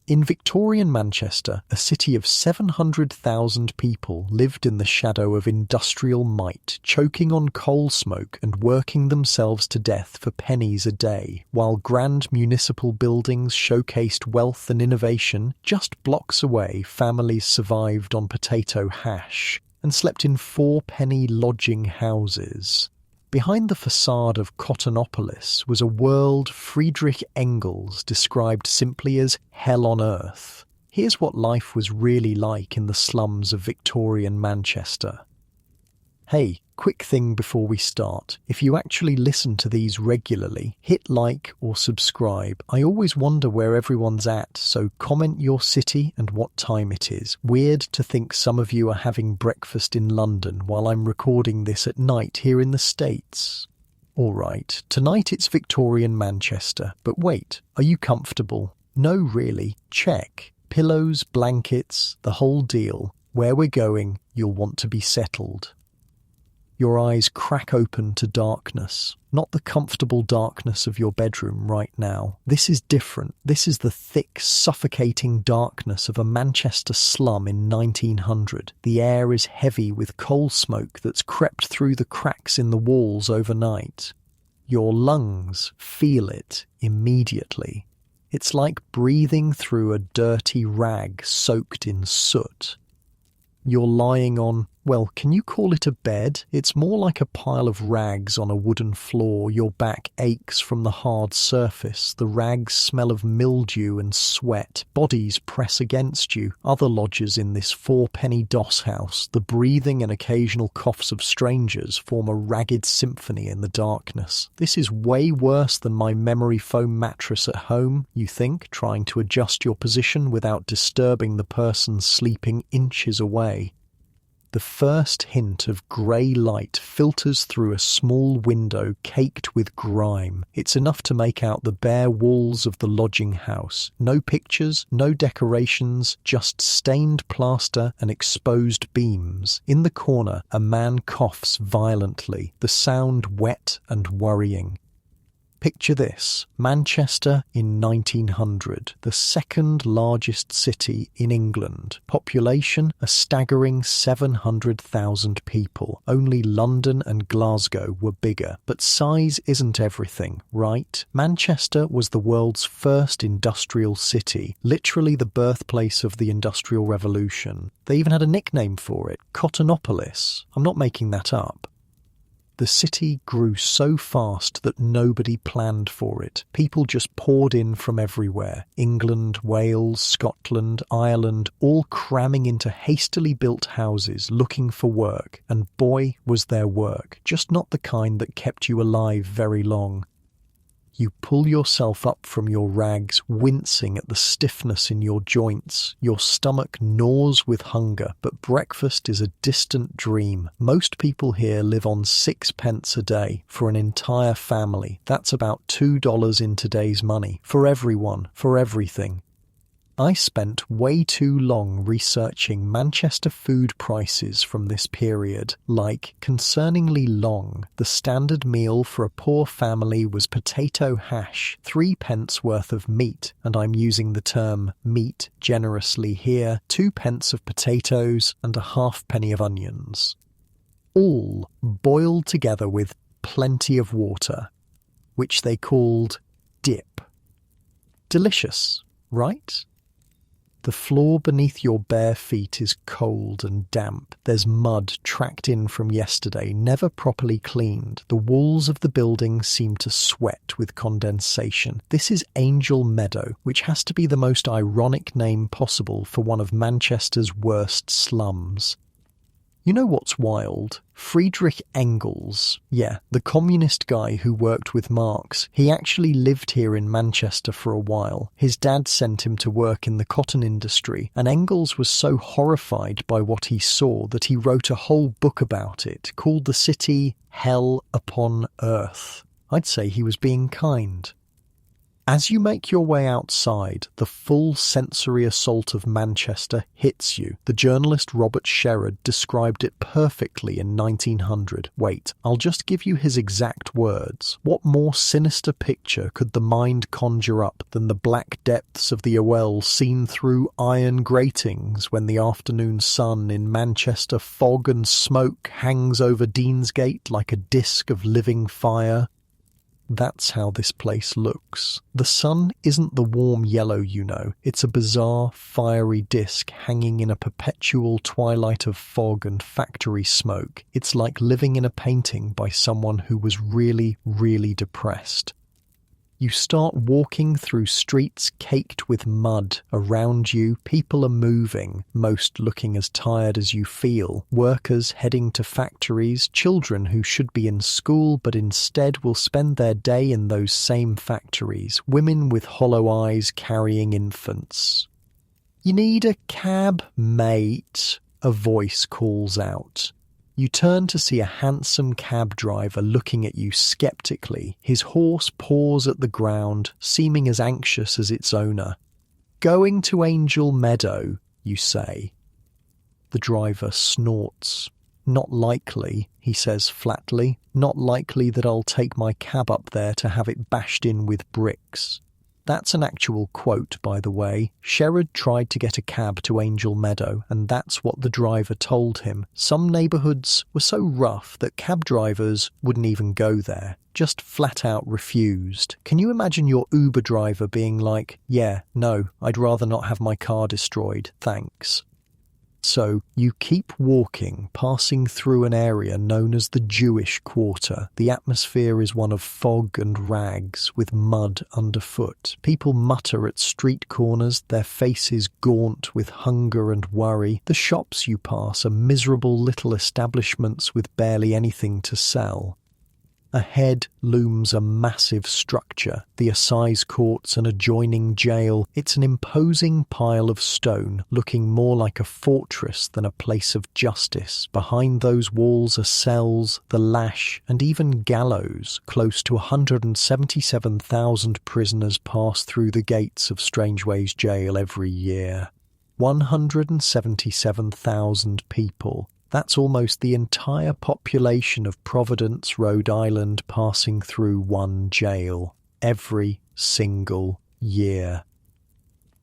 In Victorian Manchester, a city of 700,000 people lived in the shadow of industrial might, choking on coal smoke and working themselves to death for pennies a day, while grand municipal buildings showcased wealth and innovation. Just blocks away, families survived on potato hash and slept in 4-penny lodging houses. Behind the facade of Cottonopolis was a world Friedrich Engels described simply as hell on earth. Here's what life was really like in the slums of Victorian Manchester. Hey, quick thing before we start. If you actually listen to these regularly, hit like or subscribe. I always wonder where everyone's at, so comment your city and what time it is. Weird to think some of you are having breakfast in London while I'm recording this at night here in the States. Alright, tonight it's Victorian Manchester, but wait, are you comfortable? No, really. Check. Pillows, blankets, the whole deal. Where we're going, you'll want to be settled. Your eyes crack open to darkness, not the comfortable darkness of your bedroom right now. This is different. This is the thick, suffocating darkness of a Manchester slum in 1900. The air is heavy with coal smoke that's crept through the cracks in the walls overnight. Your lungs feel it immediately. It's like breathing through a dirty rag soaked in soot. You're lying on, well, can you call it a bed? It's more like a pile of rags on a wooden floor. Your back aches from the hard surface. The rags smell of mildew and sweat. Bodies press against you. Other lodgers in this 4-penny doss house. The breathing and occasional coughs of strangers form a ragged symphony in the darkness. This is way worse than my memory foam mattress at home, you think, trying to adjust your position without disturbing the person sleeping inches away. The first hint of grey light filters through a small window caked with grime. It's enough to make out the bare walls of the lodging house. No pictures, no decorations, just stained plaster and exposed beams. In the corner, a man coughs violently, the sound wet and worrying. Picture this, Manchester in 1900, the second largest city in England. Population, a staggering 700,000 people. Only London and Glasgow were bigger. But size isn't everything, right? Manchester was the world's first industrial city, literally the birthplace of the Industrial Revolution. They even had a nickname for it, Cottonopolis. I'm not making that up. The city grew so fast that nobody planned for it. People just poured in from everywhere. England, Wales, Scotland, Ireland, all cramming into hastily built houses looking for work. And boy, was there work. Just not the kind that kept you alive very long. You pull yourself up from your rags, wincing at the stiffness in your joints. Your stomach gnaws with hunger, but breakfast is a distant dream. Most people here live on 6 pence a day for an entire family. That's about $2 in today's money. For everyone, for everything. I spent way too long researching Manchester food prices from this period, like concerningly long. The standard meal for a poor family was potato hash, 3 pence worth of meat, and I'm using the term meat generously here, 2 pence of potatoes and a halfpenny of onions. All boiled together with plenty of water, which they called dip. Delicious, right? The floor beneath your bare feet is cold and damp. There's mud tracked in from yesterday, never properly cleaned. The walls of the building seem to sweat with condensation. This is Angel Meadow, which has to be the most ironic name possible for one of Manchester's worst slums. You know what's wild? Friedrich Engels, the communist guy who worked with Marx, he actually lived here in Manchester for a while. His dad sent him to work in the cotton industry, and Engels was so horrified by what he saw that he wrote a whole book about it, called the city Hell Upon Earth. I'd say he was being kind. As you make your way outside, the full sensory assault of Manchester hits you. The journalist Robert Sherrod described it perfectly in 1900. Wait, I'll just give you his exact words. What more sinister picture could the mind conjure up than the black depths of the Owell seen through iron gratings when the afternoon sun in Manchester fog and smoke hangs over Deansgate like a disk of living fire? That's how this place looks. The sun isn't the warm yellow, it's a bizarre, fiery disk hanging in a perpetual twilight of fog and factory smoke. It's like living in a painting by someone who was really, really depressed. You start walking through streets caked with mud. Around you, people are moving, most looking as tired as you feel. Workers heading to factories, children who should be in school but instead will spend their day in those same factories. Women with hollow eyes carrying infants. "You need a cab, mate," a voice calls out. You turn to see a handsome cab driver looking at you skeptically. His horse paws at the ground, seeming as anxious as its owner. "Going to Angel Meadow," you say. The driver snorts. "Not likely," he says flatly. "Not likely that I'll take my cab up there to have it bashed in with bricks." That's an actual quote, by the way. Sherrod tried to get a cab to Angel Meadow, and that's what the driver told him. Some neighbourhoods were so rough that cab drivers wouldn't even go there. Just flat out refused. Can you imagine your Uber driver being like, "Yeah, no, I'd rather not have my car destroyed, thanks." So you keep walking, passing through an area known as the Jewish Quarter. The atmosphere is one of fog and rags, with mud underfoot. People mutter at street corners, their faces gaunt with hunger and worry. The shops you pass are miserable little establishments with barely anything to sell. Ahead looms a massive structure, the assize courts and adjoining jail. It's an imposing pile of stone, looking more like a fortress than a place of justice. Behind those walls are cells, the lash, and even gallows. Close to 177,000 prisoners pass through the gates of Strangeways Jail every year. 177,000 people. That's almost the entire population of Providence, Rhode Island passing through one jail every single year.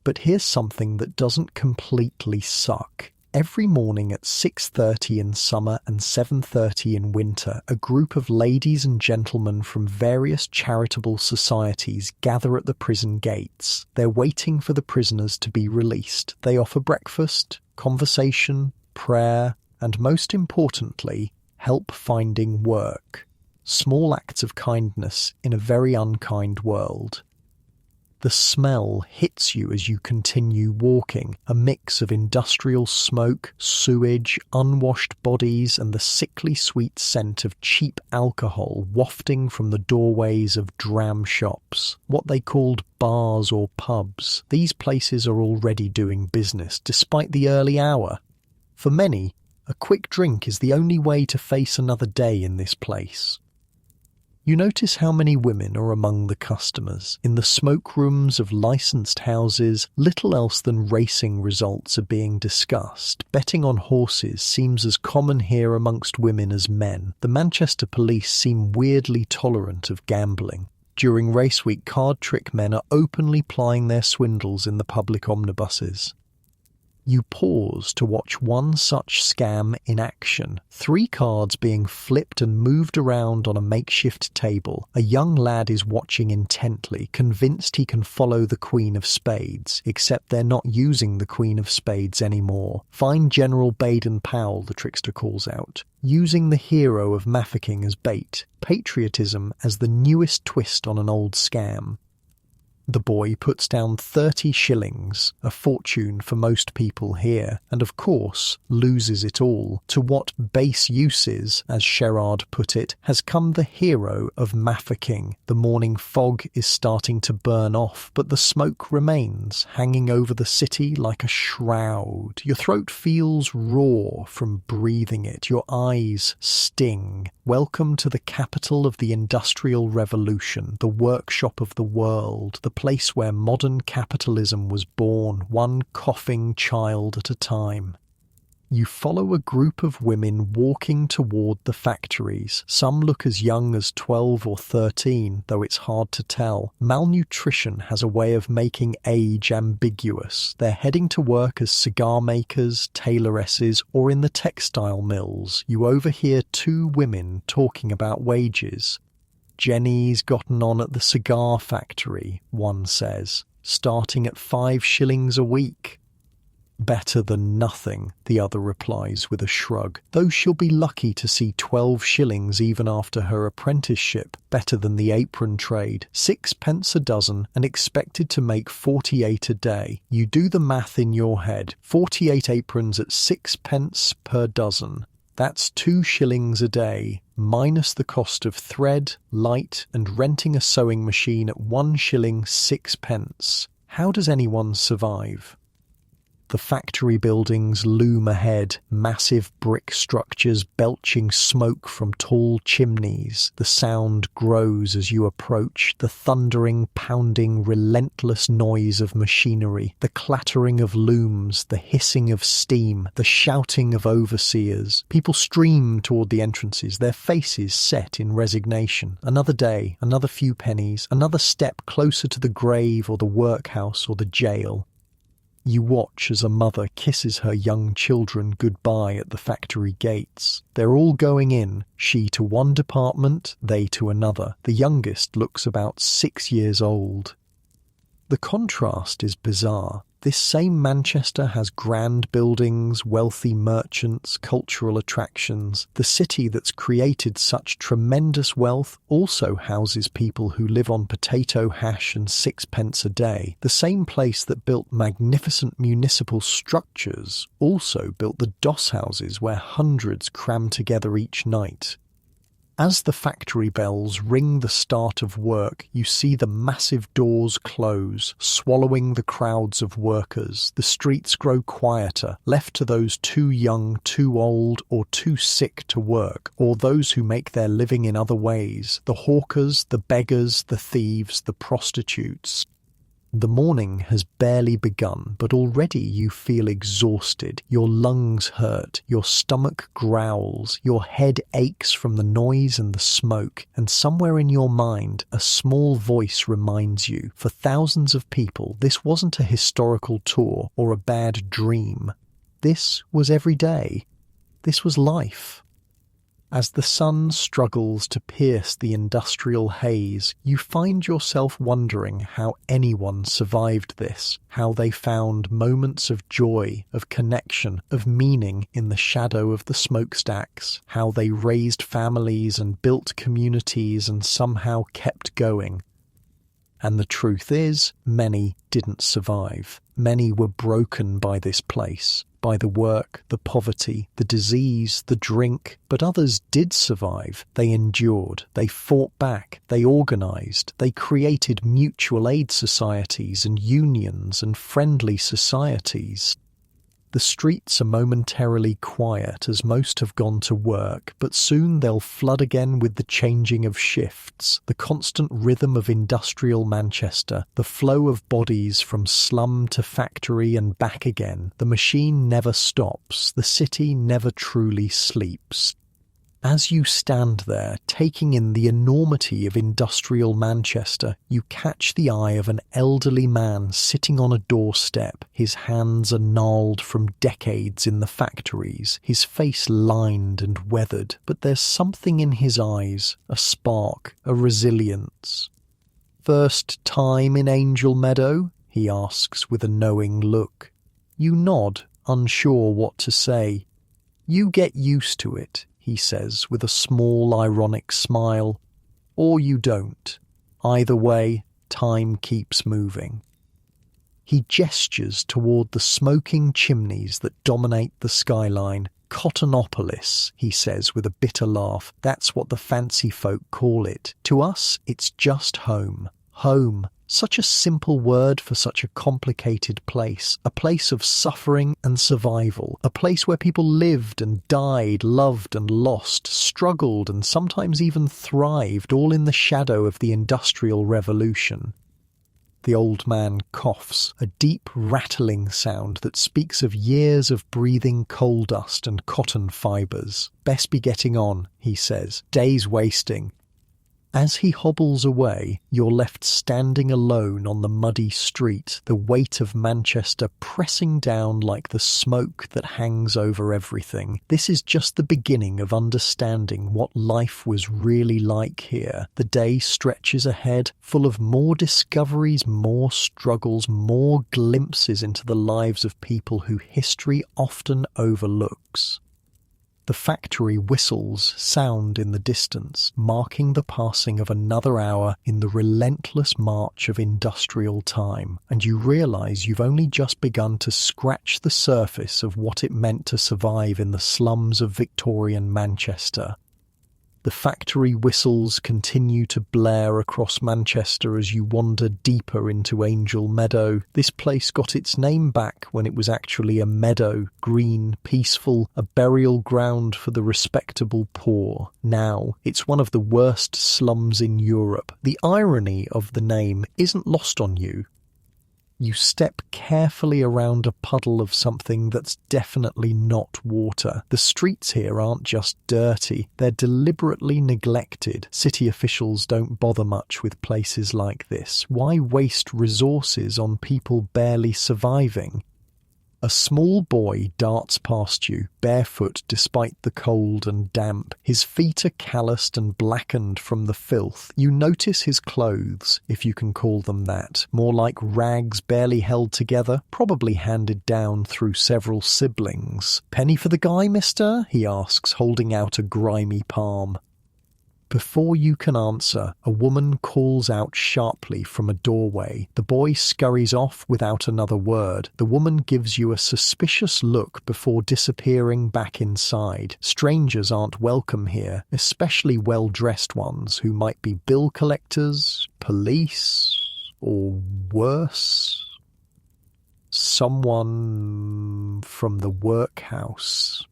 But here's something that doesn't completely suck. Every morning at 6:30 in summer and 7:30 in winter, a group of ladies and gentlemen from various charitable societies gather at the prison gates. They're waiting for the prisoners to be released. They offer breakfast, conversation, prayer, and most importantly, help finding work. Small acts of kindness in a very unkind world. The smell hits you as you continue walking, a mix of industrial smoke, sewage, unwashed bodies, and the sickly sweet scent of cheap alcohol wafting from the doorways of dram shops, what they called bars or pubs. These places are already doing business, despite the early hour. For many, a quick drink is the only way to face another day in this place. You notice how many women are among the customers. In the smoke rooms of licensed houses, little else than racing results are being discussed. Betting on horses seems as common here amongst women as men. The Manchester police seem weirdly tolerant of gambling. During race week, card trick men are openly plying their swindles in the public omnibuses. You pause to watch one such scam in action. 3 cards being flipped and moved around on a makeshift table. A young lad is watching intently, convinced he can follow the Queen of Spades, except they're not using the Queen of Spades anymore. Find General Baden-Powell, the trickster calls out, using the hero of Mafeking as bait. Patriotism as the newest twist on an old scam. The boy puts down 30 shillings, a fortune for most people here, and of course loses it all. To what base uses, as Sherrard put it, has come the hero of Mafeking. The morning fog is starting to burn off, but the smoke remains, hanging over the city like a shroud. Your throat feels raw from breathing it. Your eyes sting. Welcome to the capital of the Industrial Revolution, the workshop of the world, the place where modern capitalism was born, one coughing child at a time. You follow a group of women walking toward the factories. Some look as young as 12 or 13, though it's hard to tell. Malnutrition has a way of making age ambiguous. They're heading to work as cigar makers, tailoresses, or in the textile mills. You overhear two women talking about wages. "Jenny's gotten on at the cigar factory," one says, "starting at 5 shillings a week." "Better than nothing," the other replies with a shrug, "though she'll be lucky to see 12 shillings even after her apprenticeship. Better than the apron trade, 6p a dozen, and expected to make 48 a day. You do the math in your head. 48 aprons at 6p per dozen. That's 2 shillings a day, minus the cost of thread, light, and renting a sewing machine at 1 shilling 6p. How does anyone survive?" The factory buildings loom ahead, massive brick structures belching smoke from tall chimneys. The sound grows as you approach, the thundering, pounding, relentless noise of machinery, the clattering of looms, the hissing of steam, the shouting of overseers. People stream toward the entrances, their faces set in resignation. Another day, another few pennies, another step closer to the grave or the workhouse or the jail. You watch as a mother kisses her young children goodbye at the factory gates. They're all going in, she to one department, they to another. The youngest looks about 6 years old. The contrast is bizarre. This same Manchester has grand buildings, wealthy merchants, cultural attractions. The city that's created such tremendous wealth also houses people who live on potato hash and 6p a day. The same place that built magnificent municipal structures also built the doss houses where hundreds cram together each night. As the factory bells ring the start of work, you see the massive doors close, swallowing the crowds of workers. The streets grow quieter, left to those too young, too old, or too sick to work, or those who make their living in other ways, the hawkers, the beggars, the thieves, the prostitutes. The morning has barely begun, but already you feel exhausted. Your lungs hurt, your stomach growls, your head aches from the noise and the smoke, and somewhere in your mind a small voice reminds you, for thousands of people, this wasn't a historical tour or a bad dream. This was every day. This was life. As the sun struggles to pierce the industrial haze, you find yourself wondering how anyone survived this, how they found moments of joy, of connection, of meaning in the shadow of the smokestacks, how they raised families and built communities and somehow kept going. And the truth is, many didn't survive. Many were broken by this place, by the work, the poverty, the disease, the drink, but others did survive. They endured, they fought back, they organised, they created mutual aid societies and unions and friendly societies. The streets are momentarily quiet as most have gone to work, but soon they'll flood again with the changing of shifts, the constant rhythm of industrial Manchester, the flow of bodies from slum to factory and back again. The machine never stops, the city never truly sleeps. As you stand there, taking in the enormity of industrial Manchester, you catch the eye of an elderly man sitting on a doorstep. His hands are gnarled from decades in the factories, his face lined and weathered, but there's something in his eyes, a spark, a resilience. "First time in Angel Meadow?" he asks with a knowing look. You nod, unsure what to say. "You get used to it," he says with a small ironic smile. "Or you don't. Either way, time keeps moving." He gestures toward the smoking chimneys that dominate the skyline. "Cottonopolis," he says with a bitter laugh. "That's what the fancy folk call it. To us, it's just home. Home. Such a simple word for such a complicated place. A place of suffering and survival. A place where people lived and died, loved and lost, struggled and sometimes even thrived, all in the shadow of the Industrial Revolution." The old man coughs, a deep rattling sound that speaks of years of breathing coal dust and cotton fibres. "Best be getting on," he says. "Days wasting." As he hobbles away, you're left standing alone on the muddy street, the weight of Manchester pressing down like the smoke that hangs over everything. This is just the beginning of understanding what life was really like here. The day stretches ahead, full of more discoveries, more struggles, more glimpses into the lives of people who history often overlooks. The factory whistles sound in the distance, marking the passing of another hour in the relentless march of industrial time, and you realise you've only just begun to scratch the surface of what it meant to survive in the slums of Victorian Manchester. The factory whistles continue to blare across Manchester as you wander deeper into Angel Meadow. This place got its name back when it was actually a meadow, green, peaceful, a burial ground for the respectable poor. Now, it's one of the worst slums in Europe. The irony of the name isn't lost on you. You step carefully around a puddle of something that's definitely not water. The streets here aren't just dirty, they're deliberately neglected. City officials don't bother much with places like this. Why waste resources on people barely surviving? A small boy darts past you, barefoot despite the cold and damp. His feet are calloused and blackened from the filth. You notice his clothes, if you can call them that, more like rags barely held together, probably handed down through several siblings. "Penny for the guy, mister?" he asks, holding out a grimy palm. Before you can answer, a woman calls out sharply from a doorway. The boy scurries off without another word. The woman gives you a suspicious look before disappearing back inside. Strangers aren't welcome here, especially well-dressed ones who might be bill collectors, police, or worse, someone from the workhouse.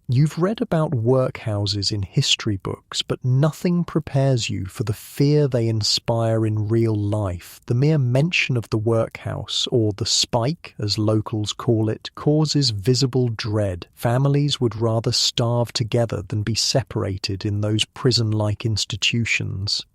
You've read about workhouses in history books, but nothing prepares you for the fear they inspire in real life. The mere mention of the workhouse, or the spike, as locals call it, causes visible dread. Families would rather starve together than be separated in those prison-like institutions.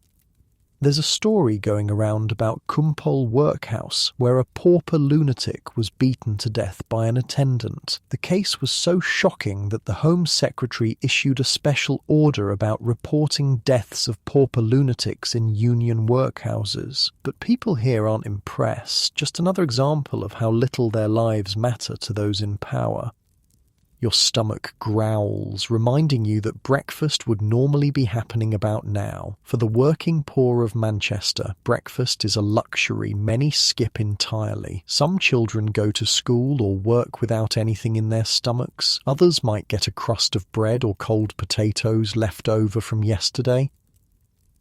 There's a story going around about Kumpol Workhouse, where a pauper lunatic was beaten to death by an attendant. The case was so shocking that the Home Secretary issued a special order about reporting deaths of pauper lunatics in union workhouses. But people here aren't impressed, just another example of how little their lives matter to those in power. Your stomach growls, reminding you that breakfast would normally be happening about now. For the working poor of Manchester, breakfast is a luxury many skip entirely. Some children go to school or work without anything in their stomachs. Others might get a crust of bread or cold potatoes left over from yesterday.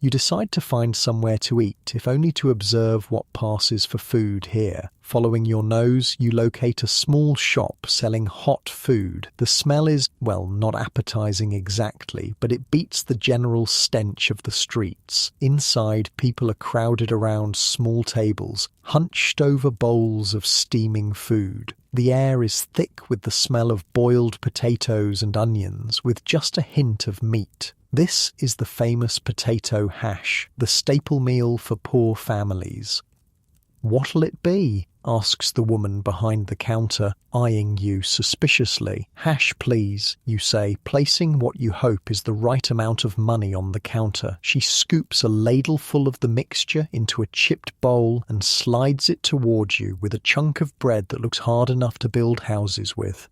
You decide to find somewhere to eat, if only to observe what passes for food here. Following your nose, you locate a small shop selling hot food. The smell is, well, not appetizing exactly, but it beats the general stench of the streets. Inside, people are crowded around small tables, hunched over bowls of steaming food. The air is thick with the smell of boiled potatoes and onions, with just a hint of meat. This is the famous potato hash, the staple meal for poor families. "What'll it be?" asks the woman behind the counter, eyeing you suspiciously. "Hash, please," you say, placing what you hope is the right amount of money on the counter. She scoops a ladleful of the mixture into a chipped bowl and slides it towards you with a chunk of bread that looks hard enough to build houses with.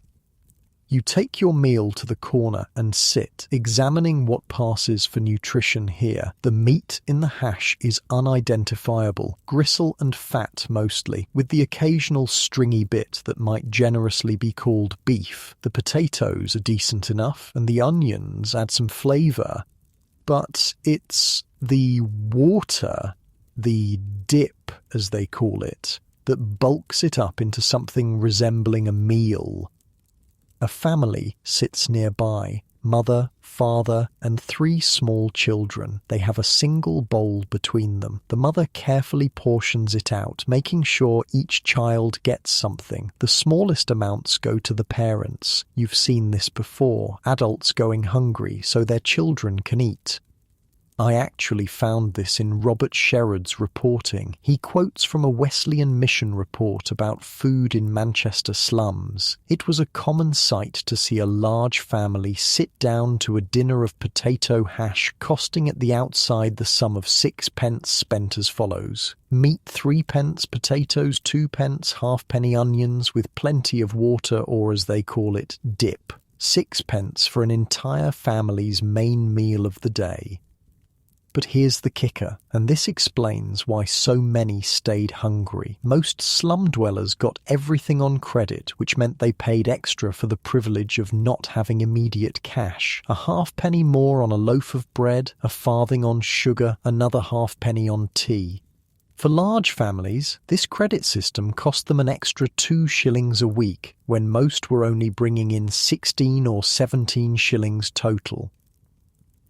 You take your meal to the corner and sit, examining what passes for nutrition here. The meat in the hash is unidentifiable, gristle and fat mostly, with the occasional stringy bit that might generously be called beef. The potatoes are decent enough, and the onions add some flavour. But it's the water, the dip as they call it, that bulks it up into something resembling a meal. A family sits nearby. mother, father, and 3 small children. They have a single bowl between them. The mother carefully portions it out, making sure each child gets something. The smallest amounts go to the parents. You've seen this before, adults going hungry so their children can eat. I actually found this in Robert Sherrod's reporting. He quotes from a Wesleyan mission report about food in Manchester slums. It was a common sight to see a large family sit down to a dinner of potato hash costing at the outside the sum of 6 pence, spent as follows. Meat 3 pence, potatoes 2 pence, halfpenny onions with plenty of water, or as they call it, dip. 6 pence for an entire family's main meal of the day. But here's the kicker, and this explains why so many stayed hungry. Most slum dwellers got everything on credit, which meant they paid extra for the privilege of not having immediate cash. A halfpenny more on a loaf of bread, a farthing on sugar, another halfpenny on tea. For large families, this credit system cost them an extra 2 shillings a week, when most were only bringing in 16 or 17 shillings total.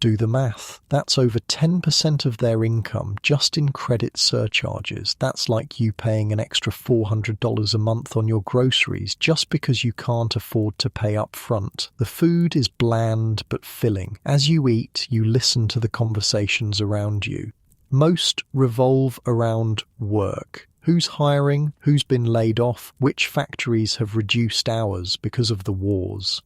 Do the math. That's over 10% of their income just in credit surcharges. That's like you paying an extra $400 a month on your groceries just because you can't afford to pay up front. The food is bland but filling. As you eat, you listen to the conversations around you. Most revolve around work. Who's hiring? Who's been laid off? Which factories have reduced hours because of the wars?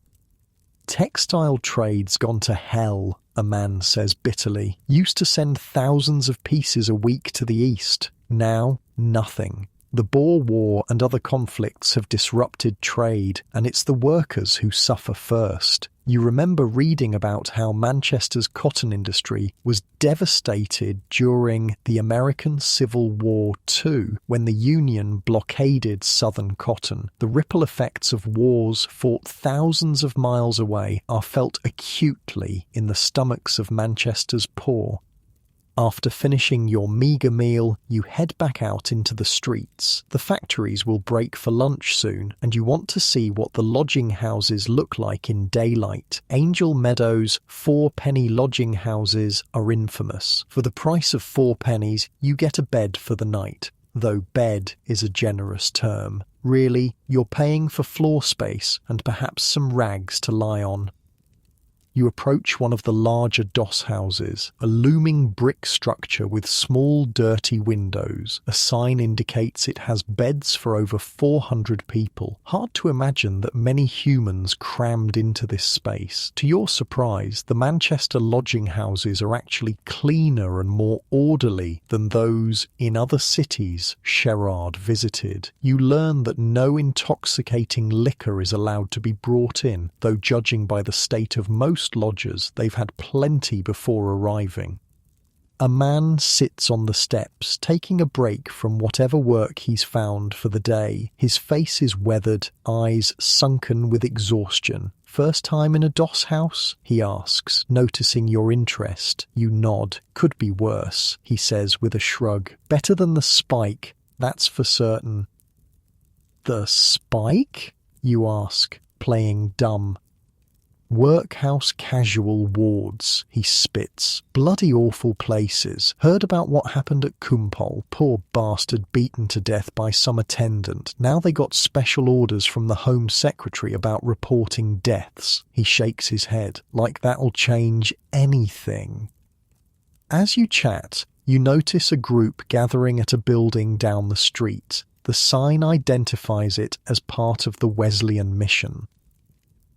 Textile trade's gone to hell, a man says bitterly. Used to send thousands of pieces a week to the east. Now, nothing. The Boer War and other conflicts have disrupted trade, and it's the workers who suffer first. You remember reading about how Manchester's cotton industry was devastated during the American Civil War too, when the Union blockaded southern cotton. The ripple effects of wars fought thousands of miles away are felt acutely in the stomachs of Manchester's poor. After finishing your meagre meal, you head back out into the streets. The factories will break for lunch soon, and you want to see what the lodging houses look like in daylight. Angel Meadow's 4-penny lodging houses are infamous. For the price of 4 pennies, you get a bed for the night. Though bed is a generous term. Really, you're paying for floor space and perhaps some rags to lie on. You approach one of the larger doss houses, a looming brick structure with small dirty windows. A sign indicates it has beds for over 400 people. Hard to imagine that many humans crammed into this space. To your surprise, the Manchester lodging houses are actually cleaner and more orderly than those in other cities Sherrod visited. You learn that no intoxicating liquor is allowed to be brought in, though judging by the state of most lodgers, they've had plenty before arriving. A man sits on the steps, taking a break from whatever work he's found for the day. His face is weathered, eyes sunken with exhaustion. First time in a doss house? He asks, noticing your interest. You nod. Could be worse, he says with a shrug. Better than the spike, that's for certain. The spike? You ask, playing dumb. Workhouse casual wards, he spits. Bloody awful places. Heard about what happened at Kumpol. Poor bastard beaten to death by some attendant. Now they got special orders from the Home Secretary about reporting deaths. He shakes his head, like that'll change anything. As you chat, you notice a group gathering at a building down the street. The sign identifies it as part of the Wesleyan mission.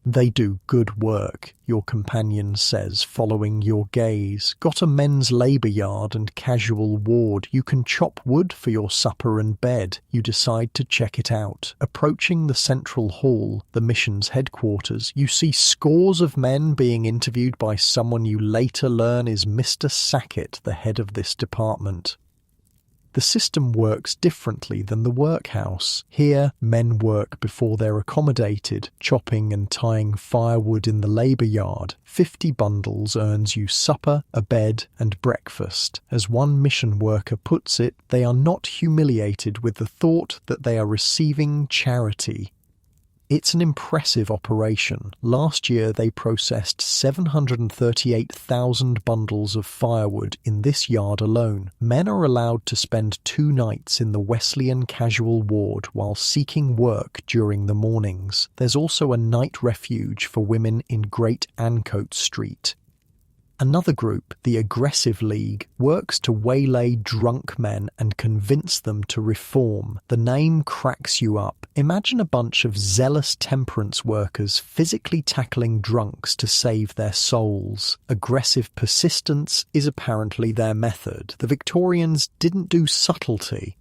They do good work, your companion says, following your gaze. Got a men's labour yard and casual ward. You can chop wood for your supper and bed. You decide to check it out. Approaching the central hall, the mission's headquarters, you see scores of men being interviewed by someone you later learn is Mr. Sackett, the head of this department. The system works differently than the workhouse. Here, men work before they're accommodated, chopping and tying firewood in the labour yard. 50 bundles earns you supper, a bed, and breakfast. As one mission worker puts it, they are not humiliated with the thought that they are receiving charity. It's an impressive operation. Last year they processed 738,000 bundles of firewood in this yard alone. Men are allowed to spend 2 nights in the Wesleyan casual ward while seeking work during the mornings. There's also a night refuge for women in Great Ancoat Street. Another group, the Aggressive League, works to waylay drunk men and convince them to reform. The name cracks you up. Imagine a bunch of zealous temperance workers physically tackling drunks to save their souls. Aggressive persistence is apparently their method. The Victorians didn't do subtlety.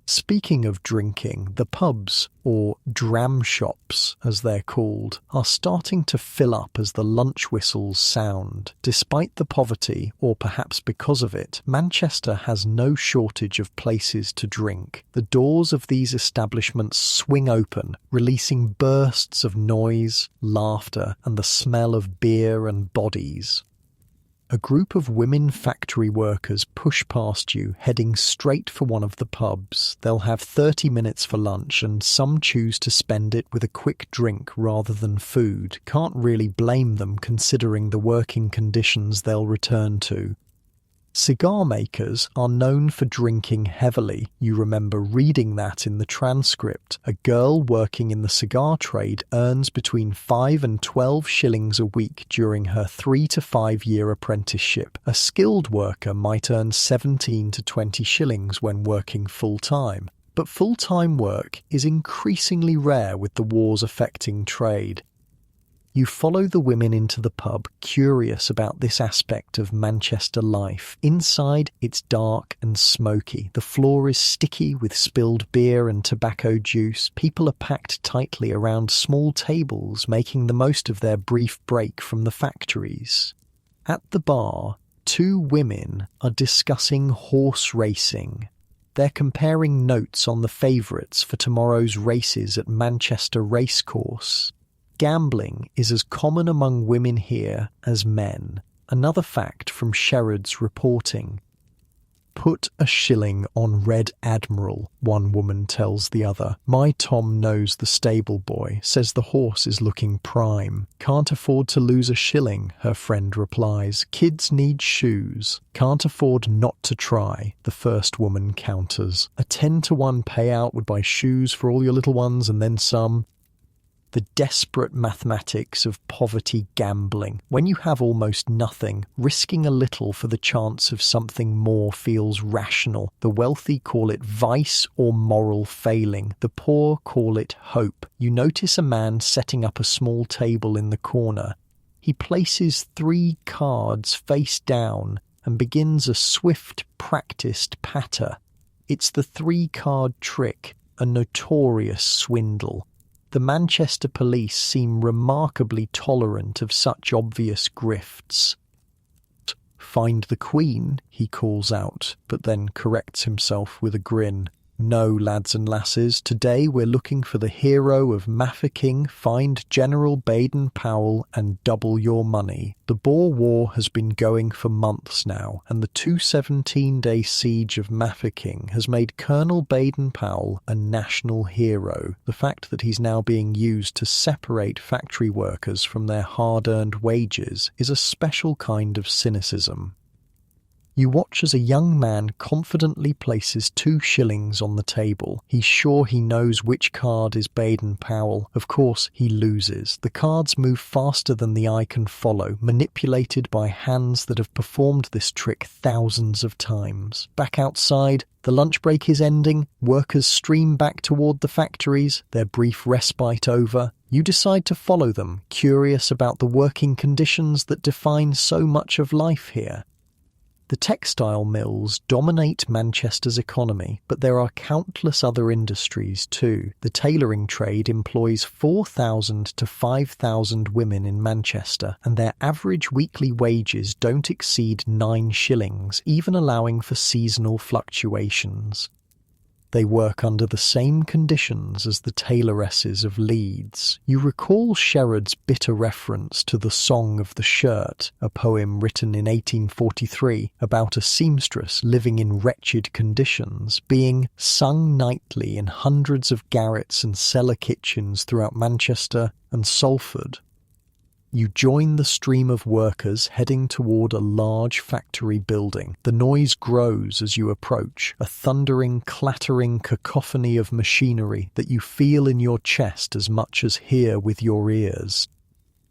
Speaking of drinking, the pubs, or dram shops as they're called, are starting to fill up as the lunch whistles sound. Despite the poverty, or perhaps because of it, Manchester has no shortage of places to drink. The doors of these establishments swing open, releasing bursts of noise, laughter, and the smell of beer and bodies. A group of women factory workers push past you, heading straight for one of the pubs. They'll have 30 minutes for lunch, and some choose to spend it with a quick drink rather than food. Can't really blame them considering the working conditions they'll return to. Cigar makers are known for drinking heavily. You remember reading that in the transcript. A girl working in the cigar trade earns between 5 and 12 shillings a week during her 3 to 5 year apprenticeship. A skilled worker might earn 17 to 20 shillings when working full-time. But full-time work is increasingly rare with the wars affecting trade. You follow the women into the pub, curious about this aspect of Manchester life. Inside, it's dark and smoky. The floor is sticky with spilled beer and tobacco juice. People are packed tightly around small tables, making the most of their brief break from the factories. At the bar, 2 women are discussing horse racing. They're comparing notes on the favourites for tomorrow's races at Manchester Racecourse. Gambling is as common among women here as men. Another fact from Sherrod's reporting. "Put a shilling on Red Admiral," one woman tells the other. "My Tom knows the stable boy, says the horse is looking prime. Can't afford to lose a shilling," her friend replies. "Kids need shoes." "Can't afford not to try," the first woman counters. "A 10-to-1 payout would buy shoes for all your little ones and then some." The desperate mathematics of poverty gambling. When you have almost nothing, risking a little for the chance of something more feels rational. The wealthy call it vice or moral failing. The poor call it hope. You notice a man setting up a small table in the corner. He places 3 cards face down and begins a swift, practiced patter. It's the 3-card trick, a notorious swindle. The Manchester police seem remarkably tolerant of such obvious grifts. "Find the Queen," he calls out, but then corrects himself with a grin. "No, lads and lasses, today we're looking for the hero of Mafeking. Find General Baden-Powell and double your money." The Boer War has been going for months now, and the 217-day siege of Mafeking has made Colonel Baden-Powell a national hero. The fact that he's now being used to separate factory workers from their hard-earned wages is a special kind of cynicism. You watch as a young man confidently places 2 shillings on the table. He's sure he knows which card is Baden-Powell. Of course, he loses. The cards move faster than the eye can follow, manipulated by hands that have performed this trick thousands of times. Back outside, the lunch break is ending. Workers stream back toward the factories, their brief respite over. You decide to follow them, curious about the working conditions that define so much of life here. The textile mills dominate Manchester's economy, but there are countless other industries too. The tailoring trade employs 4,000 to 5,000 women in Manchester, and their average weekly wages don't exceed 9 shillings, even allowing for seasonal fluctuations. They work under the same conditions as the tailoresses of Leeds. You recall Sherrod's bitter reference to the Song of the Shirt, a poem written in 1843 about a seamstress living in wretched conditions, being sung nightly in hundreds of garrets and cellar kitchens throughout Manchester and Salford. You join the stream of workers heading toward a large factory building. The noise grows as you approach, a thundering, clattering cacophony of machinery that you feel in your chest as much as hear with your ears.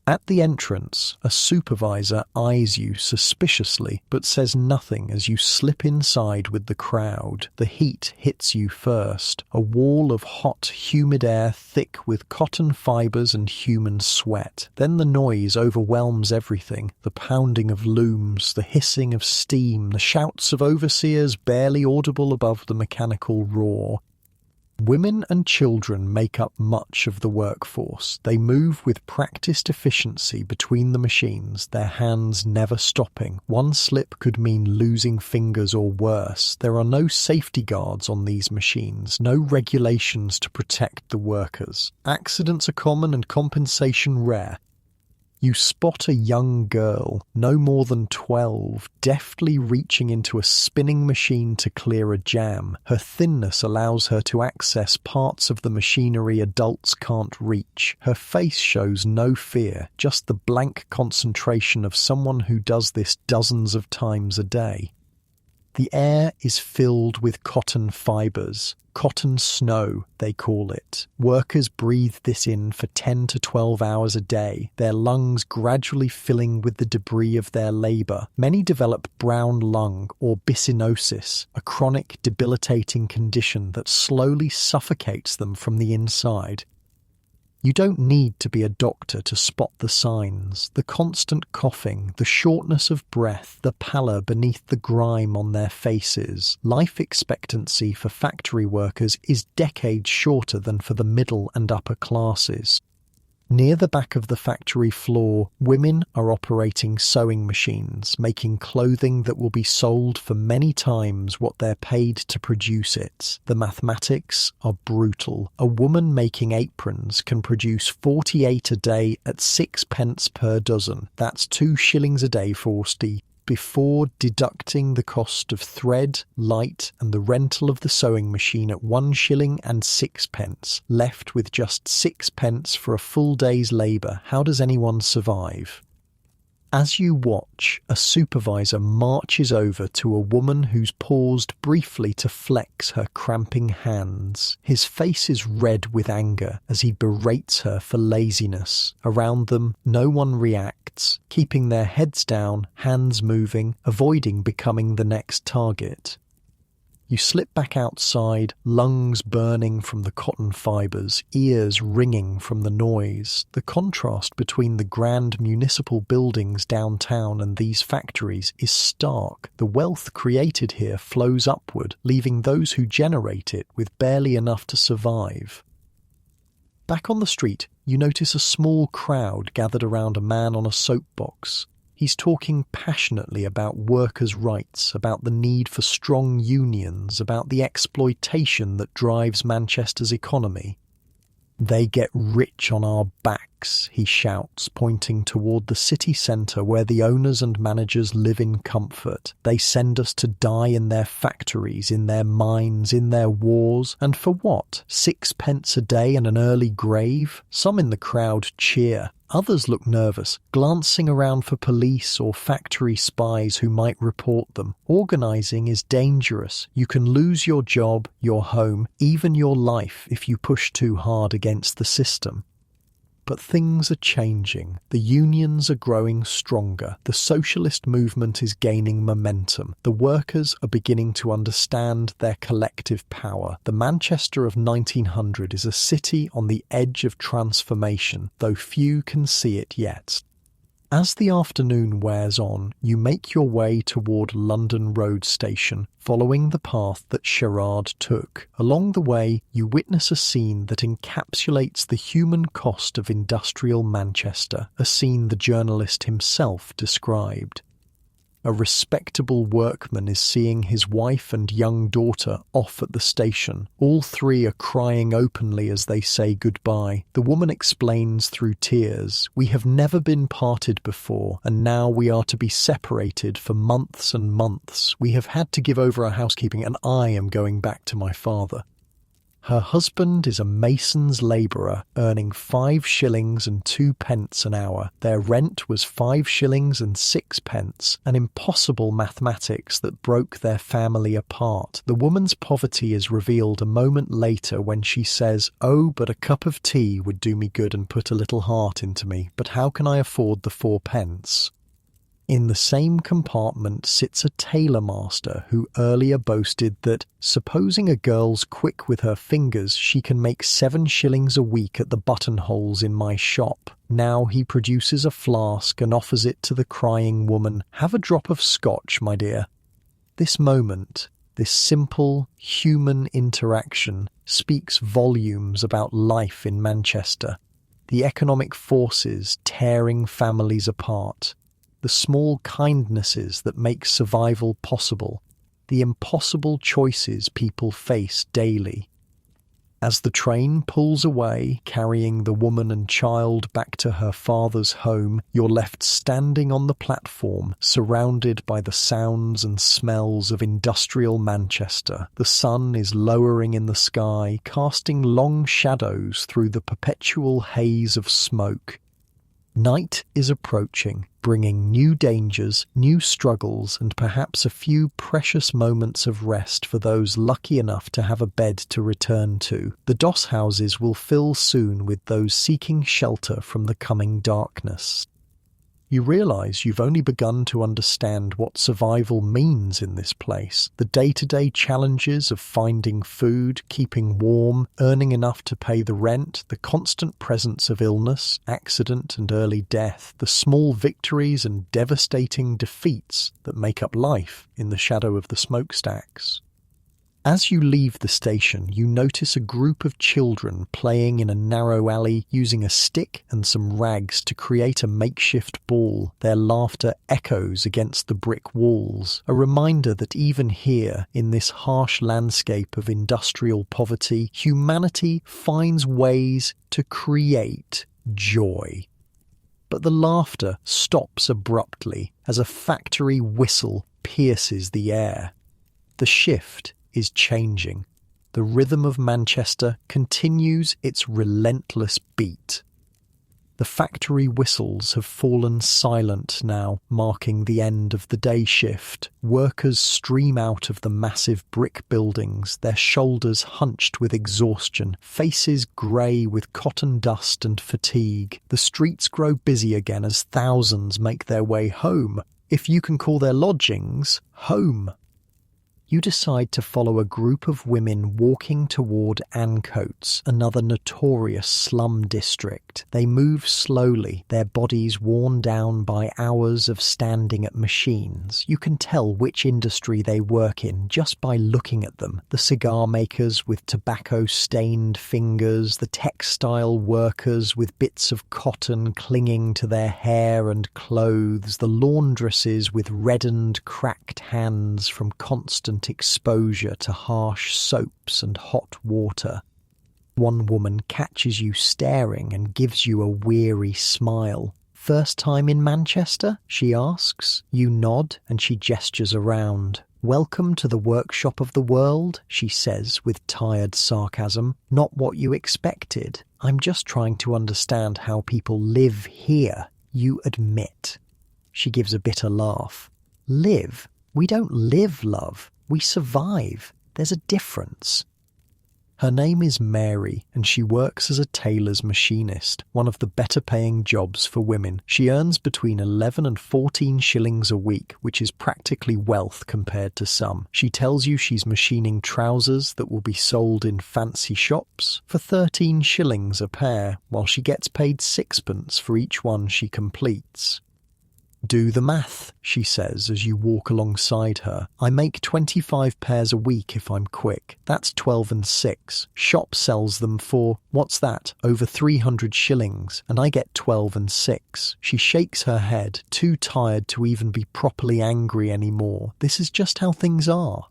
At the entrance, a supervisor eyes you suspiciously but says nothing as you slip inside with the crowd. The heat hits you first, a wall of hot, humid air thick with cotton fibres and human sweat. Then the noise overwhelms everything, the pounding of looms, the hissing of steam, the shouts of overseers barely audible above the mechanical roar. Women and children make up much of the workforce. They move with practiced efficiency between the machines, their hands never stopping. One slip could mean losing fingers or worse. There are no safety guards on these machines, no regulations to protect the workers. Accidents are common and compensation rare. You spot a young girl, no more than 12, deftly reaching into a spinning machine to clear a jam. Her thinness allows her to access parts of the machinery adults can't reach. Her face shows no fear, just the blank concentration of someone who does this dozens of times a day. The air is filled with cotton fibres. Cotton snow, they call it. Workers breathe this in for 10 to 12 hours a day, their lungs gradually filling with the debris of their labour. Many develop brown lung or byssinosis, a chronic, debilitating condition that slowly suffocates them from the inside. You don't need to be a doctor to spot the signs, the constant coughing, the shortness of breath, the pallor beneath the grime on their faces. Life expectancy for factory workers is decades shorter than for the middle and upper classes. Near the back of the factory floor, women are operating sewing machines, making clothing that will be sold for many times what they're paid to produce it. The mathematics are brutal. A woman making aprons can produce 48 a day at 6 pence per dozen. That's 2 shillings a day, 40. Before deducting the cost of thread, light and the rental of the sewing machine at 1 shilling and 6 pence, left with just 6 pence for a full day's labour. How does anyone survive? As you watch, a supervisor marches over to a woman who's paused briefly to flex her cramping hands. His face is red with anger as he berates her for laziness. Around them, no one reacts, keeping their heads down, hands moving, avoiding becoming the next target. You slip back outside, lungs burning from the cotton fibres, ears ringing from the noise. The contrast between the grand municipal buildings downtown and these factories is stark. The wealth created here flows upward, leaving those who generate it with barely enough to survive. Back on the street, you notice a small crowd gathered around a man on a soapbox. He's talking passionately about workers' rights, about the need for strong unions, about the exploitation that drives Manchester's economy. "They get rich on our backs," he shouts, pointing toward the city centre where the owners and managers live in comfort. "They send us to die in their factories, in their mines, in their wars. And for what? 6 pence a day and an early grave?" Some in the crowd cheer. Others look nervous, glancing around for police or factory spies who might report them. Organising is dangerous. You can lose your job, your home, even your life if you push too hard against the system. But things are changing. The unions are growing stronger. The socialist movement is gaining momentum. The workers are beginning to understand their collective power. The Manchester of 1900 is a city on the edge of transformation, though few can see it yet. As the afternoon wears on, you make your way toward London Road Station, following the path that Sherrod took. Along the way, you witness a scene that encapsulates the human cost of industrial Manchester, a scene the journalist himself described. A respectable workman is seeing his wife and young daughter off at the station. All three are crying openly as they say goodbye. The woman explains through tears, "We have never been parted before, and now we are to be separated for months and months. We have had to give over our housekeeping, and I am going back to my father." Her husband is a mason's labourer, earning 5 shillings and 2 pence an hour. Their rent was 5 shillings and 6 pence, an impossible mathematics that broke their family apart. The woman's poverty is revealed a moment later when she says, "Oh, but a cup of tea would do me good and put a little heart into me, but how can I afford the 4 pence? In the same compartment sits a tailor-master who earlier boasted that, supposing a girl's quick with her fingers, she can make 7 shillings a week at the buttonholes in my shop. Now he produces a flask and offers it to the crying woman. "Have a drop of scotch, my dear." This moment, this simple human interaction, speaks volumes about life in Manchester. The economic forces tearing families apart. The small kindnesses that make survival possible, the impossible choices people face daily. As the train pulls away, carrying the woman and child back to her father's home, you're left standing on the platform, surrounded by the sounds and smells of industrial Manchester. The sun is lowering in the sky, casting long shadows through the perpetual haze of smoke. Night is approaching, bringing new dangers, new struggles, and perhaps a few precious moments of rest for those lucky enough to have a bed to return to. The doss houses will fill soon with those seeking shelter from the coming darkness. You realise you've only begun to understand what survival means in this place. The day-to-day challenges of finding food, keeping warm, earning enough to pay the rent, the constant presence of illness, accident and early death, the small victories and devastating defeats that make up life in the shadow of the smokestacks. As you leave the station, you notice a group of children playing in a narrow alley using a stick and some rags to create a makeshift ball. Their laughter echoes against the brick walls, a reminder that even here, in this harsh landscape of industrial poverty, humanity finds ways to create joy. But the laughter stops abruptly as a factory whistle pierces the air. The shift is changing. The rhythm of Manchester continues its relentless beat. The factory whistles have fallen silent now, marking the end of the day shift. Workers stream out of the massive brick buildings, their shoulders hunched with exhaustion, faces grey with cotton dust and fatigue. The streets grow busy again as thousands make their way home, if you can call their lodgings home. You decide to follow a group of women walking toward Ancoats, another notorious slum district. They move slowly, their bodies worn down by hours of standing at machines. You can tell which industry they work in just by looking at them. The cigar makers with tobacco-stained fingers, the textile workers with bits of cotton clinging to their hair and clothes, the laundresses with reddened, cracked hands from constant exposure to harsh soaps and hot water. One woman catches you staring and gives you a weary smile. "First time in Manchester?" she asks. You nod and she gestures around. "Welcome to the workshop of the world," she says with tired sarcasm. "Not what you expected. I'm just trying to understand how people live here." You admit. She gives a bitter laugh. "Live? We don't live, love. We survive. There's a difference." Her name is Mary, and she works as a tailor's machinist, one of the better-paying jobs for women. She earns between 11 and 14 shillings a week, which is practically wealth compared to some. She tells you she's machining trousers that will be sold in fancy shops for 13 shillings a pair, while she gets paid 6pence for each one she completes. Do the math, she says as you walk alongside her. I make 25 pairs a week if I'm quick. That's 12 and 6. Shop sells them for, what's that, over 300 shillings, and I get 12 and 6. She shakes her head, too tired to even be properly angry anymore. This is just how things are.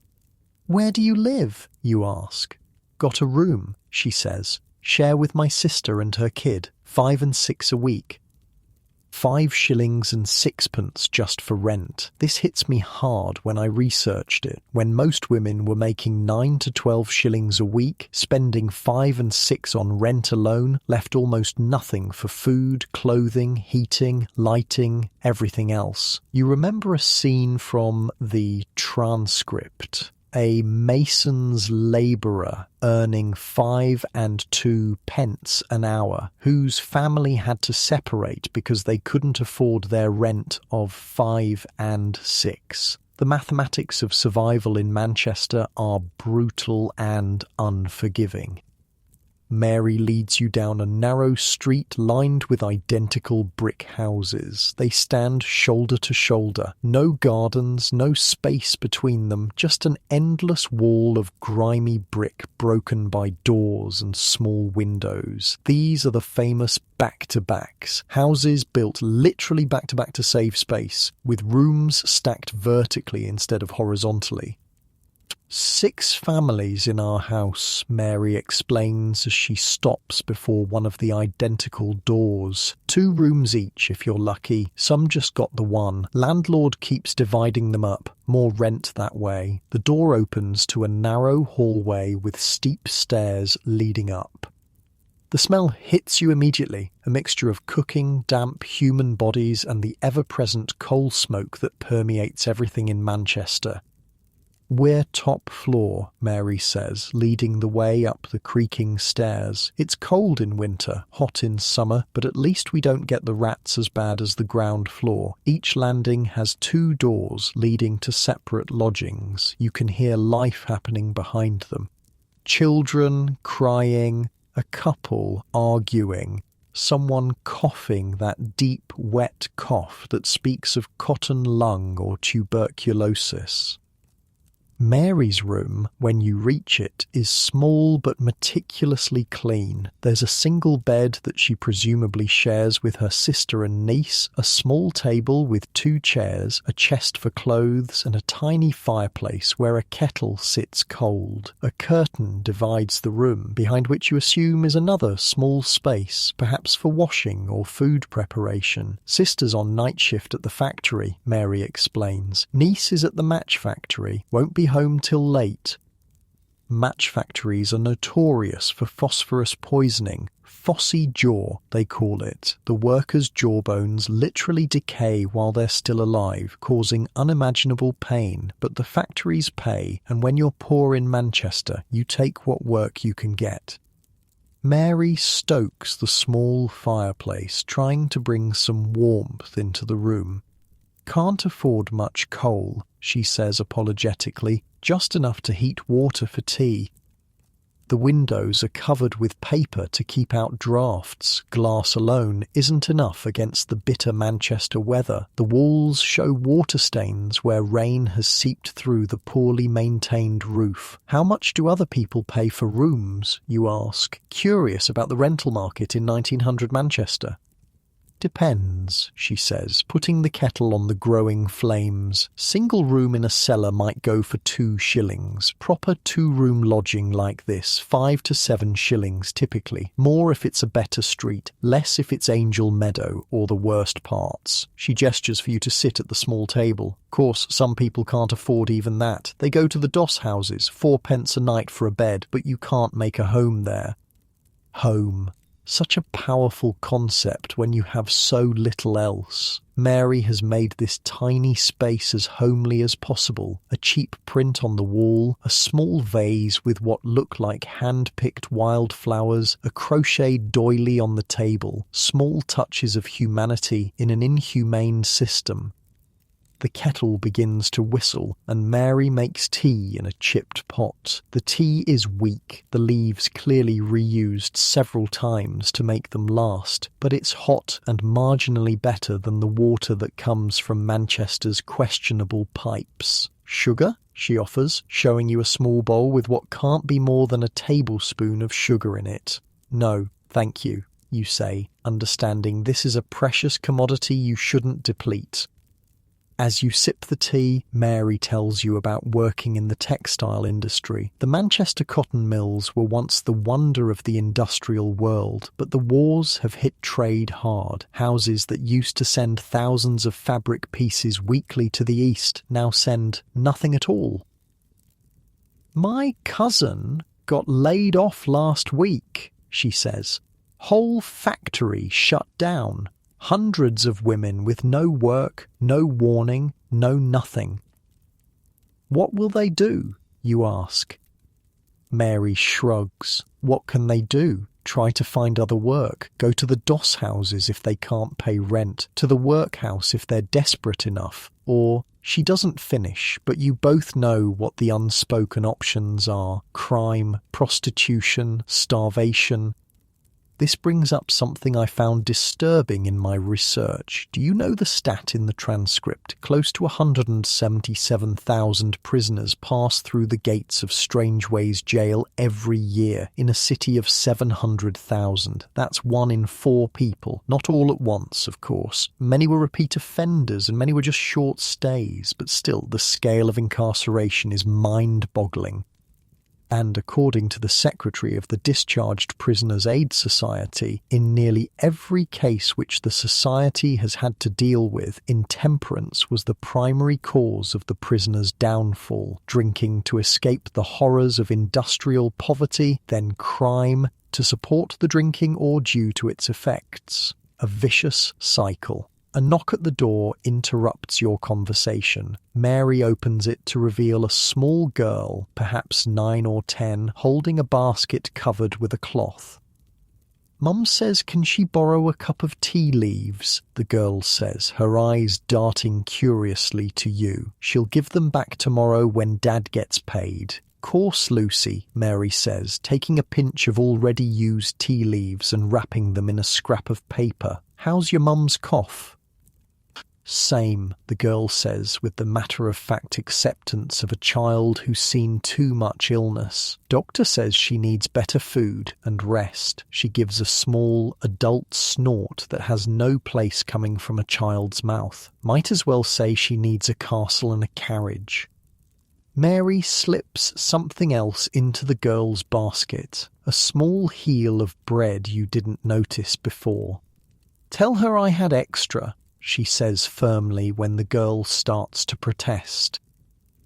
Where do you live? You ask. Got a room, she says. Share with my sister and her kid. 5 and 6 a week. 5 shillings and 6pence just for rent. This hits me hard when I researched it. When most women were making 9 to 12 shillings a week, spending 5 and 6 on rent alone left almost nothing for food, clothing, heating, lighting, everything else. You remember a scene from the transcript. A mason's labourer earning 5 and 2 pence an hour, whose family had to separate because they couldn't afford their rent of 5 and 6. The mathematics of survival in Manchester are brutal and unforgiving. Mary leads you down a narrow street lined with identical brick houses. They stand shoulder to shoulder. No gardens, no space between them, just an endless wall of grimy brick broken by doors and small windows. These are the famous back-to-backs, houses built literally back-to-back to save space, with rooms stacked vertically instead of horizontally. 6 families in our house, Mary explains as she stops before one of the identical doors. 2 rooms each if you're lucky, some just got the one. Landlord keeps dividing them up, more rent that way. The door opens to a narrow hallway with steep stairs leading up. The smell hits you immediately, a mixture of cooking, damp human bodies and the ever-present coal smoke that permeates everything in Manchester. We're top floor, Mary says, leading the way up the creaking stairs. It's cold in winter, hot in summer, but at least we don't get the rats as bad as the ground floor. Each landing has 2 doors leading to separate lodgings. You can hear life happening behind them. Children crying, a couple arguing, someone coughing that deep, wet cough that speaks of cotton lung or tuberculosis. Mary's room, when you reach it, is small but meticulously clean. There's a single bed that she presumably shares with her sister and niece, a small table with 2 chairs, a chest for clothes, and a tiny fireplace where a kettle sits cold. A curtain divides the room, behind which you assume is another small space, perhaps for washing or food preparation. Sister's on night shift at the factory, Mary explains. Niece is at the match factory, won't be home till late. Match factories are notorious for phosphorus poisoning. Phossy jaw, they call it. The workers' jawbones literally decay while they're still alive, causing unimaginable pain, but the factories pay, and when you're poor in Manchester, you take what work you can get. Mary stokes the small fireplace, trying to bring some warmth into the room. Can't afford much coal, she says apologetically, just enough to heat water for tea. The windows are covered with paper to keep out drafts. Glass alone isn't enough against the bitter Manchester weather. The walls show water stains where rain has seeped through the poorly maintained roof. How much do other people pay for rooms, you ask, curious about the rental market in 1900 Manchester? Depends, she says, putting the kettle on the growing flames. Single room in a cellar might go for 2 shillings. Proper 2-room lodging like this, 5 to 7 shillings typically. More if it's a better street, less if it's Angel Meadow or the worst parts. She gestures for you to sit at the small table. Of course, some people can't afford even that. They go to the doss houses, 4 pence a night for a bed, but you can't make a home there. Home. Such a powerful concept when you have so little else. Mary has made this tiny space as homely as possible. A cheap print on the wall, a small vase with what look like hand-picked wildflowers, a crocheted doily on the table, small touches of humanity in an inhumane system. The kettle begins to whistle, and Mary makes tea in a chipped pot. The tea is weak, the leaves clearly reused several times to make them last, but it's hot and marginally better than the water that comes from Manchester's questionable pipes. Sugar? She offers, showing you a small bowl with what can't be more than a tablespoon of sugar in it. No, thank you, you say, understanding this is a precious commodity you shouldn't deplete. As you sip the tea, Mary tells you about working in the textile industry. The Manchester cotton mills were once the wonder of the industrial world, but the wars have hit trade hard. Houses that used to send thousands of fabric pieces weekly to the east now send nothing at all. My cousin got laid off last week, she says. Whole factory shut down. Hundreds of women with no work, no warning, no nothing. What will they do, you ask? Mary shrugs. What can they do? Try to find other work, go to the doss houses if they can't pay rent, to the workhouse if they're desperate enough, or... She doesn't finish, but you both know what the unspoken options are: crime, prostitution, starvation. This brings up something I found disturbing in my research. Do you know the stat in the transcript? Close to 177,000 prisoners pass through the gates of Strangeways Jail every year in a city of 700,000. That's 1 in 4 people. Not all at once, of course. Many were repeat offenders and many were just short stays, but still, the scale of incarceration is mind-boggling. And according to the secretary of the Discharged Prisoners Aid Society, in nearly every case which the society has had to deal with, intemperance was the primary cause of the prisoners' downfall. Drinking to escape the horrors of industrial poverty, then crime to support the drinking or due to its effects. A vicious cycle. A knock at the door interrupts your conversation. Mary opens it to reveal a small girl, perhaps 9 or 10, holding a basket covered with a cloth. Mum says, can she borrow a cup of tea leaves? The girl says, her eyes darting curiously to you. She'll give them back tomorrow when Dad gets paid. Course, Lucy, Mary says, taking a pinch of already used tea leaves and wrapping them in a scrap of paper. How's your mum's cough? Same, the girl says, with the matter-of-fact acceptance of a child who's seen too much illness. Doctor says she needs better food and rest. She gives a small, adult snort that has no place coming from a child's mouth. Might as well say she needs a castle and a carriage. Mary slips something else into the girl's basket, a small heel of bread you didn't notice before. Tell her I had extra, she says firmly when the girl starts to protest.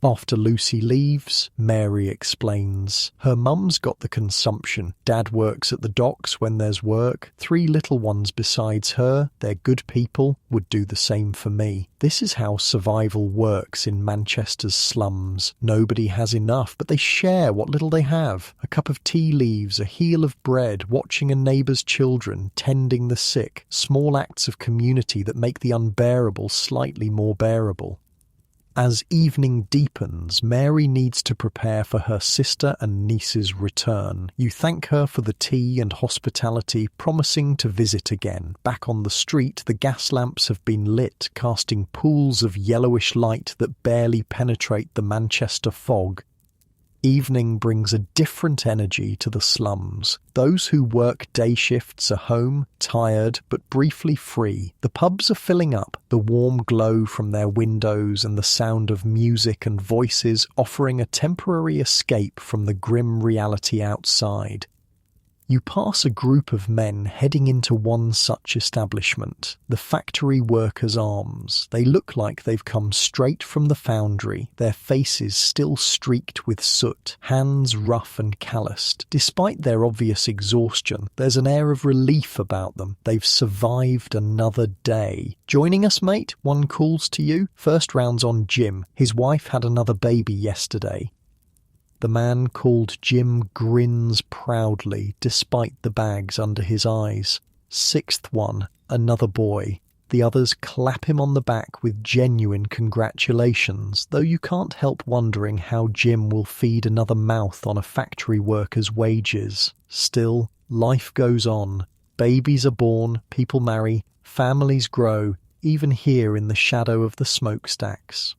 After Lucy leaves, Mary explains. Her mum's got the consumption. Dad works at the docks when there's work. 3 little ones besides her, they're good people, would do the same for me. This is how survival works in Manchester's slums. Nobody has enough, but they share what little they have. A cup of tea leaves, a heel of bread, watching a neighbour's children, tending the sick. Small acts of community that make the unbearable slightly more bearable. As evening deepens, Mary needs to prepare for her sister and niece's return. You thank her for the tea and hospitality, promising to visit again. Back on the street, the gas lamps have been lit, casting pools of yellowish light that barely penetrate the Manchester fog. Evening brings a different energy to the slums. Those who work day shifts are home, tired but briefly free. The pubs are filling up, the warm glow from their windows and the sound of music and voices offering a temporary escape from the grim reality outside. You pass a group of men heading into one such establishment, the Factory Workers' Arms. They look like they've come straight from the foundry, their faces still streaked with soot, hands rough and calloused. Despite their obvious exhaustion, there's an air of relief about them. They've survived another day. Joining us, mate? One calls to you. First round's on Jim. His wife had another baby yesterday. The man called Jim grins proudly, despite the bags under his eyes. 6th one, another boy. The others clap him on the back with genuine congratulations, though you can't help wondering how Jim will feed another mouth on a factory worker's wages. Still, life goes on. Babies are born, people marry, families grow, even here in the shadow of the smokestacks.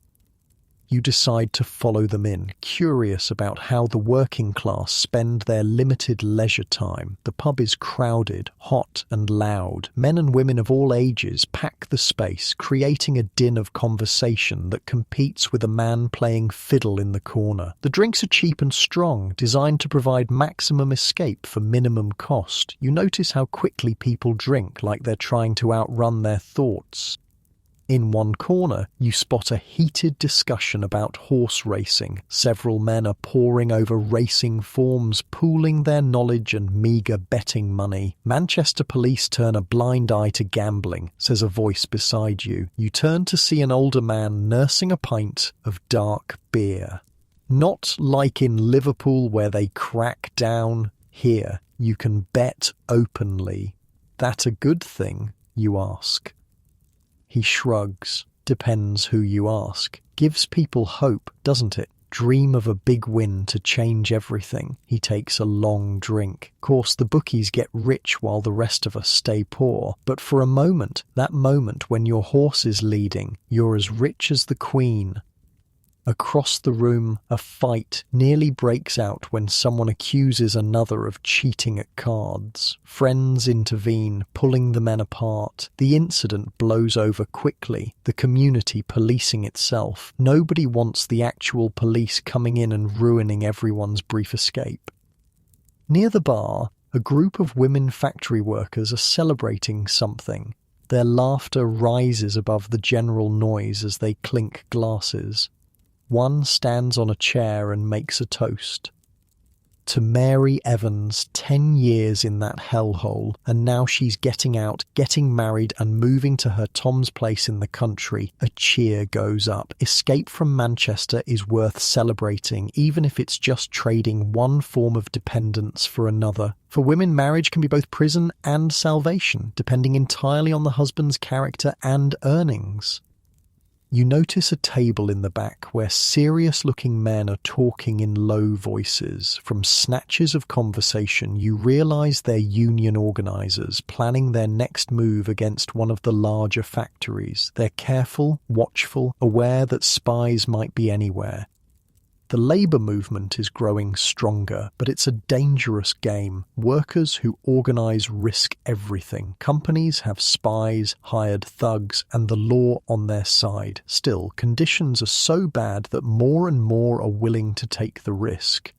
You decide to follow them in, curious about how the working class spend their limited leisure time. The pub is crowded, hot and loud. Men and women of all ages pack the space, creating a din of conversation that competes with a man playing fiddle in the corner. The drinks are cheap and strong, designed to provide maximum escape for minimum cost. You notice how quickly people drink, like they're trying to outrun their thoughts. In one corner, you spot a heated discussion about horse racing. Several men are poring over racing forms, pooling their knowledge and meagre betting money. Manchester police turn a blind eye to gambling, says a voice beside you. You turn to see an older man nursing a pint of dark beer. Not like in Liverpool where they crack down. Here, you can bet openly. That a good thing, you ask? He shrugs. Depends who you ask. Gives people hope, doesn't it? Dream of a big win to change everything. He takes a long drink. Course, the bookies get rich while the rest of us stay poor. But for a moment, that moment when your horse is leading, you're as rich as the Queen. Across the room, a fight nearly breaks out when someone accuses another of cheating at cards. Friends intervene, pulling the men apart. The incident blows over quickly, the community policing itself. Nobody wants the actual police coming in and ruining everyone's brief escape. Near the bar, a group of women factory workers are celebrating something. Their laughter rises above the general noise as they clink glasses. One stands on a chair and makes a toast. To Mary Evans, 10 years in that hellhole, and now she's getting out, getting married and moving to her Tom's place in the country. A cheer goes up. Escape from Manchester is worth celebrating, even if it's just trading one form of dependence for another. For women, marriage can be both prison and salvation, depending entirely on the husband's character and earnings. You notice a table in the back where serious-looking men are talking in low voices. From snatches of conversation, you realise they're union organisers planning their next move against one of the larger factories. They're careful, watchful, aware that spies might be anywhere. The labour movement is growing stronger, but it's a dangerous game. Workers who organise risk everything. Companies have spies, hired thugs, and the law on their side. Still, conditions are so bad that more and more are willing to take the risk.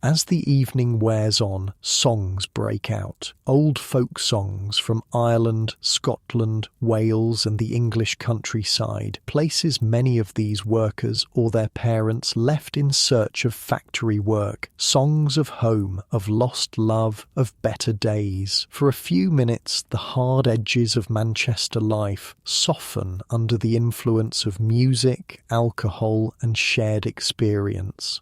As the evening wears on, songs break out. Old folk songs from Ireland, Scotland, Wales and the English countryside, places many of these workers or their parents left in search of factory work. Songs of home, of lost love, of better days. For a few minutes, the hard edges of Manchester life soften under the influence of music, alcohol and shared experience.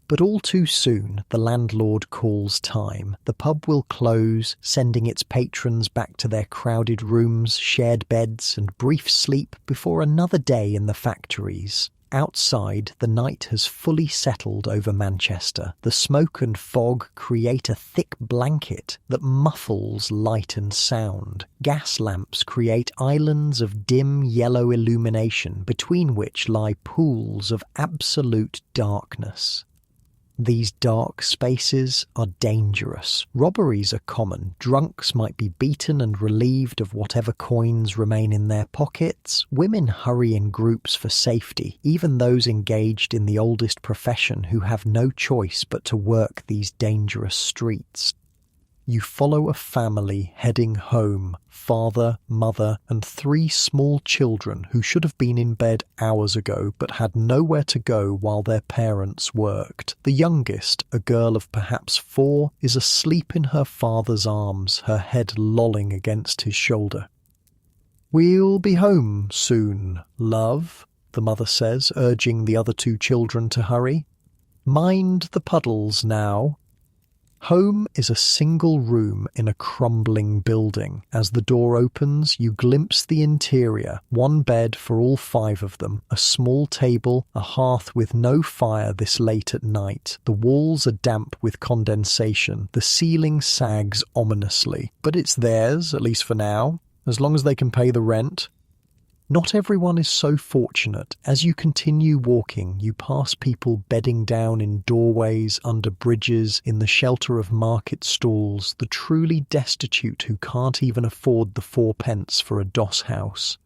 But all too soon, the landlord calls time. The pub will close, sending its patrons back to their crowded rooms, shared beds, and brief sleep before another day in the factories. Outside, the night has fully settled over Manchester. The smoke and fog create a thick blanket that muffles light and sound. Gas lamps create islands of dim yellow illumination, between which lie pools of absolute darkness. These dark spaces are dangerous. Robberies are common. Drunks might be beaten and relieved of whatever coins remain in their pockets. Women hurry in groups for safety, even those engaged in the oldest profession who have no choice but to work these dangerous streets. You follow a family heading home, father, mother, and 3 small children who should have been in bed hours ago but had nowhere to go while their parents worked. The youngest, a girl of perhaps 4, is asleep in her father's arms, her head lolling against his shoulder. "We'll be home soon, love," the mother says, urging the other 2 children to hurry. "Mind the puddles now." Home is a single room in a crumbling building. As the door opens, you glimpse the interior. One bed for all 5 of them, a small table, a hearth with no fire this late at night. The walls are damp with condensation. The ceiling sags ominously. But it's theirs, at least for now, as long as they can pay the rent. Not everyone is so fortunate. As you continue walking, you pass people bedding down in doorways, under bridges, in the shelter of market stalls, the truly destitute who can't even afford the 4 pence for a doss house.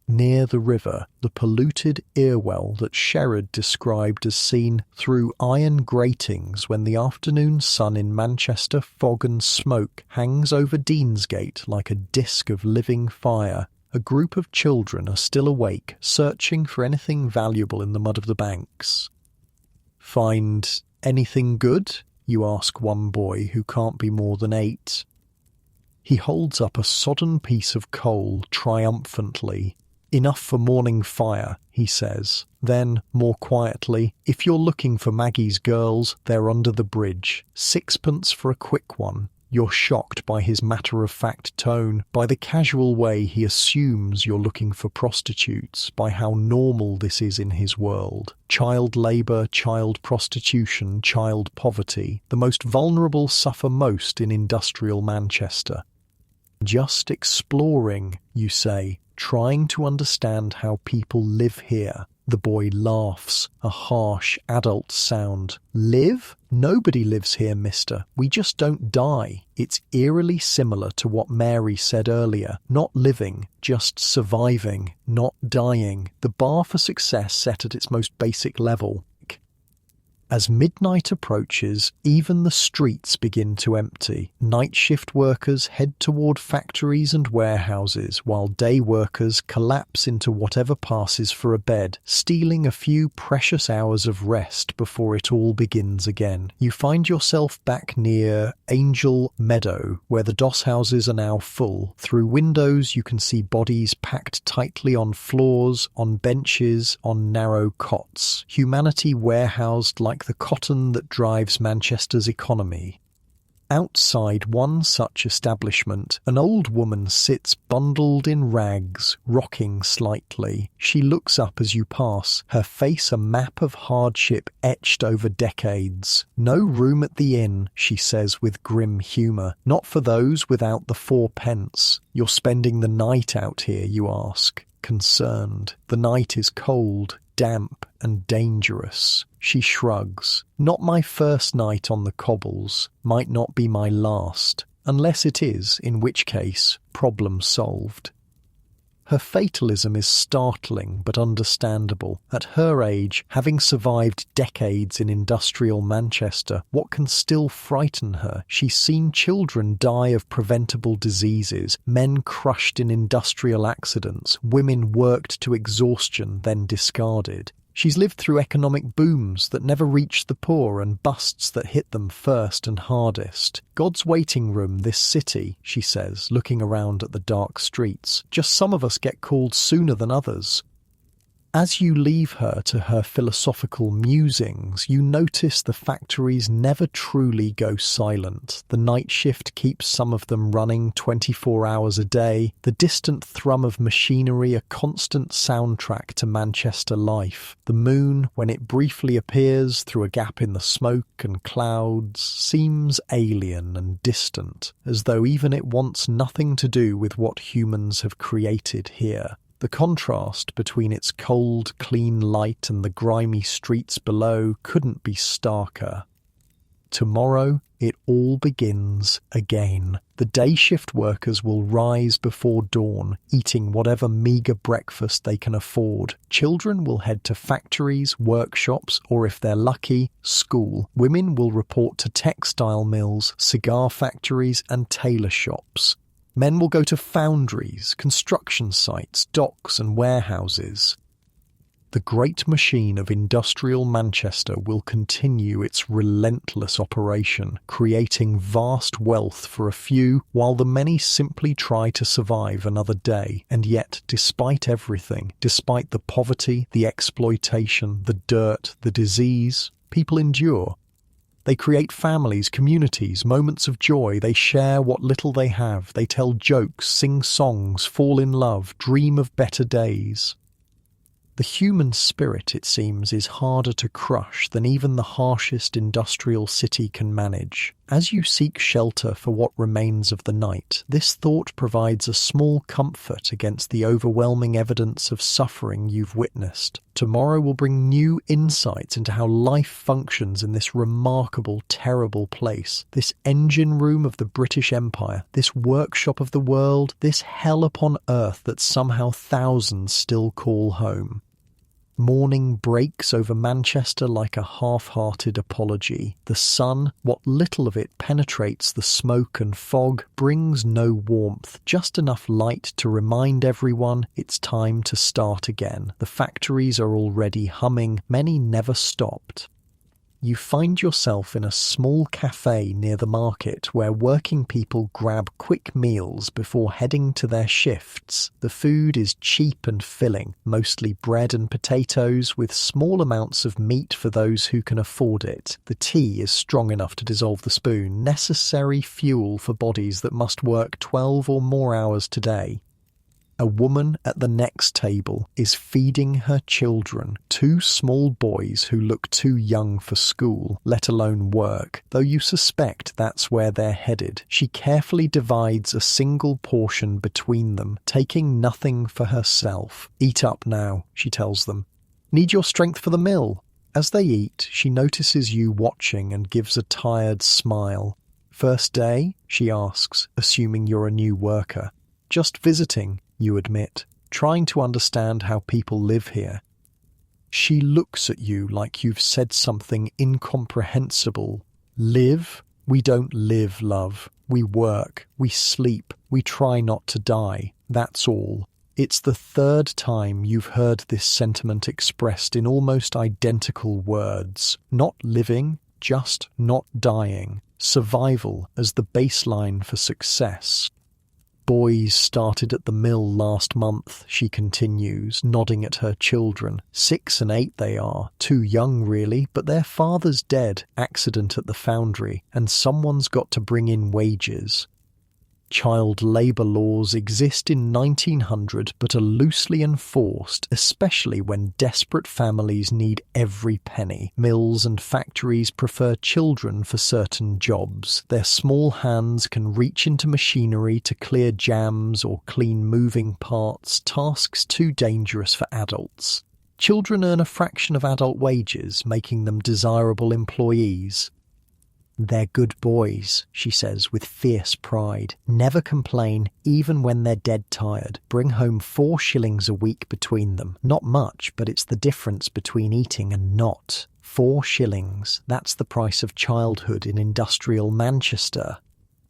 Near the river, the polluted earwell that Sherrod described as seen through iron gratings when the afternoon sun in Manchester fog and smoke hangs over Deansgate like a disk of living fire. A group of children are still awake, searching for anything valuable in the mud of the banks. "Find anything good?" you ask one boy who can't be more than 8. He holds up a sodden piece of coal triumphantly. "Enough for morning fire," he says. Then, more quietly, "If you're looking for Maggie's girls, they're under the bridge. 6pence for a quick one." You're shocked by his matter-of-fact tone, by the casual way he assumes you're looking for prostitutes, by how normal this is in his world. Child labour, child prostitution, child poverty. The most vulnerable suffer most in industrial Manchester. "Just exploring," you say, "trying to understand how people live here." The boy laughs, a harsh adult sound. "Live? Nobody lives here, mister. We just don't die." It's eerily similar to what Mary said earlier. Not living, just surviving, not dying. The bar for success set at its most basic level. As midnight approaches, even the streets begin to empty. Night shift workers head toward factories and warehouses, while day workers collapse into whatever passes for a bed, stealing a few precious hours of rest before it all begins again. You find yourself back near Meadow, where the doss houses are now full. Through windows you can see bodies packed tightly on floors, on benches, on narrow cots. Humanity warehoused like the cotton that drives Manchester's economy. Outside one such establishment, an old woman sits bundled in rags, rocking slightly. She looks up as you pass, her face a map of hardship etched over decades. "No room at the inn," she says with grim humour. "Not for those without the 4 pence. You're spending the night out here, you ask, concerned. The night is cold, damp and dangerous." She shrugs. "Not my first night on the cobbles, might not be my last, unless it is, in which case, problem solved." Her fatalism is startling but understandable. At her age, having survived decades in industrial Manchester, what can still frighten her? She's seen children die of preventable diseases, men crushed in industrial accidents, women worked to exhaustion then discarded. She's lived through economic booms that never reached the poor and busts that hit them first and hardest. "God's waiting room, this city," she says, looking around at the dark streets. "Just some of us get called sooner than others." As you leave her to her philosophical musings, you notice the factories never truly go silent. The night shift keeps some of them running 24 hours a day, the distant thrum of machinery a constant soundtrack to Manchester life. The moon, when it briefly appears through a gap in the smoke and clouds, seems alien and distant, as though even it wants nothing to do with what humans have created here. The contrast between its cold, clean light and the grimy streets below couldn't be starker. Tomorrow, it all begins again. The day shift workers will rise before dawn, eating whatever meagre breakfast they can afford. Children will head to factories, workshops, or if they're lucky, school. Women will report to textile mills, cigar factories, and tailor shops. Men will go to foundries, construction sites, docks and warehouses. The great machine of industrial Manchester will continue its relentless operation, creating vast wealth for a few, while the many simply try to survive another day. And yet, despite everything, despite the poverty, the exploitation, the dirt, the disease, people endure. They create families, communities, moments of joy. They share what little they have. They tell jokes, sing songs, fall in love, dream of better days. The human spirit, it seems, is harder to crush than even the harshest industrial city can manage. As you seek shelter for what remains of the night, this thought provides a small comfort against the overwhelming evidence of suffering you've witnessed. Tomorrow will bring new insights into how life functions in this remarkable, terrible place, this engine room of the British Empire, this workshop of the world, this hell upon earth that somehow thousands still call home. Morning breaks over Manchester like a half-hearted apology. The sun, what little of it penetrates the smoke and fog, brings no warmth, just enough light to remind everyone it's time to start again. The factories are already humming, many never stopped. You find yourself in a small cafe near the market where working people grab quick meals before heading to their shifts. The food is cheap and filling, mostly bread and potatoes with small amounts of meat for those who can afford it. The tea is strong enough to dissolve the spoon, necessary fuel for bodies that must work 12 or more hours today. A woman at the next table is feeding her children, two small boys who look too young for school, let alone work, though you suspect that's where they're headed. She carefully divides a single portion between them, taking nothing for herself. "Eat up now," she tells them. "Need your strength for the mill." As they eat, she notices you watching and gives a tired smile. "First day?" she asks, assuming you're a new worker. "Just visiting," you admit, trying to understand how people live here. She looks at you like you've said something incomprehensible. "Live? We don't live, love. We work, we sleep, we try not to die. That's all." It's the third time you've heard this sentiment expressed in almost identical words. Not living, just not dying. Survival as the baseline for success. "Boys started at the mill last month," she continues, nodding at her children. 6 and 8 they are, too young really, but their father's dead, accident at the foundry, and someone's got to bring in wages. Child labour laws exist in 1900 but are loosely enforced, especially when desperate families need every penny. Mills and factories prefer children for certain jobs. Their small hands can reach into machinery to clear jams or clean moving parts, tasks too dangerous for adults. Children earn a fraction of adult wages, making them desirable employees. "They're good boys," she says with fierce pride. "Never complain, even when they're dead tired. Bring home 4 shillings a week between them. Not much, but it's the difference between eating and not. 4 shillings, that's the price of childhood in industrial Manchester.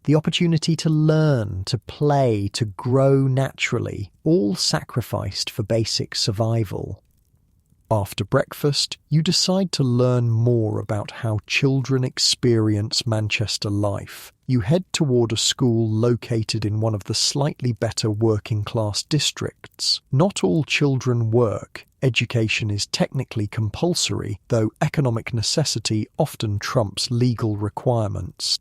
The opportunity to learn, to play, to grow naturally, all sacrificed for basic survival." After breakfast, you decide to learn more about how children experience Manchester life. You head toward a school located in one of the slightly better working-class districts. Not all children work. Education is technically compulsory, though economic necessity often trumps legal requirements.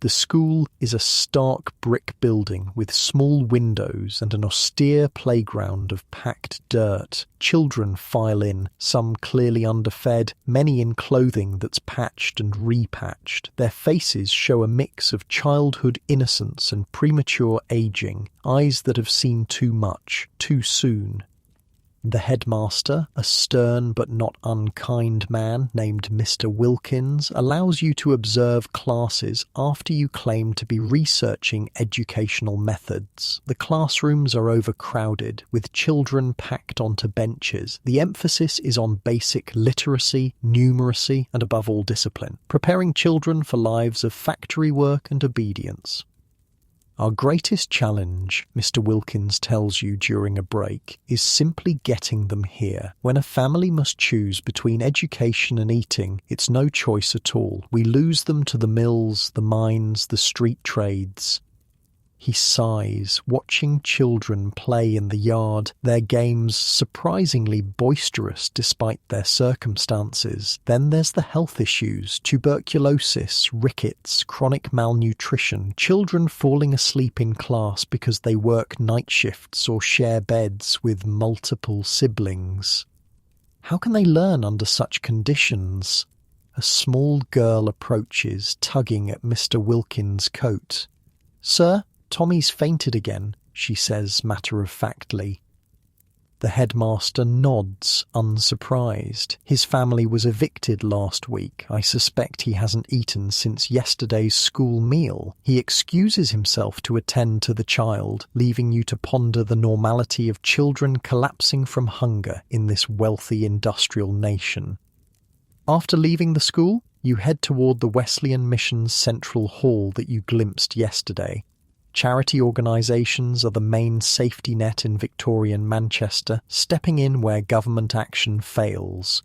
The school is a stark brick building with small windows and an austere playground of packed dirt. Children file in, some clearly underfed, many in clothing that's patched and repatched. Their faces show a mix of childhood innocence and premature aging, eyes that have seen too much, too soon. The headmaster, a stern but not unkind man named Mr. Wilkins, allows you to observe classes after you claim to be researching educational methods. The classrooms are overcrowded, with children packed onto benches. The emphasis is on basic literacy, numeracy, and above all discipline, preparing children for lives of factory work and obedience. "Our greatest challenge," Mr. Wilkins tells you during a break, "is simply getting them here. When a family must choose between education and eating, it's no choice at all. We lose them to the mills, the mines, the street trades." He sighs, watching children play in the yard, their games surprisingly boisterous despite their circumstances. Then there's the health issues: tuberculosis, rickets, chronic malnutrition, children falling asleep in class because they work night shifts or share beds with multiple siblings. How can they learn under such conditions? A small girl approaches, tugging at Mr. Wilkins' coat. "Sir, Tommy's fainted again," she says matter-of-factly. The headmaster nods, unsurprised. His family was evicted last week. I suspect he hasn't eaten since yesterday's school meal. He excuses himself to attend to the child, leaving you to ponder the normality of children collapsing from hunger in this wealthy industrial nation. After leaving the school, you head toward the Wesleyan Mission's central hall that you glimpsed yesterday. Charity organisations are the main safety net in Victorian Manchester, stepping in where government action fails.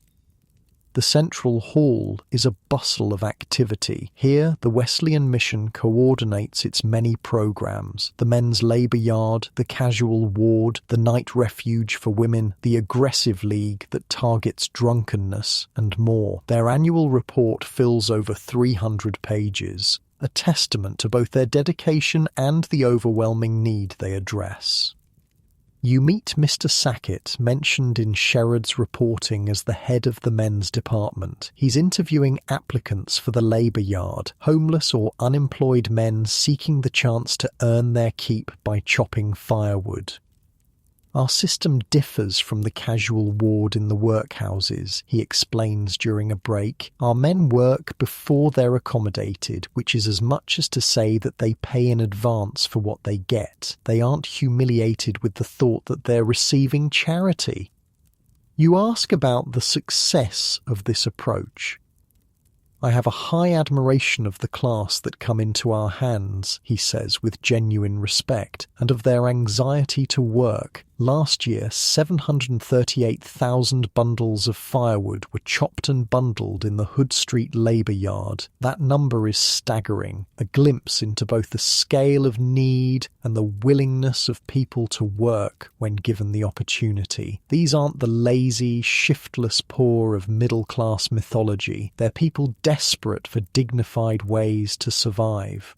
The central hall is a bustle of activity. Here, the Wesleyan Mission coordinates its many programmes: the men's labour yard, the casual ward, the night refuge for women, the aggressive league that targets drunkenness, and more. Their annual report fills over 300 pages, a testament to both their dedication and the overwhelming need they address. You meet Mr. Sackett, mentioned in Sherrod's reporting as the head of the men's department. He's interviewing applicants for the labour yard, homeless or unemployed men seeking the chance to earn their keep by chopping firewood. "Our system differs from the casual ward in the workhouses," he explains during a break. "Our men work before they're accommodated, which is as much as to say that they pay in advance for what they get. They aren't humiliated with the thought that they're receiving charity." You ask about the success of this approach. "I have a high admiration of the class that come into our hands," he says with genuine respect, "and of their anxiety to work. Last year, 738,000 bundles of firewood were chopped and bundled in the Hood Street labour yard. That number is staggering, a glimpse into both the scale of need and the willingness of people to work when given the opportunity. These aren't the lazy, shiftless poor of middle-class mythology. They're people desperate for dignified ways to survive."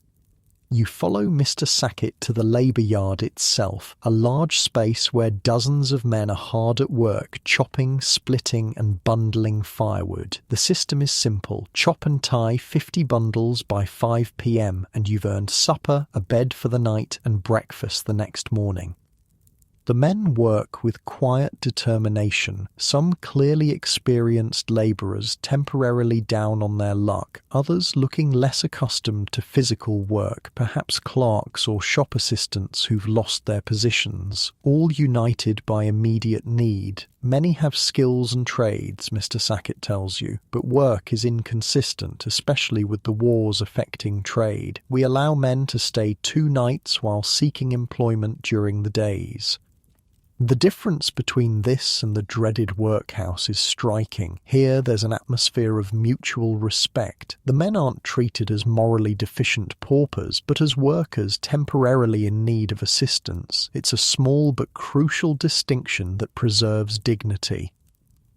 You follow Mr. Sackett to the labour yard itself, a large space where dozens of men are hard at work, chopping, splitting and bundling firewood. The system is simple: chop and tie 50 bundles by 5 p.m. and you've earned supper, a bed for the night and breakfast the next morning. The men work with quiet determination, some clearly experienced labourers temporarily down on their luck, others looking less accustomed to physical work, perhaps clerks or shop assistants who've lost their positions, all united by immediate need. Many have skills and trades, Mr. Sackett tells you, but work is inconsistent, especially with the wars affecting trade. We allow men to stay 2 nights while seeking employment during the days. The difference between this and the dreaded workhouse is striking. Here there's an atmosphere of mutual respect. The men aren't treated as morally deficient paupers, but as workers temporarily in need of assistance. It's a small but crucial distinction that preserves dignity.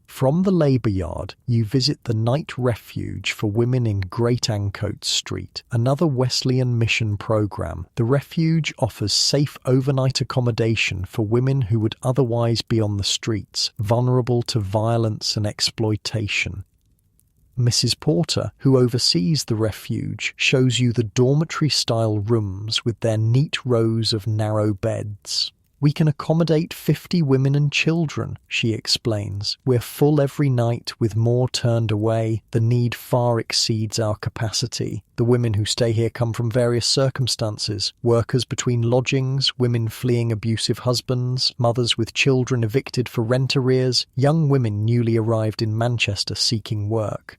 From the labour yard, you visit the night refuge for women in Great Ancoats Street, another Wesleyan Mission programme. The refuge offers safe overnight accommodation for women who would otherwise be on the streets, vulnerable to violence and exploitation. Mrs. Porter, who oversees the refuge, shows you the dormitory-style rooms with their neat rows of narrow beds. "We can accommodate 50 women and children," she explains. "We're full every night with more turned away. The need far exceeds our capacity. The women who stay here come from various circumstances: workers between lodgings, women fleeing abusive husbands, mothers with children evicted for rent arrears, young women newly arrived in Manchester seeking work.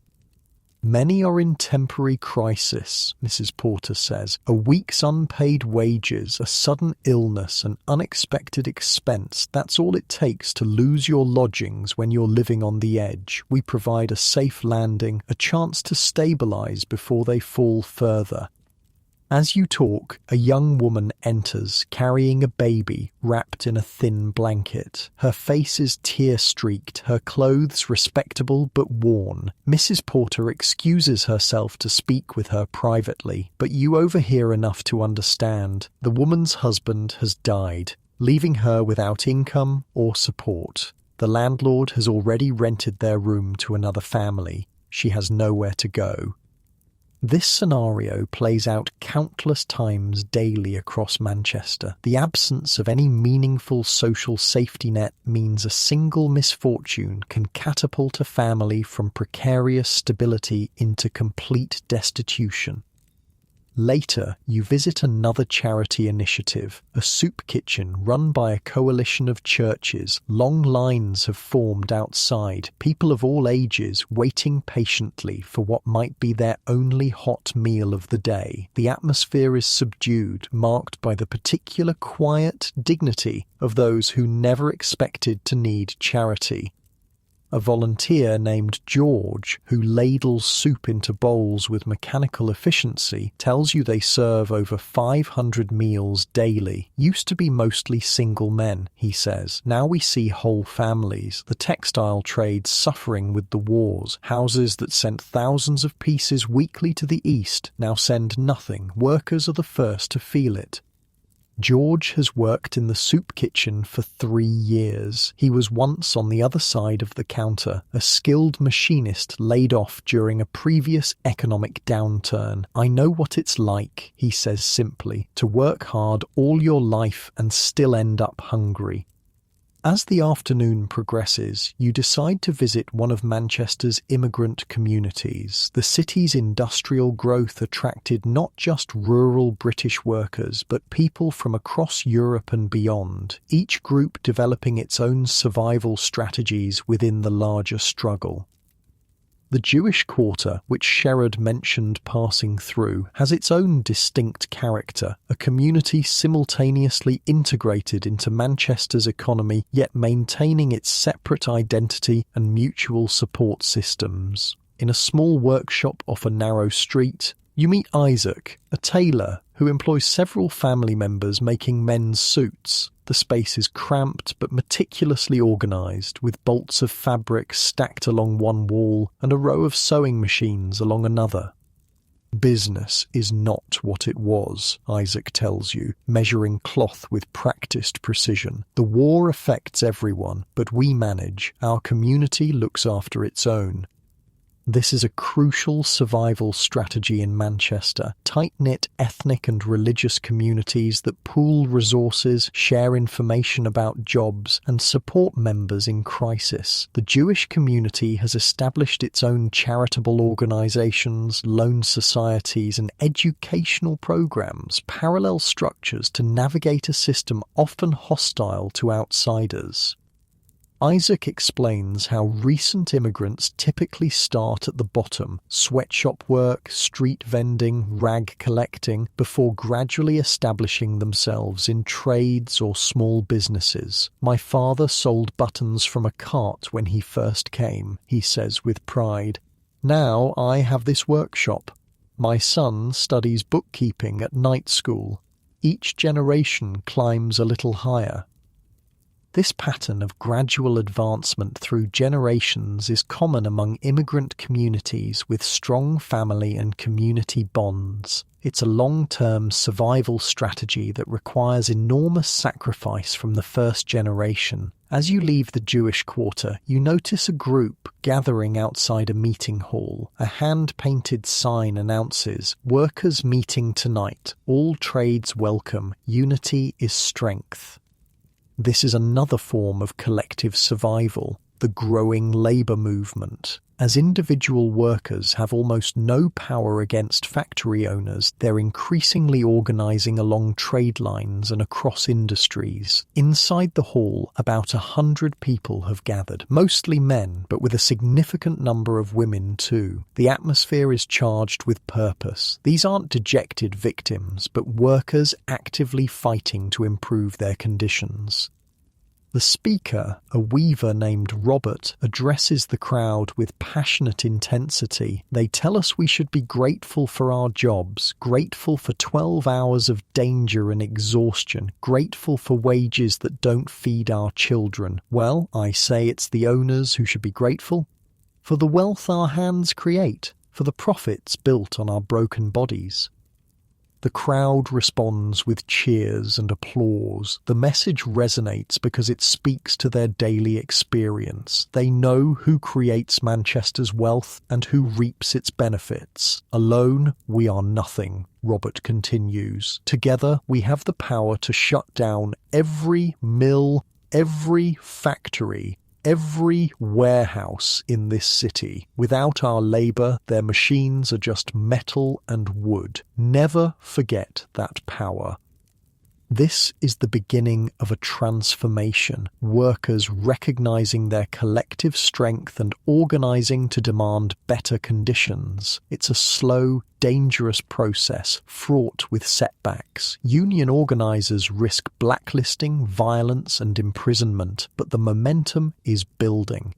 Many are in temporary crisis," Mrs. Porter says. "A week's unpaid wages, a sudden illness, an unexpected expense. That's all it takes to lose your lodgings when you're living on the edge. We provide a safe landing, a chance to stabilise before they fall further." As you talk, a young woman enters, carrying a baby wrapped in a thin blanket. Her face is tear-streaked, her clothes respectable but worn. Mrs. Porter excuses herself to speak with her privately, but you overhear enough to understand. The woman's husband has died, leaving her without income or support. The landlord has already rented their room to another family. She has nowhere to go. This scenario plays out countless times daily across Manchester. The absence of any meaningful social safety net means a single misfortune can catapult a family from precarious stability into complete destitution. Later, you visit another charity initiative, a soup kitchen run by a coalition of churches. Long lines have formed outside, people of all ages waiting patiently for what might be their only hot meal of the day. The atmosphere is subdued, marked by the particular quiet dignity of those who never expected to need charity. A volunteer named George, who ladles soup into bowls with mechanical efficiency, tells you they serve over 500 meals daily. Used to be mostly single men, he says. Now we see whole families. The textile trade suffering with the wars. Houses that sent thousands of pieces weekly to the east now send nothing. Workers are the first to feel it. George has worked in the soup kitchen for 3 years. He was once on the other side of the counter, a skilled machinist laid off during a previous economic downturn. I know what it's like, he says simply, to work hard all your life and still end up hungry. As the afternoon progresses, you decide to visit one of Manchester's immigrant communities. The city's industrial growth attracted not just rural British workers, but people from across Europe and beyond, each group developing its own survival strategies within the larger struggle. The Jewish quarter, which Sherrod mentioned passing through, has its own distinct character, a community simultaneously integrated into Manchester's economy, yet maintaining its separate identity and mutual support systems. In a small workshop off a narrow street, you meet Isaac, a tailor who employs several family members making men's suits. The space is cramped but meticulously organised, with bolts of fabric stacked along one wall and a row of sewing machines along another. Business is not what it was, Isaac tells you, measuring cloth with practised precision. The war affects everyone, but we manage. Our community looks after its own. This is a crucial survival strategy in Manchester. Tight-knit ethnic and religious communities that pool resources, share information about jobs, and support members in crisis. The Jewish community has established its own charitable organisations, loan societies, and educational programmes, parallel structures to navigate a system often hostile to outsiders. Isaac explains how recent immigrants typically start at the bottom, sweatshop work, street vending, rag collecting, before gradually establishing themselves in trades or small businesses. My father sold buttons from a cart when he first came, he says with pride. Now I have this workshop. My son studies bookkeeping at night school. Each generation climbs a little higher. This pattern of gradual advancement through generations is common among immigrant communities with strong family and community bonds. It's a long-term survival strategy that requires enormous sacrifice from the first generation. As you leave the Jewish quarter, you notice a group gathering outside a meeting hall. A hand-painted sign announces, "Workers meeting tonight. All trades welcome. Unity is strength." This is another form of collective survival, the growing labour movement. As individual workers have almost no power against factory owners, they're increasingly organising along trade lines and across industries. Inside the hall, about 100 people have gathered, mostly men, but with a significant number of women too. The atmosphere is charged with purpose. These aren't dejected victims, but workers actively fighting to improve their conditions. The speaker, a weaver named Robert, addresses the crowd with passionate intensity. They tell us we should be grateful for our jobs, grateful for 12 hours of danger and exhaustion, grateful for wages that don't feed our children. Well, I say it's the owners who should be grateful for the wealth our hands create, for the profits built on our broken bodies. The crowd responds with cheers and applause. The message resonates because it speaks to their daily experience. They know who creates Manchester's wealth and who reaps its benefits. Alone, we are nothing, Robert continues. Together, we have the power to shut down every mill, every factory, every warehouse in this city. Without our labour, their machines are just metal and wood. Never forget that power. This is the beginning of a transformation, workers recognising their collective strength and organising to demand better conditions. It's a slow, dangerous process, fraught with setbacks. Union organisers risk blacklisting, violence and imprisonment, but the momentum is building.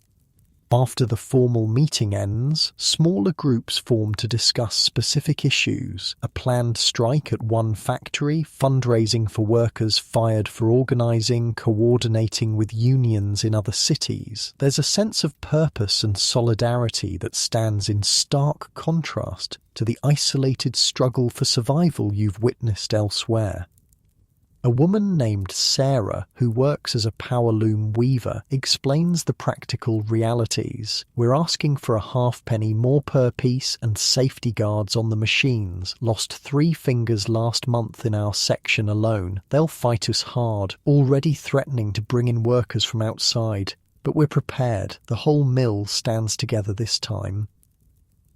After the formal meeting ends, smaller groups form to discuss specific issues: a planned strike at one factory, fundraising for workers fired for organising, coordinating with unions in other cities. There's a sense of purpose and solidarity that stands in stark contrast to the isolated struggle for survival you've witnessed elsewhere. A woman named Sarah, who works as a power loom weaver, explains the practical realities. We're asking for a halfpenny more per piece and safety guards on the machines. Lost 3 fingers last month in our section alone. They'll fight us hard, already threatening to bring in workers from outside. But we're prepared. The whole mill stands together this time.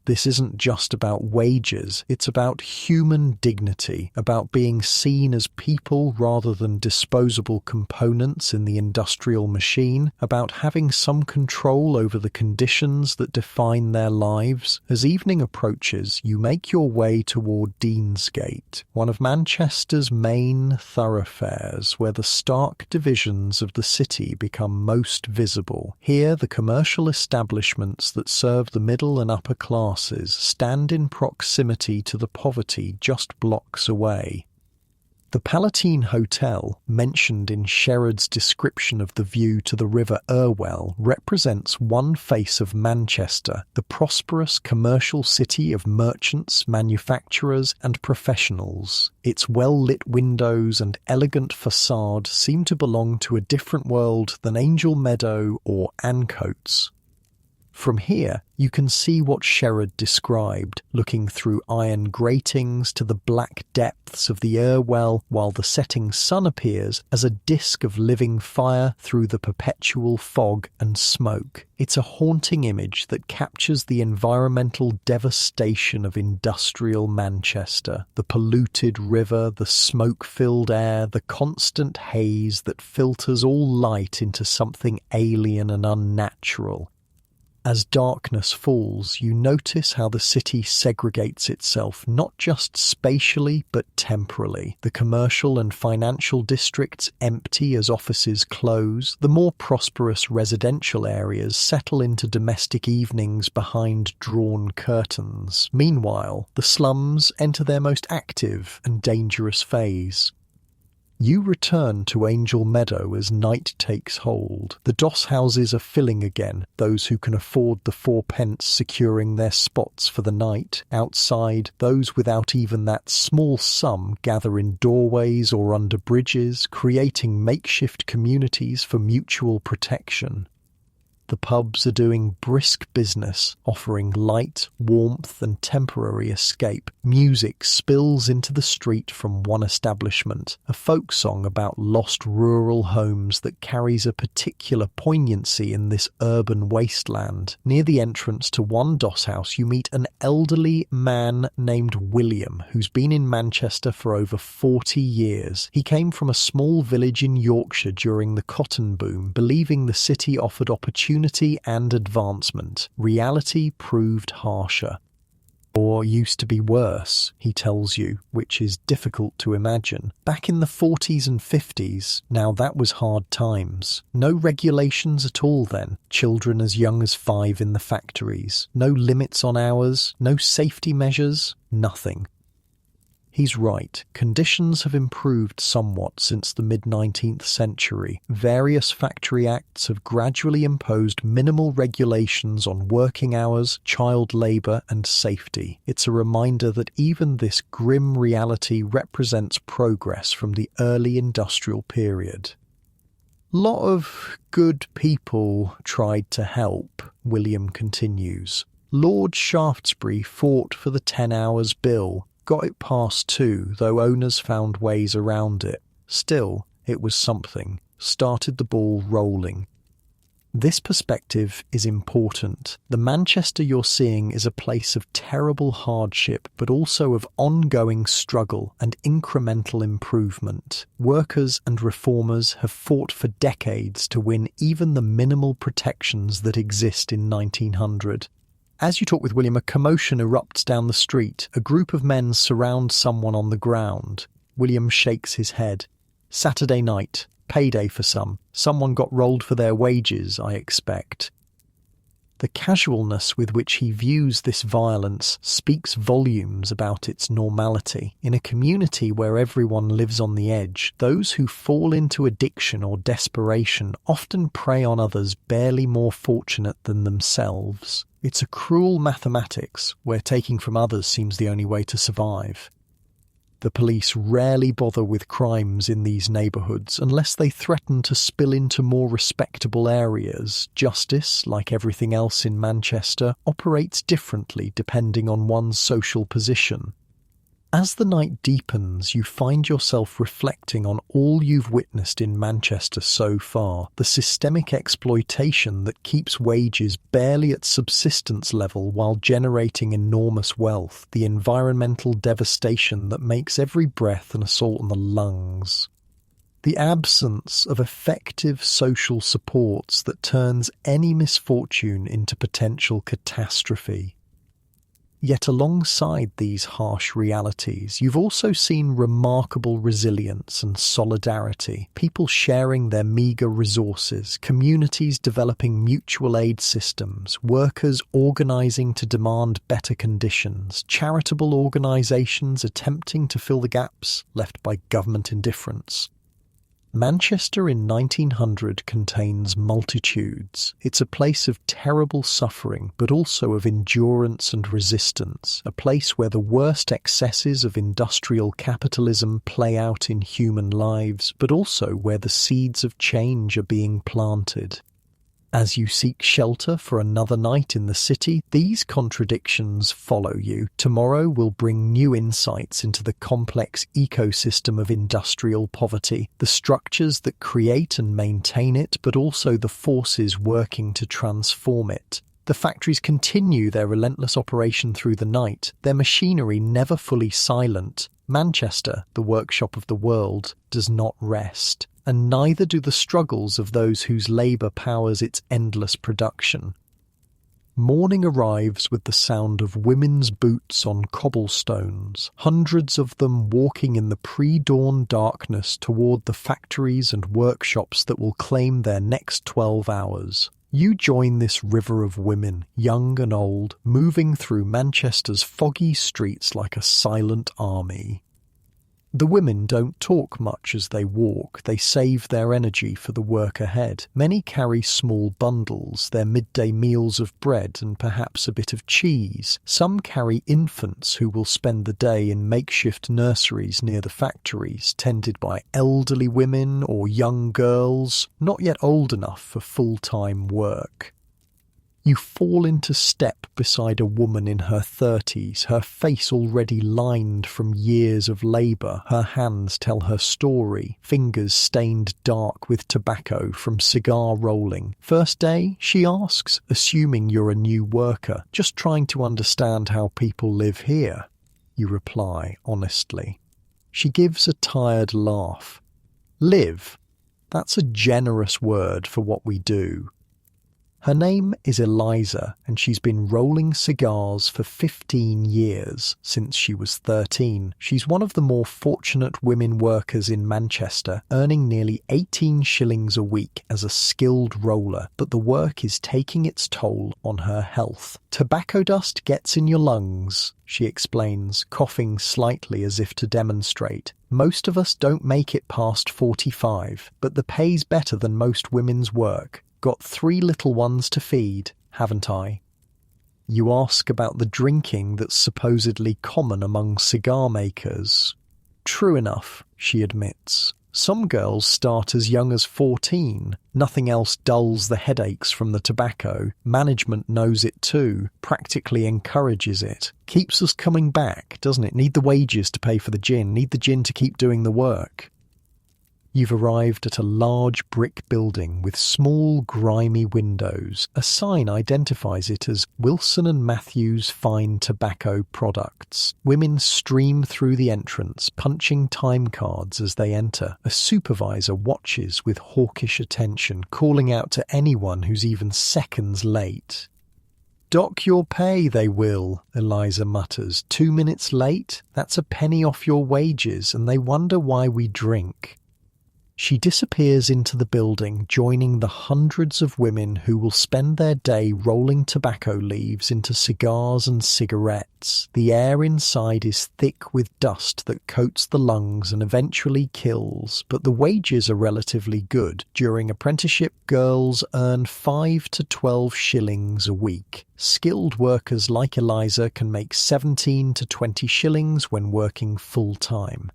This isn't just about wages, it's about human dignity, about being seen as people rather than disposable components in the industrial machine, about having some control over the conditions that define their lives. As evening approaches, you make your way toward Deansgate, one of Manchester's main thoroughfares, where the stark divisions of the city become most visible. Here, the commercial establishments that serve the middle and upper class stand in proximity to the poverty just blocks away. The Palatine Hotel, mentioned in Sherrod's description of the view to the River Irwell, represents one face of Manchester, the prosperous commercial city of merchants, manufacturers and professionals. Its well-lit windows and elegant facade seem to belong to a different world than Angel Meadow or Ancoats. From here, you can see what Sherrod described, looking through iron gratings to the black depths of the Irwell while the setting sun appears as a disk of living fire through the perpetual fog and smoke. It's a haunting image that captures the environmental devastation of industrial Manchester. The polluted river, the smoke-filled air, the constant haze that filters all light into something alien and unnatural. As darkness falls, you notice how the city segregates itself not just spatially but temporally. The commercial and financial districts empty as offices close. The more prosperous residential areas settle into domestic evenings behind drawn curtains. Meanwhile, the slums enter their most active and dangerous phase. You return to Angel Meadow as night takes hold. The doss houses are filling again, those who can afford the 4p securing their spots for the night. Outside, those without even that small sum gather in doorways or under bridges, creating makeshift communities for mutual protection. The pubs are doing brisk business, offering light, warmth and temporary escape. Music spills into the street from one establishment, a folk song about lost rural homes that carries a particular poignancy in this urban wasteland. Near the entrance to one doss house, you meet an elderly man named William, who's been in Manchester for over 40 years. He came from a small village in Yorkshire during the cotton boom, believing the city offered opportunity and advancement. Reality proved harsher. Or used to be worse, he tells you, which is difficult to imagine. Back in the 40s and 50s, now that was hard times. No regulations at all then. Children as young as 5 in the factories. No limits on hours, no safety measures, nothing. He's right. Conditions have improved somewhat since the mid-19th century. Various factory acts have gradually imposed minimal regulations on working hours, child labour and safety. It's a reminder that even this grim reality represents progress from the early industrial period. Lot of good people tried to help, William continues. Lord Shaftesbury fought for the 10 hours bill. Got it past 2, though owners found ways around it. Still, it was something. Started the ball rolling. This perspective is important. The Manchester you're seeing is a place of terrible hardship, but also of ongoing struggle and incremental improvement. Workers and reformers have fought for decades to win even the minimal protections that exist in 1900. As you talk with William, a commotion erupts down the street. A group of men surround someone on the ground. William shakes his head. Saturday night. Payday for some. Someone got rolled for their wages, I expect. The casualness with which he views this violence speaks volumes about its normality. In a community where everyone lives on the edge, those who fall into addiction or desperation often prey on others barely more fortunate than themselves. It's a cruel mathematics where taking from others seems the only way to survive. The police rarely bother with crimes in these neighbourhoods unless they threaten to spill into more respectable areas. Justice, like everything else in Manchester, operates differently depending on one's social position. As the night deepens, you find yourself reflecting on all you've witnessed in Manchester so far, the systemic exploitation that keeps wages barely at subsistence level while generating enormous wealth, the environmental devastation that makes every breath an assault on the lungs. The absence of effective social supports that turns any misfortune into potential catastrophe. Yet alongside these harsh realities, you've also seen remarkable resilience and solidarity, people sharing their meagre resources, communities developing mutual aid systems, workers organising to demand better conditions, charitable organisations attempting to fill the gaps left by government indifference. Manchester in 1900 contains multitudes. It's a place of terrible suffering, but also of endurance and resistance, a place where the worst excesses of industrial capitalism play out in human lives, but also where the seeds of change are being planted. As you seek shelter for another night in the city, these contradictions follow you. Tomorrow will bring new insights into the complex ecosystem of industrial poverty, the structures that create and maintain it, but also the forces working to transform it. The factories continue their relentless operation through the night, their machinery never fully silent. Manchester, the workshop of the world, does not rest. And neither do the struggles of those whose labour powers its endless production. Morning arrives with the sound of women's boots on cobblestones, hundreds of them walking in the pre-dawn darkness toward the factories and workshops that will claim their next 12 hours. You join this river of women, young and old, moving through Manchester's foggy streets like a silent army. The women don't talk much as they walk. They save their energy for the work ahead. Many carry small bundles, their midday meals of bread and perhaps a bit of cheese. Some carry infants who will spend the day in makeshift nurseries near the factories, tended by elderly women or young girls, not yet old enough for full-time work. You fall into step beside a woman in her 30s, her face already lined from years of labour. Her hands tell her story, fingers stained dark with tobacco from cigar rolling. First day, she asks, assuming you're a new worker, just trying to understand how people live here. You reply honestly. She gives a tired laugh. Live? That's a generous word for what we do. Her name is Eliza, and she's been rolling cigars for 15 years, since she was 13. She's one of the more fortunate women workers in Manchester, earning nearly 18 shillings a week as a skilled roller, but the work is taking its toll on her health. Tobacco dust gets in your lungs, she explains, coughing slightly as if to demonstrate. Most of us don't make it past 45, but the pay's better than most women's work. Got 3 little ones to feed, haven't I? You ask about the drinking that's supposedly common among cigar makers. True enough, she admits. Some girls start as young as 14. Nothing else dulls the headaches from the tobacco. Management knows it too, practically encourages it. Keeps us coming back, doesn't it? Need the wages to pay for the gin, need the gin to keep doing the work. You've arrived at a large brick building with small, grimy windows. A sign identifies it as Wilson and Matthews Fine Tobacco Products. Women stream through the entrance, punching time cards as they enter. A supervisor watches with hawkish attention, calling out to anyone who's even seconds late. "Dock your pay, they will," Eliza mutters. 2 minutes late? That's a penny off your wages, and they wonder why we drink. She disappears into the building, joining the hundreds of women who will spend their day rolling tobacco leaves into cigars and cigarettes. The air inside is thick with dust that coats the lungs and eventually kills, but the wages are relatively good. During apprenticeship, girls earn 5 to 12 shillings a week. Skilled workers like Eliza can make 17 to 20 shillings when working full-time.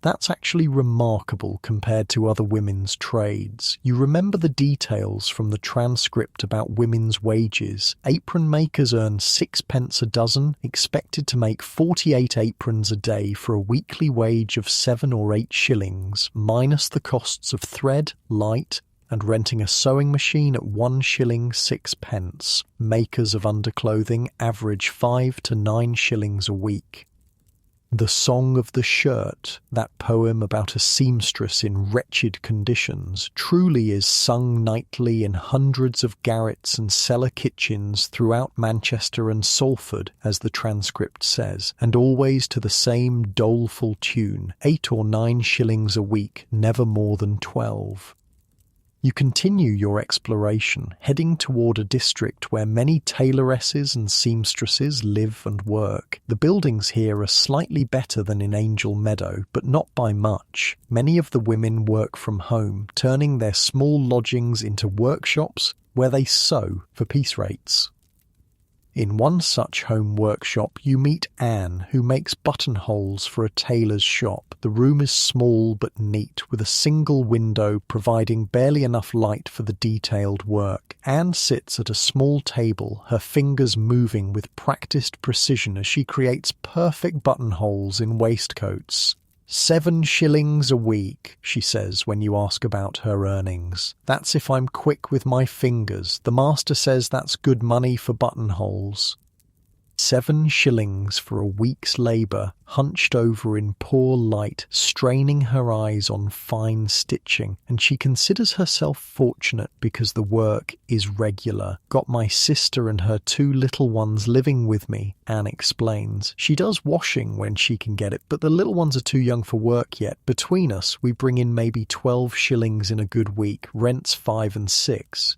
That's actually remarkable compared to other women's trades. You remember the details from the transcript about women's wages. Apron makers earn 6p a dozen, expected to make 48 aprons a day for a weekly wage of 7 or 8 shillings, minus the costs of thread, light, and renting a sewing machine at 1 shilling 6p. Makers of underclothing average 5 to 9 shillings a week. The Song of the Shirt, that poem about a seamstress in wretched conditions, truly is sung nightly in hundreds of garrets and cellar kitchens throughout Manchester and Salford, as the transcript says, and always to the same doleful tune, 8 or 9 shillings a week, never more than 12. You continue your exploration, heading toward a district where many tailoresses and seamstresses live and work. The buildings here are slightly better than in Angel Meadow, but not by much. Many of the women work from home, turning their small lodgings into workshops where they sew for piece rates. In one such home workshop, you meet Anne, who makes buttonholes for a tailor's shop. The room is small but neat, with a single window providing barely enough light for the detailed work. Anne sits at a small table, her fingers moving with practiced precision as she creates perfect buttonholes in waistcoats. 7 shillings a week, she says when you ask about her earnings. That's if I'm quick with my fingers. The master says that's good money for buttonholes. 7 shillings for a week's labour, hunched over in poor light, straining her eyes on fine stitching, and she considers herself fortunate because the work is regular. Got my sister and her 2 little ones living with me, Anne explains. She does washing when she can get it, but the little ones are too young for work yet. Between us, we bring in maybe 12 shillings in a good week, rent's 5 and 6.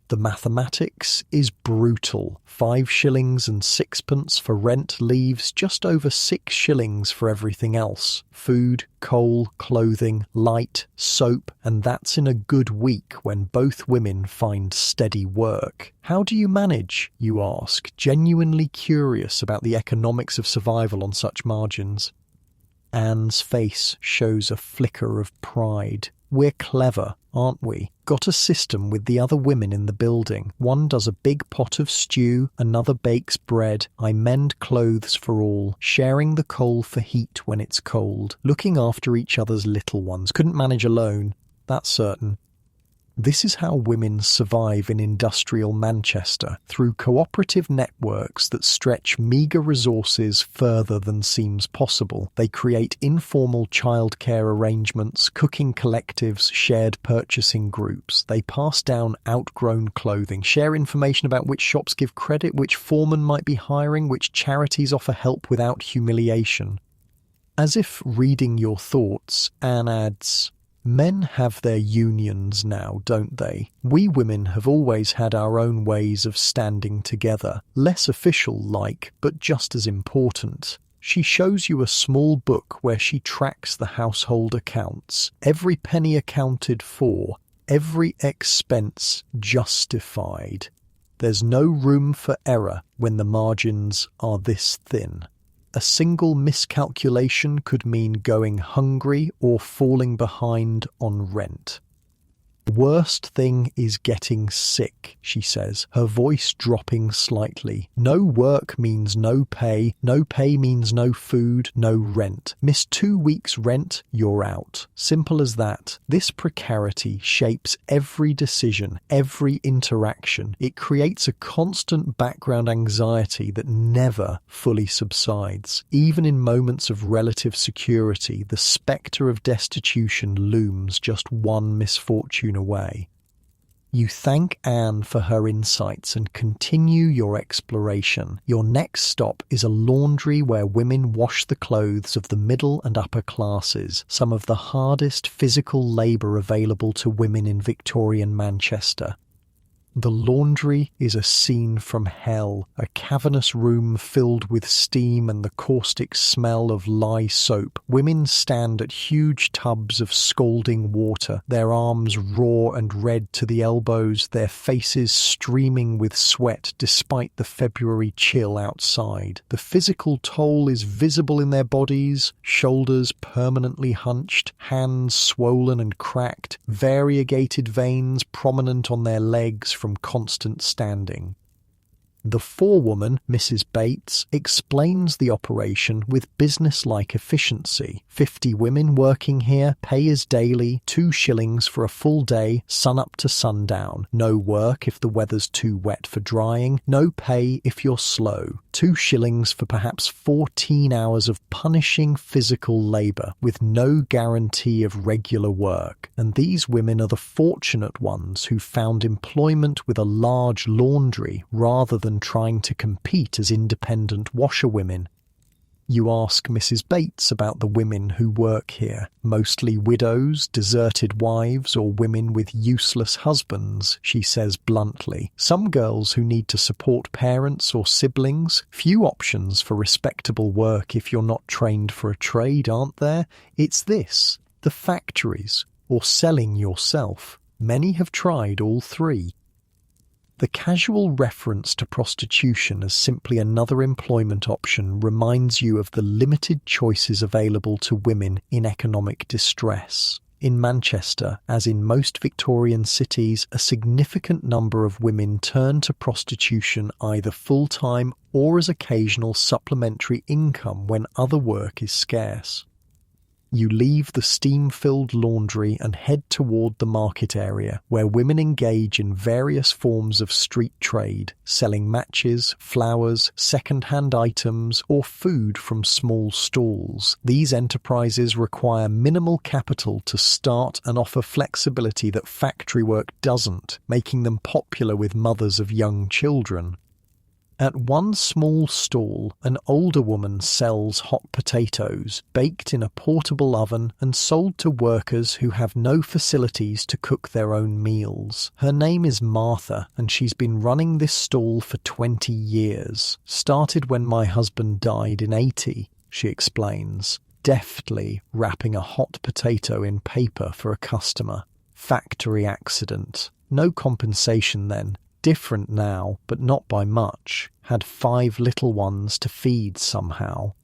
The mathematics is brutal. 5 shillings and 6p for rent leaves just over 6 shillings for everything else. Food, coal, clothing, light, soap, and that's in a good week when both women find steady work. How do you manage, you ask, genuinely curious about the economics of survival on such margins? Anne's face shows a flicker of pride. We're clever, aren't we? Got a system with the other women in the building. One does a big pot of stew, another bakes bread. I mend clothes for all, sharing the coal for heat when it's cold, looking after each other's little ones. Couldn't manage alone, that's certain. This is how women survive in industrial Manchester, through cooperative networks that stretch meagre resources further than seems possible. They create informal childcare arrangements, cooking collectives, shared purchasing groups. They pass down outgrown clothing, share information about which shops give credit, which foreman might be hiring, which charities offer help without humiliation. As if reading your thoughts, Anne adds, "Men have their unions now, don't they? We women have always had our own ways of standing together, less official-like, but just as important." She shows you a small book where she tracks the household accounts, every penny accounted for, every expense justified. There's no room for error when the margins are this thin. A single miscalculation could mean going hungry or falling behind on rent. "The worst thing is getting sick," she says, her voice dropping slightly. "No work means no pay means no food, no rent. Miss 2 weeks' rent, you're out. Simple as that. This precarity shapes every decision, every interaction. It creates a constant background anxiety that never fully subsides. Even in moments of relative security, the spectre of destitution looms just one misfortune away." You thank Anne for her insights and continue your exploration. Your next stop is a laundry where women wash the clothes of the middle and upper classes, some of the hardest physical labour available to women in Victorian Manchester. The laundry is a scene from hell, a cavernous room filled with steam and the caustic smell of lye soap. Women stand at huge tubs of scalding water, their arms raw and red to the elbows, their faces streaming with sweat despite the February chill outside. The physical toll is visible in their bodies, shoulders permanently hunched, hands swollen and cracked, variegated veins prominent on their legs from constant standing. The forewoman, Mrs. Bates, explains the operation with business-like efficiency. 50 women working here, pay is daily, 2 shillings for a full day, sun up to sundown. No work if the weather's too wet for drying, no pay if you're slow. 2 shillings for perhaps 14 hours of punishing physical labour, with no guarantee of regular work. And these women are the fortunate ones who found employment with a large laundry rather than trying to compete as independent washerwomen. You ask Mrs. Bates about the women who work here, mostly widows, deserted wives, or women with useless husbands, she says bluntly. Some girls who need to support parents or siblings. Few options for respectable work if you're not trained for a trade, aren't there? It's this, the factories, or selling yourself. Many have tried all three. The casual reference to prostitution as simply another employment option reminds you of the limited choices available to women in economic distress. In Manchester, as in most Victorian cities, a significant number of women turn to prostitution either full-time or as occasional supplementary income when other work is scarce. You leave the steam-filled laundry and head toward the market area, where women engage in various forms of street trade, selling matches, flowers, second-hand items, or food from small stalls. These enterprises require minimal capital to start and offer flexibility that factory work doesn't, making them popular with mothers of young children. At one small stall, an older woman sells hot potatoes, baked in a portable oven and sold to workers who have no facilities to cook their own meals. Her name is Martha, and she's been running this stall for 20 years. Started when my husband died in 80, she explains, deftly wrapping a hot potato in paper for a customer. Factory accident. No compensation then. Different now, but not by much. Had 5 little ones to feed somehow.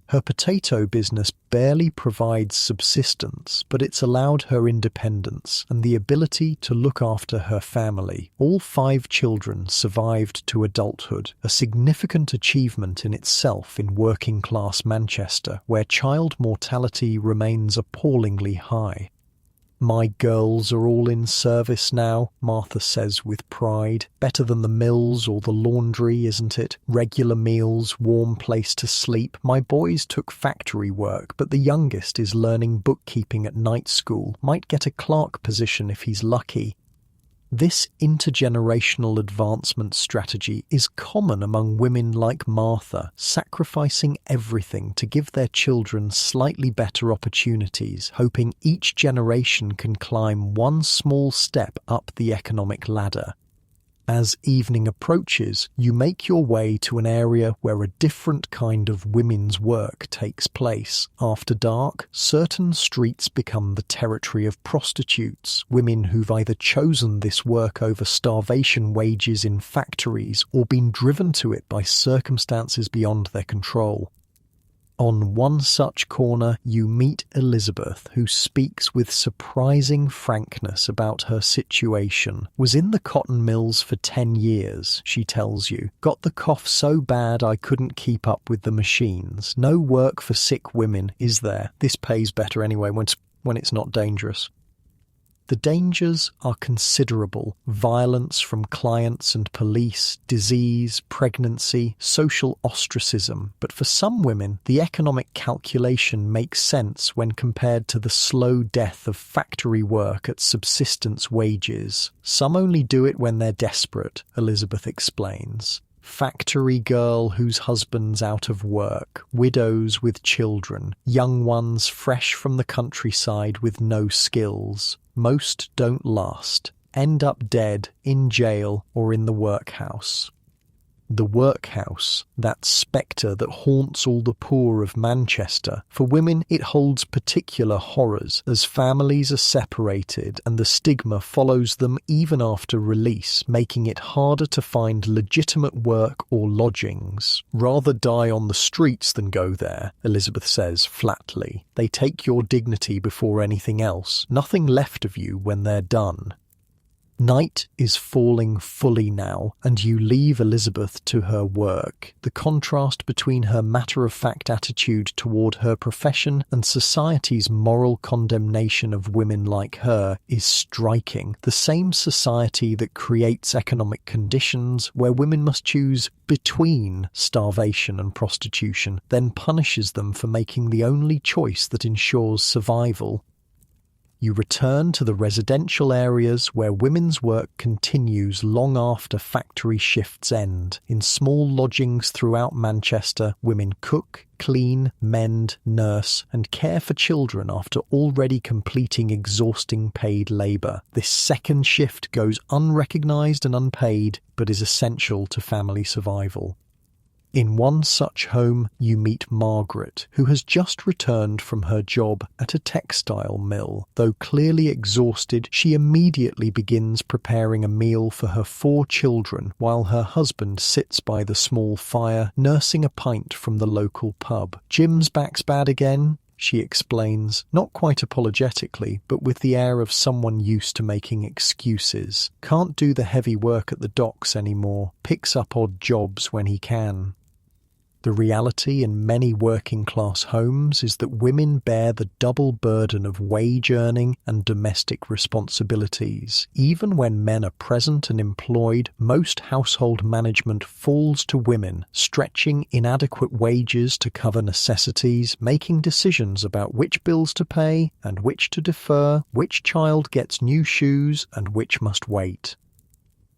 Her potato business barely provides subsistence, but it's allowed her independence and the ability to look after her family. All 5 children survived to adulthood, a significant achievement in itself in working-class Manchester, where child mortality remains appallingly high. My girls are all in service now, Martha says with pride. Better than the mills or the laundry, isn't it? Regular meals, warm place to sleep. My boys took factory work, but the youngest is learning bookkeeping at night school. Might get a clerk position if he's lucky. This intergenerational advancement strategy is common among women like Martha, sacrificing everything to give their children slightly better opportunities, hoping each generation can climb one small step up the economic ladder. As evening approaches, you make your way to an area where a different kind of women's work takes place. After dark, certain streets become the territory of prostitutes, women who've either chosen this work over starvation wages in factories or been driven to it by circumstances beyond their control. On one such corner, you meet Elizabeth, who speaks with surprising frankness about her situation. Was in the cotton mills for 10 years, she tells you. Got the cough so bad I couldn't keep up with the machines. No work for sick women, is there? This pays better anyway when it's not dangerous. The dangers are considerable: violence from clients and police, disease, pregnancy, social ostracism. But for some women, the economic calculation makes sense when compared to the slow death of factory work at subsistence wages. Some only do it when they're desperate, Elizabeth explains. Factory girl whose husband's out of work, widows with children, young ones fresh from the countryside with no skills. Most don't last, end up dead, in jail, or in the workhouse. The workhouse, that spectre that haunts all the poor of Manchester. For women, it holds particular horrors, as families are separated and the stigma follows them even after release, making it harder to find legitimate work or lodgings. Rather die on the streets than go there, Elizabeth says flatly. They take your dignity before anything else, nothing left of you when they're done. Night is falling fully now, and you leave Elizabeth to her work. The contrast between her matter-of-fact attitude toward her profession and society's moral condemnation of women like her is striking. The same society that creates economic conditions where women must choose between starvation and prostitution, then punishes them for making the only choice that ensures survival. You return to the residential areas where women's work continues long after factory shifts end. In small lodgings throughout Manchester, women cook, clean, mend, nurse, and care for children after already completing exhausting paid labour. This second shift goes unrecognised and unpaid, but is essential to family survival. In one such home, you meet Margaret, who has just returned from her job at a textile mill. Though clearly exhausted, she immediately begins preparing a meal for her 4 children, while her husband sits by the small fire, nursing a pint from the local pub. Jim's back's bad again, she explains, not quite apologetically, but with the air of someone used to making excuses. Can't do the heavy work at the docks anymore, picks up odd jobs when he can. The reality in many working-class homes is that women bear the double burden of wage earning and domestic responsibilities. Even when men are present and employed, most household management falls to women, stretching inadequate wages to cover necessities, making decisions about which bills to pay and which to defer, which child gets new shoes and which must wait.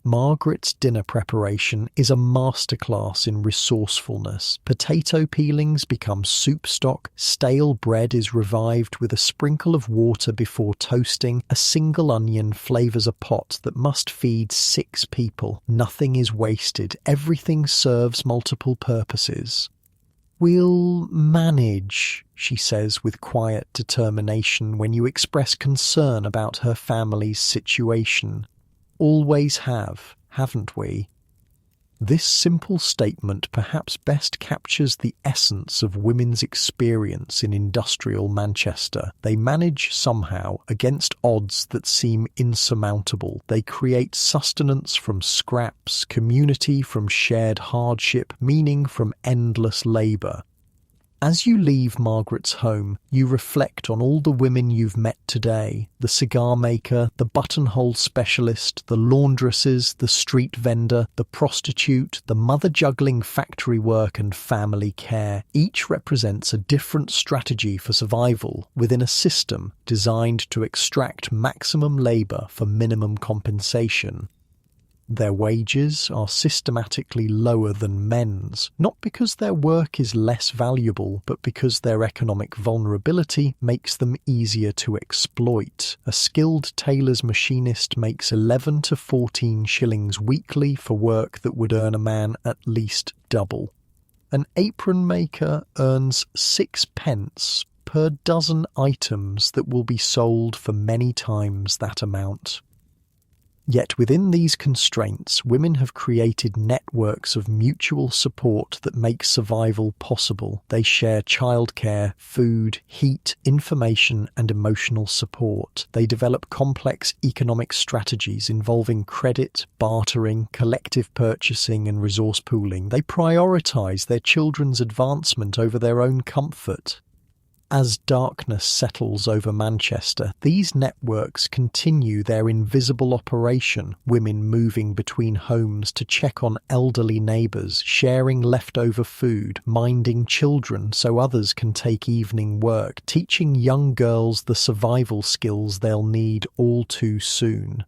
Margaret's dinner preparation is a masterclass in resourcefulness. Potato peelings become soup stock, stale bread is revived with a sprinkle of water before toasting, a single onion flavours a pot that must feed 6 people. Nothing is wasted, everything serves multiple purposes. "We'll manage," she says with quiet determination when you express concern about her family's situation. Always have, haven't we? This simple statement perhaps best captures the essence of women's experience in industrial Manchester. They manage somehow against odds that seem insurmountable. They create sustenance from scraps, community from shared hardship, meaning from endless labour. As you leave Margaret's home, you reflect on all the women you've met today, the cigar maker, the buttonhole specialist, the laundresses, the street vendor, the prostitute, the mother juggling factory work and family care. Each represents a different strategy for survival within a system designed to extract maximum labor for minimum compensation. Their wages are systematically lower than men's, not because their work is less valuable, but because their economic vulnerability makes them easier to exploit. A skilled tailor's machinist makes 11 to 14 shillings weekly for work that would earn a man at least double. An apron maker earns 6 pence per dozen items that will be sold for many times that amount. Yet within these constraints, women have created networks of mutual support that make survival possible. They share childcare, food, heat, information, and emotional support. They develop complex economic strategies involving credit, bartering, collective purchasing, and resource pooling. They prioritize their children's advancement over their own comfort. As darkness settles over Manchester, these networks continue their invisible operation, women moving between homes to check on elderly neighbours, sharing leftover food, minding children so others can take evening work, teaching young girls the survival skills they'll need all too soon.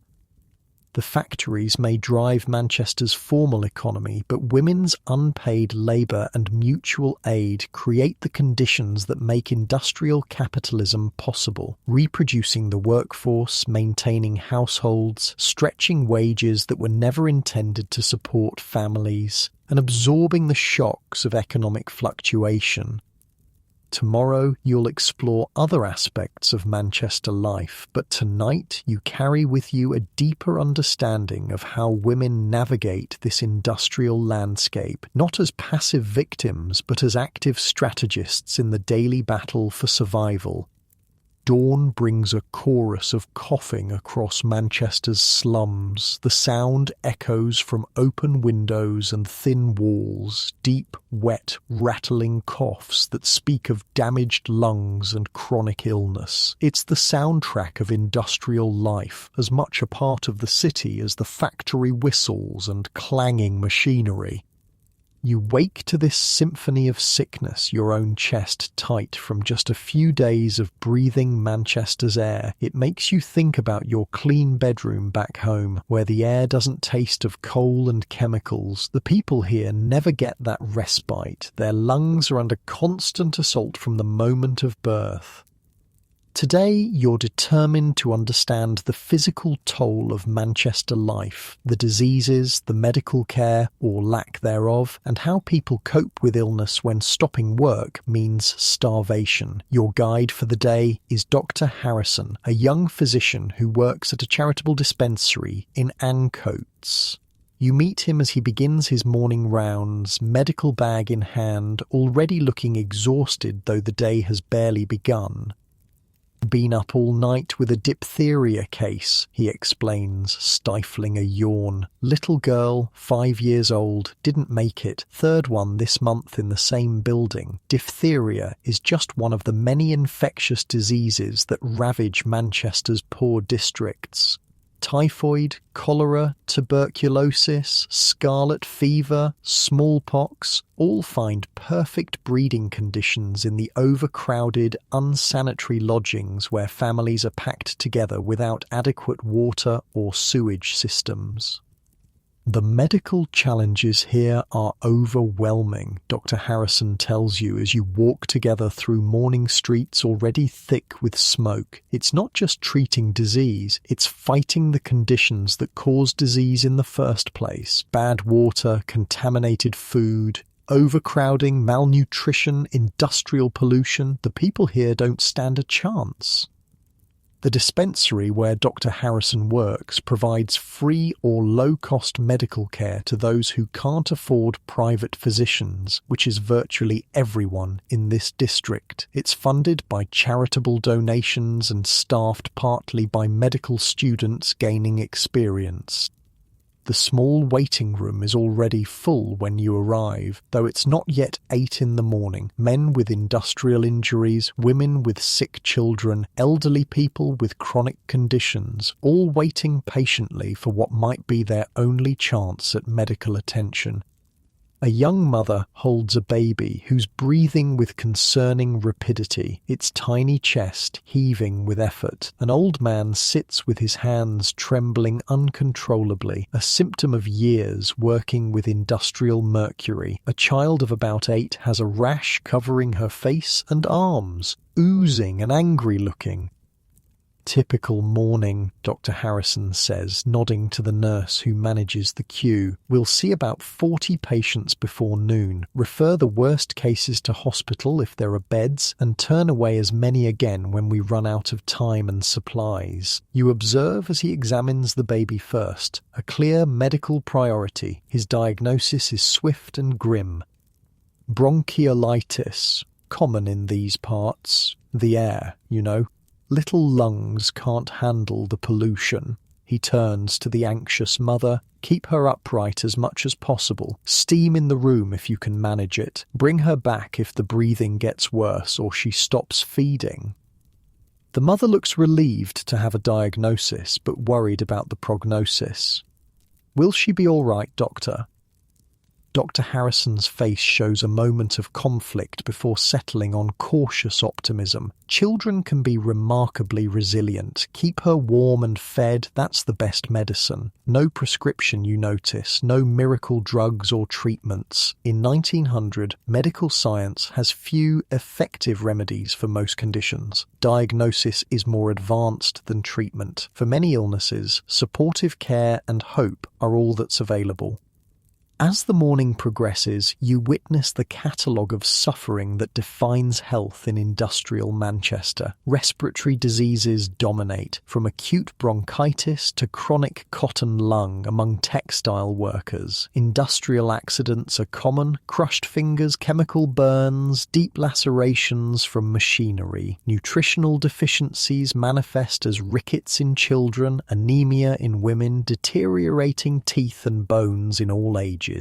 The factories may drive Manchester's formal economy, but women's unpaid labour and mutual aid create the conditions that make industrial capitalism possible, reproducing the workforce, maintaining households, stretching wages that were never intended to support families, and absorbing the shocks of economic fluctuation. Tomorrow you'll explore other aspects of Manchester life, but tonight you carry with you a deeper understanding of how women navigate this industrial landscape, not as passive victims but as active strategists in the daily battle for survival. Dawn brings a chorus of coughing across Manchester's slums. The sound echoes from open windows and thin walls, deep, wet, rattling coughs that speak of damaged lungs and chronic illness. It's the soundtrack of industrial life, as much a part of the city as the factory whistles and clanging machinery. You wake to this symphony of sickness, your own chest tight from just a few days of breathing Manchester's air. It makes you think about your clean bedroom back home, where the air doesn't taste of coal and chemicals. The people here never get that respite. Their lungs are under constant assault from the moment of birth. Today, you're determined to understand the physical toll of Manchester life, the diseases, the medical care, or lack thereof, and how people cope with illness when stopping work means starvation. Your guide for the day is Dr. Harrison, a young physician who works at a charitable dispensary in Ancoats. You meet him as he begins his morning rounds, medical bag in hand, already looking exhausted though the day has barely begun. Been up all night with a diphtheria case, he explains, stifling a yawn. Little girl, 5 years old, didn't make it. Third one this month in the same building. Diphtheria is just one of the many infectious diseases that ravage Manchester's poor districts. Typhoid, cholera, tuberculosis, scarlet fever, smallpox all find perfect breeding conditions in the overcrowded, unsanitary lodgings where families are packed together without adequate water or sewage systems. The medical challenges here are overwhelming, Dr. Harrison tells you as you walk together through morning streets already thick with smoke. It's not just treating disease, it's fighting the conditions that cause disease in the first place. Bad water, contaminated food, overcrowding, malnutrition, industrial pollution. The people here don't stand a chance. The dispensary where Dr. Harrison works provides free or low-cost medical care to those who can't afford private physicians, which is virtually everyone in this district. It's funded by charitable donations and staffed partly by medical students gaining experience. The small waiting room is already full when you arrive, though it's not yet 8 in the morning. Men with industrial injuries, women with sick children, elderly people with chronic conditions, all waiting patiently for what might be their only chance at medical attention. A young mother holds a baby who's breathing with concerning rapidity, its tiny chest heaving with effort. An old man sits with his hands trembling uncontrollably, a symptom of years working with industrial mercury. A child of about 8 has a rash covering her face and arms, oozing and angry-looking. Typical morning, Dr. Harrison says, nodding to the nurse who manages the queue. We'll see about 40 patients before noon, refer the worst cases to hospital if there are beds, and turn away as many again when we run out of time and supplies. You observe as he examines the baby first, a clear medical priority. His diagnosis is swift and grim. Bronchiolitis, common in these parts. The air, you know. Little lungs can't handle the pollution. He turns to the anxious mother. Keep her upright as much as possible. Steam in the room if you can manage it. Bring her back if the breathing gets worse or she stops feeding. The mother looks relieved to have a diagnosis, but worried about the prognosis. Will she be all right, doctor? Dr. Harrison's face shows a moment of conflict before settling on cautious optimism. Children can be remarkably resilient. Keep her warm and fed, that's the best medicine. No prescription, you notice, no miracle drugs or treatments. In 1900, medical science has few effective remedies for most conditions. Diagnosis is more advanced than treatment. For many illnesses, supportive care and hope are all that's available. As the morning progresses, you witness the catalogue of suffering that defines health in industrial Manchester. Respiratory diseases dominate, from acute bronchitis to chronic cotton lung among textile workers. Industrial accidents are common: crushed fingers, chemical burns, deep lacerations from machinery. Nutritional deficiencies manifest as rickets in children, anemia in women, deteriorating teeth and bones in all ages.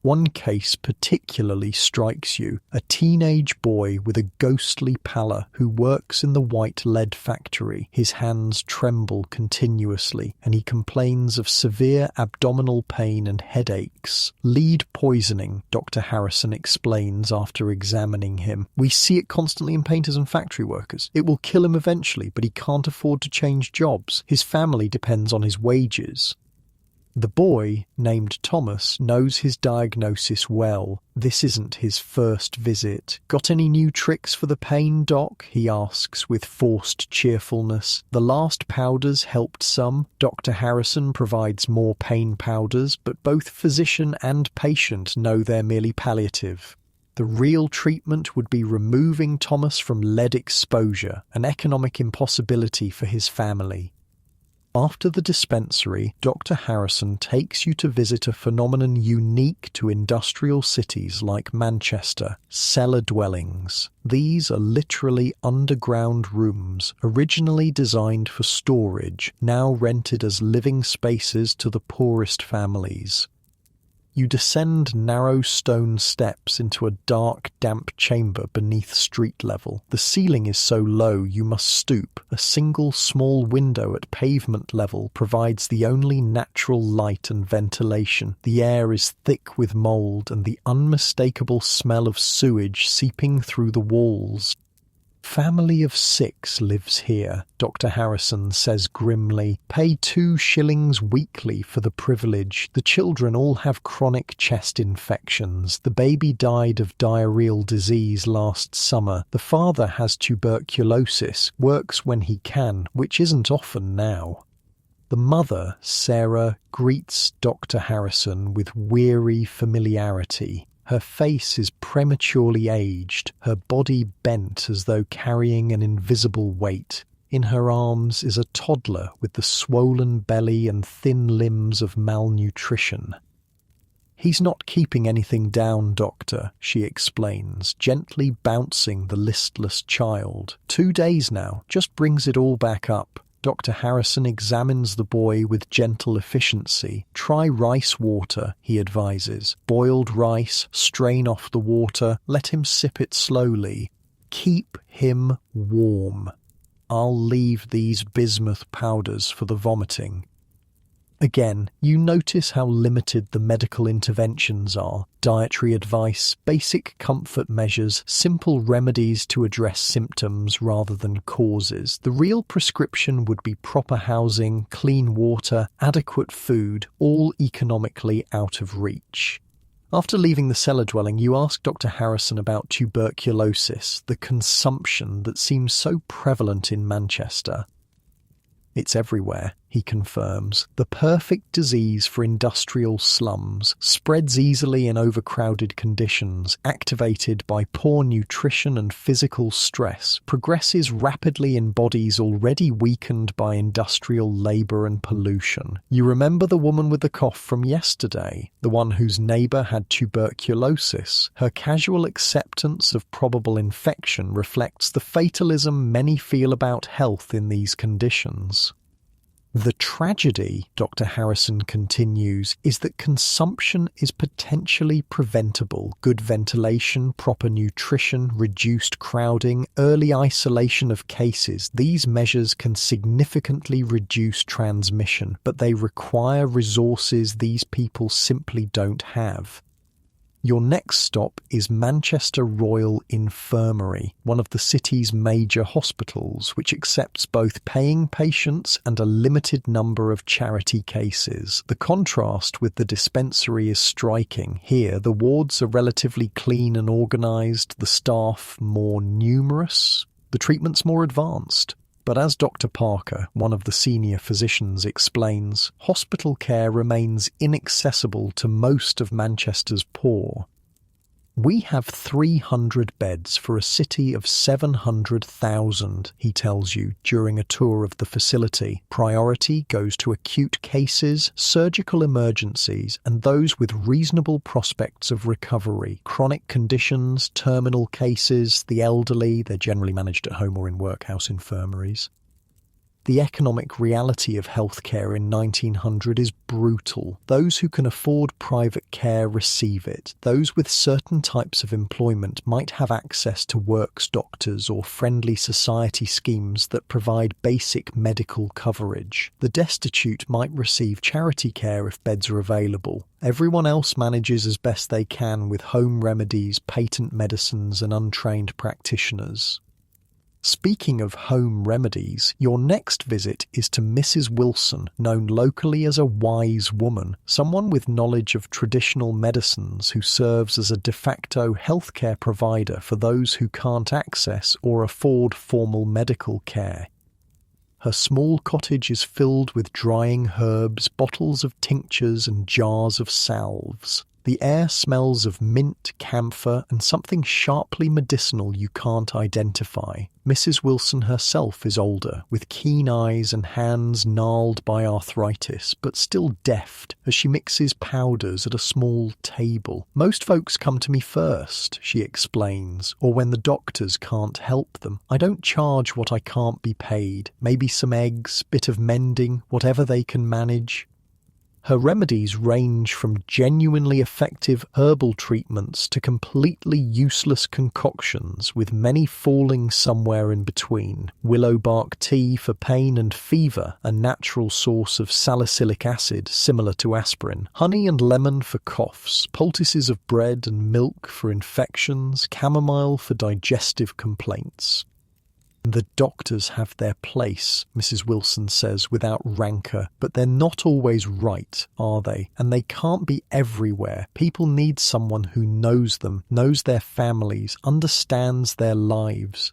One case particularly strikes you: a teenage boy with a ghostly pallor who works in the white lead factory. His hands tremble continuously, and he complains of severe abdominal pain and headaches. Lead poisoning, Dr. Harrison explains after examining him. We see it constantly in painters and factory workers. It will kill him eventually, but he can't afford to change jobs. His family depends on his wages. The boy, named Thomas, knows his diagnosis well. This isn't his first visit. Got any new tricks for the pain, Doc? He asks with forced cheerfulness. The last powders helped some. Dr. Harrison provides more pain powders, but both physician and patient know they're merely palliative. The real treatment would be removing Thomas from lead exposure, an economic impossibility for his family. After the dispensary, Dr. Harrison takes you to visit a phenomenon unique to industrial cities like Manchester: cellar dwellings. These are literally underground rooms, originally designed for storage, now rented as living spaces to the poorest families. You descend narrow stone steps into a dark, damp chamber beneath street level. The ceiling is so low you must stoop. A single small window at pavement level provides the only natural light and ventilation. The air is thick with mould and the unmistakable smell of sewage seeping through the walls. Family of 6 lives here, Dr. Harrison says grimly. Pay 2 shillings weekly for the privilege. The children all have chronic chest infections. The baby died of diarrheal disease last summer. The father has tuberculosis, works when he can, which isn't often now. The mother, Sarah, greets Dr. Harrison with weary familiarity. Her face is prematurely aged, her body bent as though carrying an invisible weight. In her arms is a toddler with the swollen belly and thin limbs of malnutrition. He's not keeping anything down, doctor, she explains, gently bouncing the listless child. 2 days now, just brings it all back up. Dr. Harrison examines the boy with gentle efficiency. Try rice water, he advises. Boiled rice, strain off the water, let him sip it slowly. Keep him warm. I'll leave these bismuth powders for the vomiting. Again, you notice how limited the medical interventions are. Dietary advice, basic comfort measures, simple remedies to address symptoms rather than causes. The real prescription would be proper housing, clean water, adequate food, all economically out of reach. After leaving the cellar dwelling, you ask Dr. Harrison about tuberculosis, the consumption that seems so prevalent in Manchester. It's everywhere, he confirms. The perfect disease for industrial slums, spreads easily in overcrowded conditions, activated by poor nutrition and physical stress, progresses rapidly in bodies already weakened by industrial labour and pollution. You remember the woman with the cough from yesterday, the one whose neighbour had tuberculosis. Her casual acceptance of probable infection reflects the fatalism many feel about health in these conditions. The tragedy, Dr. Harrison continues, is that consumption is potentially preventable. Good ventilation, proper nutrition, reduced crowding, early isolation of cases. These measures can significantly reduce transmission, but they require resources these people simply don't have. Your next stop is Manchester Royal Infirmary, one of the city's major hospitals, which accepts both paying patients and a limited number of charity cases. The contrast with the dispensary is striking. Here, the wards are relatively clean and organised, the staff more numerous, the treatments more advanced. But as Dr. Parker, one of the senior physicians, explains, hospital care remains inaccessible to most of Manchester's poor. We have 300 beds for a city of 700,000, he tells you during a tour of the facility. Priority goes to acute cases, surgical emergencies, and those with reasonable prospects of recovery. Chronic conditions, terminal cases, the elderly, they're generally managed at home or in workhouse infirmaries. The economic reality of healthcare in 1900 is brutal. Those who can afford private care receive it. Those with certain types of employment might have access to works doctors or friendly society schemes that provide basic medical coverage. The destitute might receive charity care if beds are available. Everyone else manages as best they can with home remedies, patent medicines, and untrained practitioners. Speaking of home remedies, your next visit is to Mrs. Wilson, known locally as a wise woman, someone with knowledge of traditional medicines who serves as a de facto healthcare provider for those who can't access or afford formal medical care. Her small cottage is filled with drying herbs, bottles of tinctures and jars of salves. The air smells of mint, camphor, and something sharply medicinal you can't identify. Mrs. Wilson herself is older, with keen eyes and hands gnarled by arthritis, but still deft as she mixes powders at a small table. Most folks come to me first, she explains, or when the doctors can't help them. I don't charge what I can't be paid. Maybe some eggs, bit of mending, whatever they can manage. Her remedies range from genuinely effective herbal treatments to completely useless concoctions, with many falling somewhere in between. Willow bark tea for pain and fever, a natural source of salicylic acid similar to aspirin. Honey and lemon for coughs. Poultices of bread and milk for infections. Chamomile for digestive complaints. The doctors have their place, Mrs. Wilson says without rancour, but they're not always right, are they? And they can't be everywhere. People need someone who knows them, knows their families, understands their lives.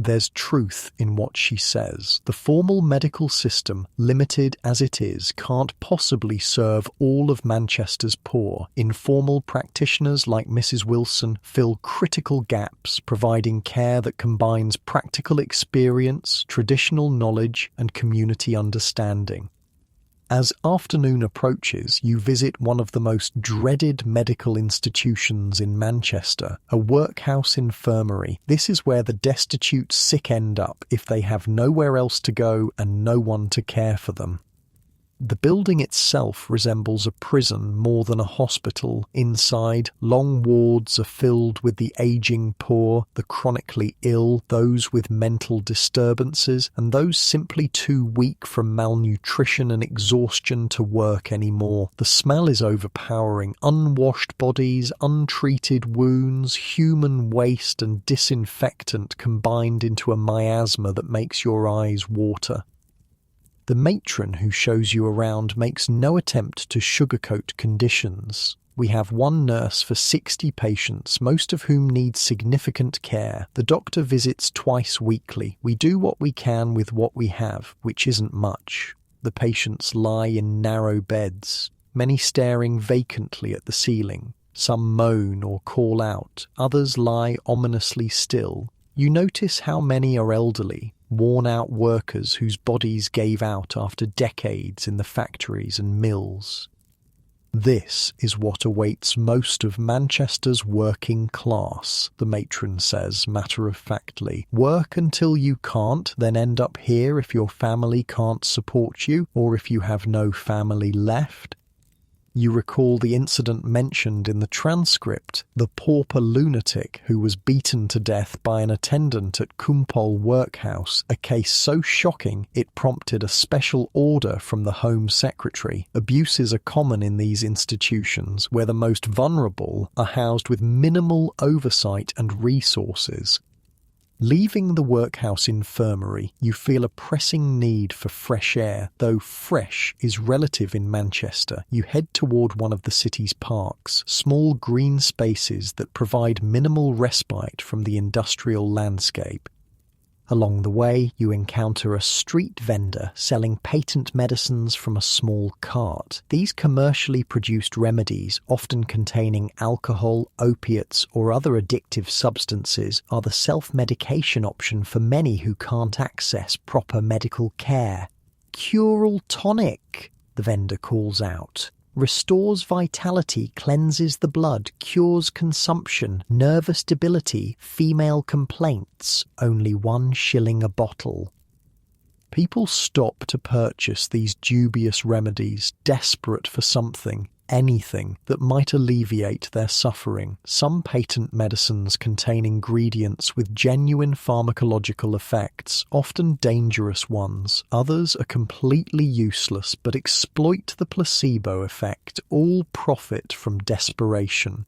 There's truth in what she says. The formal medical system, limited as it is, can't possibly serve all of Manchester's poor. Informal practitioners like Mrs. Wilson fill critical gaps, providing care that combines practical experience, traditional knowledge, and community understanding. As afternoon approaches, you visit one of the most dreaded medical institutions in Manchester, a workhouse infirmary. This is where the destitute sick end up if they have nowhere else to go and no one to care for them. The building itself resembles a prison more than a hospital. Inside, long wards are filled with the aging poor, the chronically ill, those with mental disturbances, and those simply too weak from malnutrition and exhaustion to work anymore. The smell is overpowering. Unwashed bodies, untreated wounds, human waste and disinfectant combined into a miasma that makes your eyes water. The matron who shows you around makes no attempt to sugarcoat conditions. We have one nurse for 60 patients, most of whom need significant care. The doctor visits twice weekly. We do what we can with what we have, which isn't much. The patients lie in narrow beds, many staring vacantly at the ceiling. Some moan or call out, others lie ominously still. You notice how many are elderly, worn-out workers whose bodies gave out after decades in the factories and mills. This is what awaits most of Manchester's working class, the matron says matter-of-factly. Work until you can't, then end up here if your family can't support you, or if you have no family left. You recall the incident mentioned in the transcript, the pauper lunatic who was beaten to death by an attendant at Workhouse, a case so shocking it prompted a special order from the Home Secretary. Abuses are common in these institutions where the most vulnerable are housed with minimal oversight and resources. Leaving the workhouse infirmary, you feel a pressing need for fresh air. Though fresh is relative in Manchester, you head toward one of the city's parks, small green spaces that provide minimal respite from the industrial landscape. Along the way, you encounter a street vendor selling patent medicines from a small cart. These commercially produced remedies, often containing alcohol, opiates, or other addictive substances, are the self-medication option for many who can't access proper medical care. Cural tonic, the vendor calls out. Restores vitality, cleanses the blood, cures consumption, nervous debility, female complaints, only £1 a bottle. People stop to purchase these dubious remedies, desperate for something, anything, that might alleviate their suffering. Some patent medicines contain ingredients with genuine pharmacological effects, often dangerous ones. Others are completely useless but exploit the placebo effect, all profit from desperation.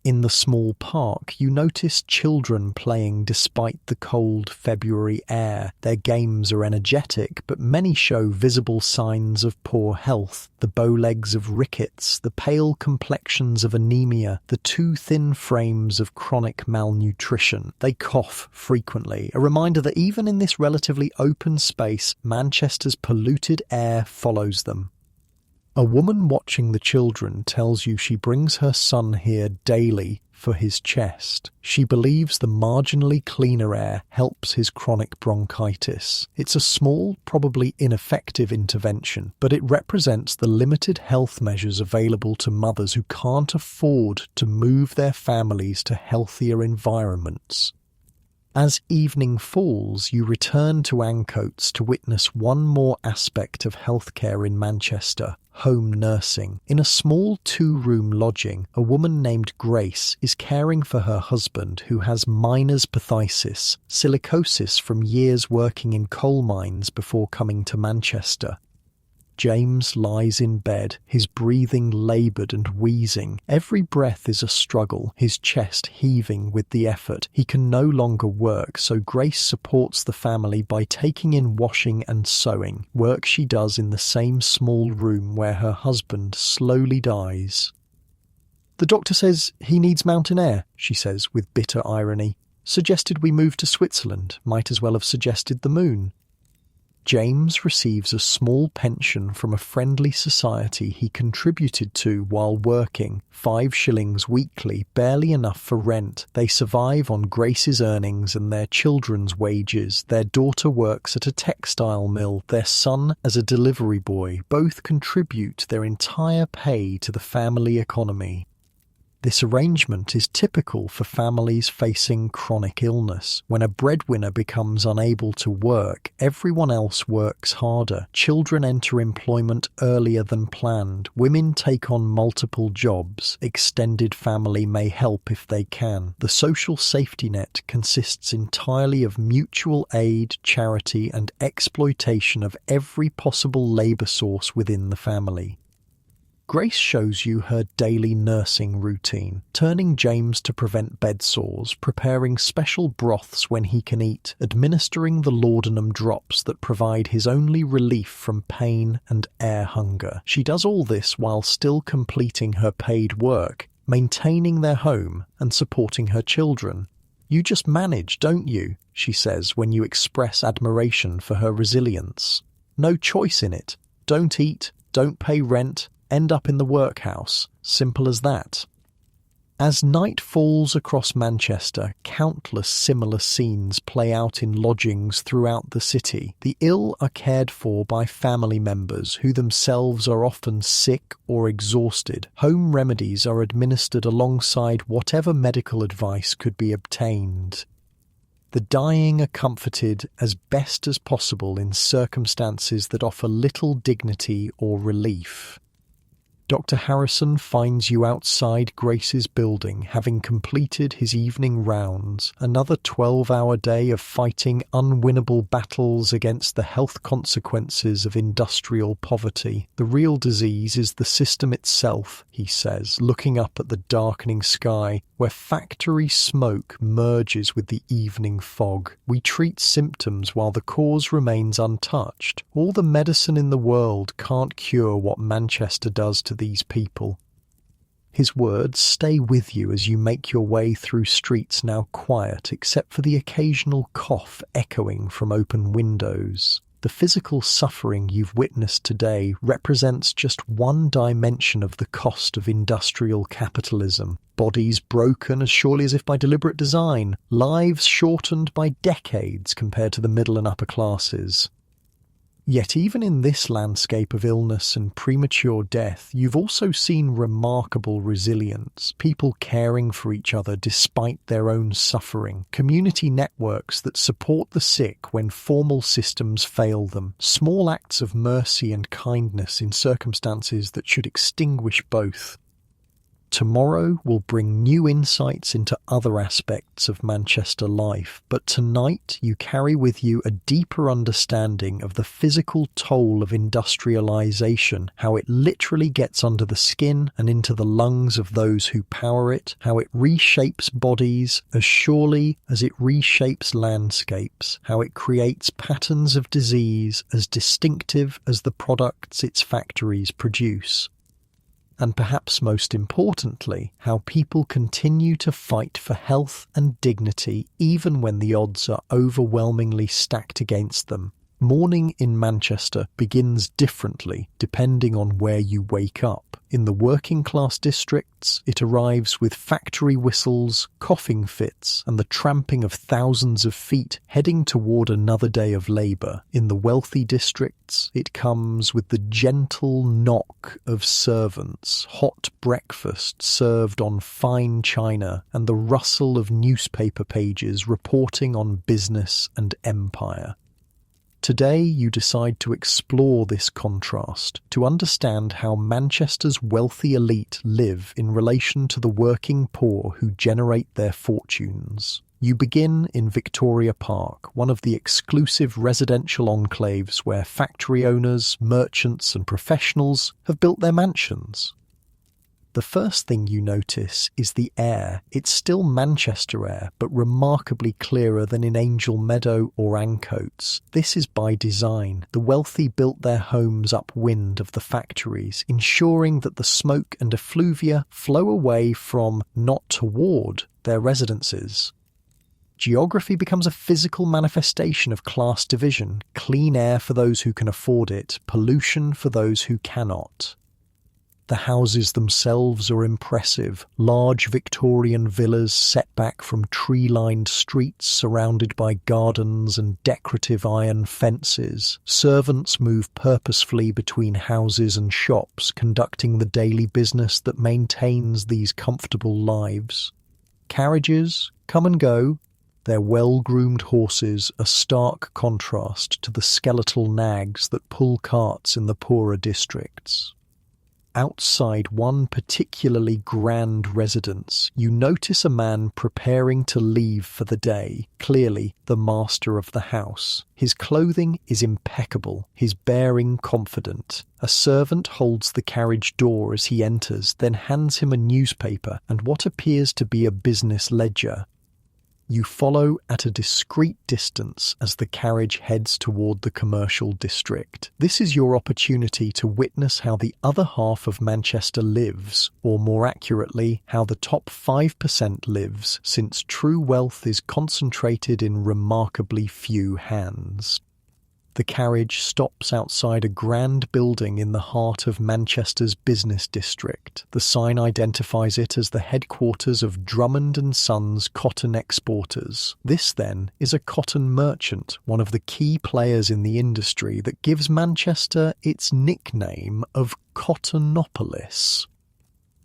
In the small park, you notice children playing despite the cold February air. Their games are energetic, but many show visible signs of poor health. The bowlegs of rickets, the pale complexions of anemia, the too thin frames of chronic malnutrition. They cough frequently, a reminder that even in this relatively open space, Manchester's polluted air follows them. A woman watching the children tells you she brings her son here daily for his chest. She believes the marginally cleaner air helps his chronic bronchitis. It's a small, probably ineffective intervention, but it represents the limited health measures available to mothers who can't afford to move their families to healthier environments. As evening falls, you return to Ancoats to witness one more aspect of healthcare in Manchester, home nursing. In a small 2-room lodging, a woman named Grace is caring for her husband who has miner's phthisis, silicosis from years working in coal mines before coming to Manchester. James lies in bed, his breathing laboured and wheezing. Every breath is a struggle, his chest heaving with the effort. He can no longer work, so Grace supports the family by taking in washing and sewing, work she does in the same small room where her husband slowly dies. "The doctor says he needs mountain air," she says with bitter irony. "Suggested we move to Switzerland, might as well have suggested the moon." James receives a small pension from a friendly society he contributed to while working, 5 shillings weekly, barely enough for rent. They survive on Grace's earnings and their children's wages. Their daughter works at a textile mill, their son as a delivery boy. Both contribute their entire pay to the family economy. This arrangement is typical for families facing chronic illness. When a breadwinner becomes unable to work, everyone else works harder. Children enter employment earlier than planned. Women take on multiple jobs. Extended family may help if they can. The social safety net consists entirely of mutual aid, charity, and exploitation of every possible labor source within the family. Grace shows you her daily nursing routine, turning James to prevent bed sores, preparing special broths when he can eat, administering the laudanum drops that provide his only relief from pain and air hunger. She does all this while still completing her paid work, maintaining their home and supporting her children. "You just manage, don't you?" she says when you express admiration for her resilience. "No choice in it. Don't eat, don't pay rent, end up in the workhouse. Simple as that." As night falls across Manchester, countless similar scenes play out in lodgings throughout the city. The ill are cared for by family members who themselves are often sick or exhausted. Home remedies are administered alongside whatever medical advice could be obtained. The dying are comforted as best as possible in circumstances that offer little dignity or relief. Dr. Harrison finds you outside Grace's building, having completed his evening rounds, another 12-hour day of fighting unwinnable battles against the health consequences of industrial poverty. "The real disease is the system itself," he says, looking up at the darkening sky, where factory smoke merges with the evening fog. "We treat symptoms while the cause remains untouched. All the medicine in the world can't cure what Manchester does to these people." His words stay with you as you make your way through streets now quiet except for the occasional cough echoing from open windows. The physical suffering you've witnessed today represents just one dimension of the cost of industrial capitalism. Bodies broken as surely as if by deliberate design, lives shortened by decades compared to the middle and upper classes. Yet even in this landscape of illness and premature death, you've also seen remarkable resilience, people caring for each other despite their own suffering, community networks that support the sick when formal systems fail them, small acts of mercy and kindness in circumstances that should extinguish both. Tomorrow will bring new insights into other aspects of Manchester life, but tonight you carry with you a deeper understanding of the physical toll of industrialisation, how it literally gets under the skin and into the lungs of those who power it, how it reshapes bodies as surely as it reshapes landscapes, how it creates patterns of disease as distinctive as the products its factories produce. And perhaps most importantly, how people continue to fight for health and dignity even when the odds are overwhelmingly stacked against them. Mourning in Manchester begins differently depending on where you wake up. In the working class districts, it arrives with factory whistles, coughing fits, and the tramping of thousands of feet heading toward another day of labour. In the wealthy districts, it comes with the gentle knock of servants, hot breakfast served on fine china, and the rustle of newspaper pages reporting on business and empire. Today you decide to explore this contrast, to understand how Manchester's wealthy elite live in relation to the working poor who generate their fortunes. You begin in Victoria Park, one of the exclusive residential enclaves where factory owners, merchants and professionals have built their mansions. The first thing you notice is the air. It's still Manchester air, but remarkably clearer than in Angel Meadow or Ancoats. This is by design. The wealthy built their homes upwind of the factories, ensuring that the smoke and effluvia flow away from, not toward, their residences. Geography becomes a physical manifestation of class division, clean air for those who can afford it, pollution for those who cannot. The houses themselves are impressive, large Victorian villas set back from tree-lined streets surrounded by gardens and decorative iron fences. Servants move purposefully between houses and shops, conducting the daily business that maintains these comfortable lives. Carriages come and go, their well-groomed horses a stark contrast to the skeletal nags that pull carts in the poorer districts. Outside one particularly grand residence, you notice a man preparing to leave for the day, clearly the master of the house. His clothing is impeccable, his bearing confident. A servant holds the carriage door as he enters, then hands him a newspaper and what appears to be a business ledger. You follow at a discreet distance as the carriage heads toward the commercial district. This is your opportunity to witness how the other half of Manchester lives, or more accurately, how the top 5% lives, since true wealth is concentrated in remarkably few hands. The carriage stops outside a grand building in the heart of Manchester's business district. The sign identifies it as the headquarters of Drummond & Sons cotton exporters. This, then, is a cotton merchant, one of the key players in the industry that gives Manchester its nickname of Cottonopolis.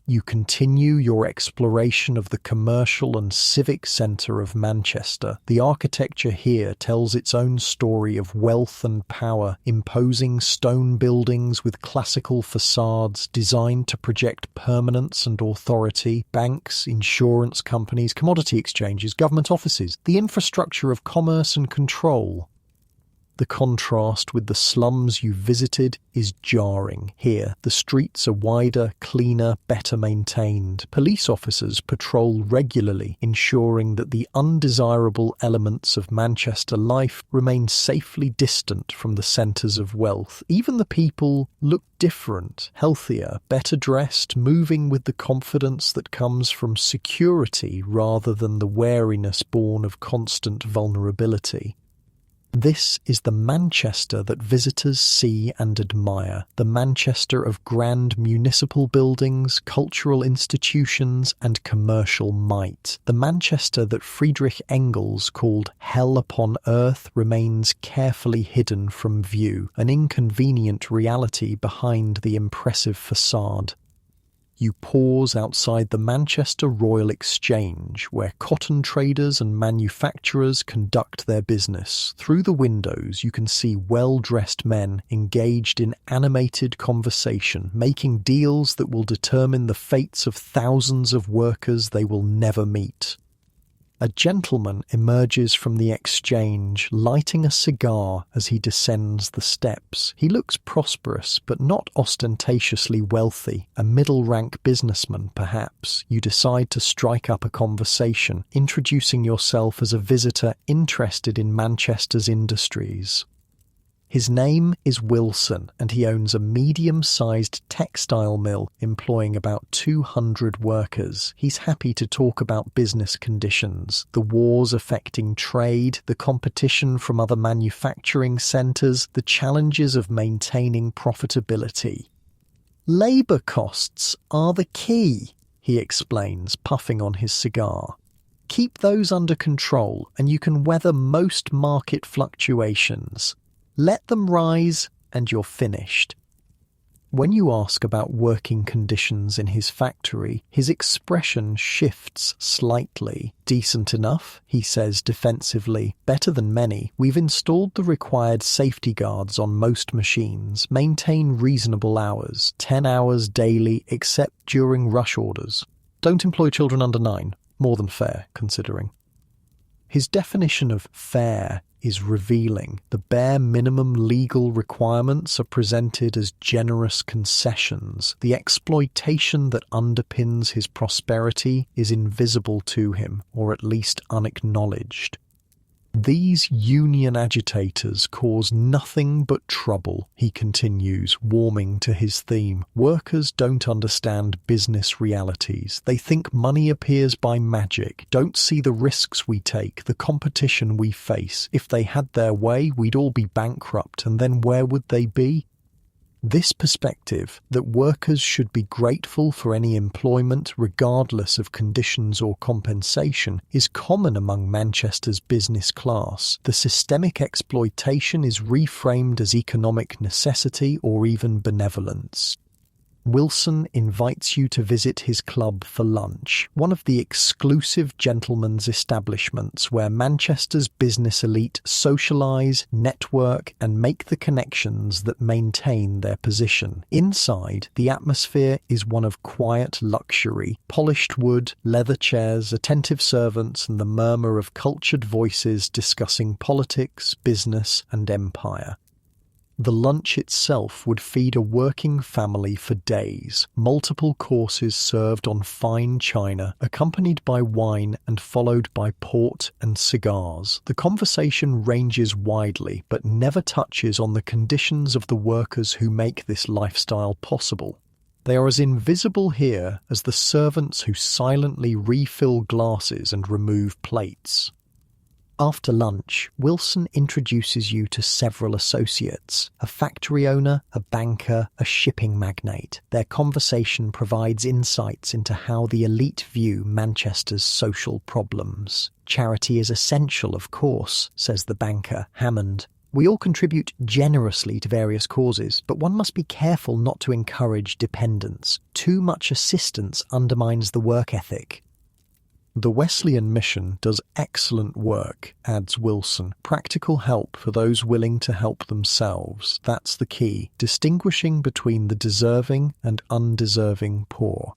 You continue your exploration of the commercial and civic centre of Manchester. The architecture here tells its own story of wealth and power, imposing stone buildings with classical facades designed to project permanence and authority, banks, insurance companies, commodity exchanges, government offices, the infrastructure of commerce and control. The contrast with the slums you visited is jarring. Here, the streets are wider, cleaner, better maintained. Police officers patrol regularly, ensuring that the undesirable elements of Manchester life remain safely distant from the centres of wealth. Even the people look different, healthier, better dressed, moving with the confidence that comes from security rather than the wariness born of constant vulnerability. This is the Manchester that visitors see and admire, the Manchester of grand municipal buildings, cultural institutions and commercial might. The Manchester that Friedrich Engels called hell upon earth remains carefully hidden from view, an inconvenient reality behind the impressive facade. You pause outside the Manchester Royal Exchange, where cotton traders and manufacturers conduct their business. Through the windows, you can see well-dressed men engaged in animated conversation, making deals that will determine the fates of thousands of workers they will never meet. A gentleman emerges from the exchange, lighting a cigar as he descends the steps. He looks prosperous, but not ostentatiously wealthy. A middle-rank businessman, perhaps. You decide to strike up a conversation, introducing yourself as a visitor interested in Manchester's industries. His name is Wilson, and he owns a medium-sized textile mill employing about 200 workers. He's happy to talk about business conditions, the wars affecting trade, the competition from other manufacturing centres, the challenges of maintaining profitability. Labour costs are the key, he explains, puffing on his cigar. Keep those under control, and you can weather most market fluctuations. Let them rise and you're finished. When you ask about working conditions in his factory, his expression shifts slightly. Decent enough, he says defensively. Better than many. We've installed the required safety guards on most machines. Maintain reasonable hours, 10 hours daily except during rush orders. Don't employ children under 9. More than fair, considering. His definition of fair is revealing. The bare minimum legal requirements are presented as generous concessions. The exploitation that underpins his prosperity is invisible to him, or at least unacknowledged. These union agitators cause nothing but trouble, he continues, warming to his theme. Workers don't understand business realities. They think money appears by magic, don't see the risks we take, the competition we face. If they had their way, we'd all be bankrupt, and then where would they be? This perspective, that workers should be grateful for any employment regardless of conditions or compensation, is common among Manchester's business class. The systemic exploitation is reframed as economic necessity or even benevolence. Wilson invites you to visit his club for lunch, one of the exclusive gentlemen's establishments where Manchester's business elite socialise, network, and make the connections that maintain their position. Inside, the atmosphere is one of quiet luxury, polished wood, leather chairs, attentive servants, and the murmur of cultured voices discussing politics, business, and empire. The lunch itself would feed a working family for days, multiple courses served on fine china, accompanied by wine and followed by port and cigars. The conversation ranges widely, but never touches on the conditions of the workers who make this lifestyle possible. They are as invisible here as the servants who silently refill glasses and remove plates. After lunch, Wilson introduces you to several associates, a factory owner, a banker, a shipping magnate. Their conversation provides insights into how the elite view Manchester's social problems. Charity is essential, of course, says the banker, Hammond. We all contribute generously to various causes, but one must be careful not to encourage dependence. Too much assistance undermines the work ethic. The Wesleyan mission does excellent work, adds Wilson. Practical help for those willing to help themselves. That's the key, distinguishing between the deserving and undeserving poor.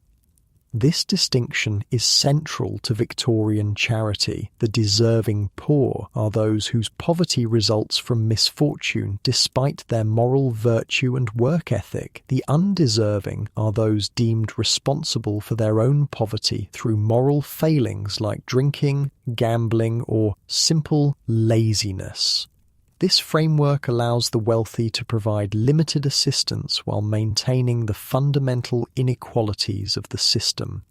This distinction is central to Victorian charity. The deserving poor are those whose poverty results from misfortune despite their moral virtue and work ethic. The undeserving are those deemed responsible for their own poverty through moral failings like drinking, gambling, or simple laziness. This framework allows the wealthy to provide limited assistance while maintaining the fundamental inequalities of the system.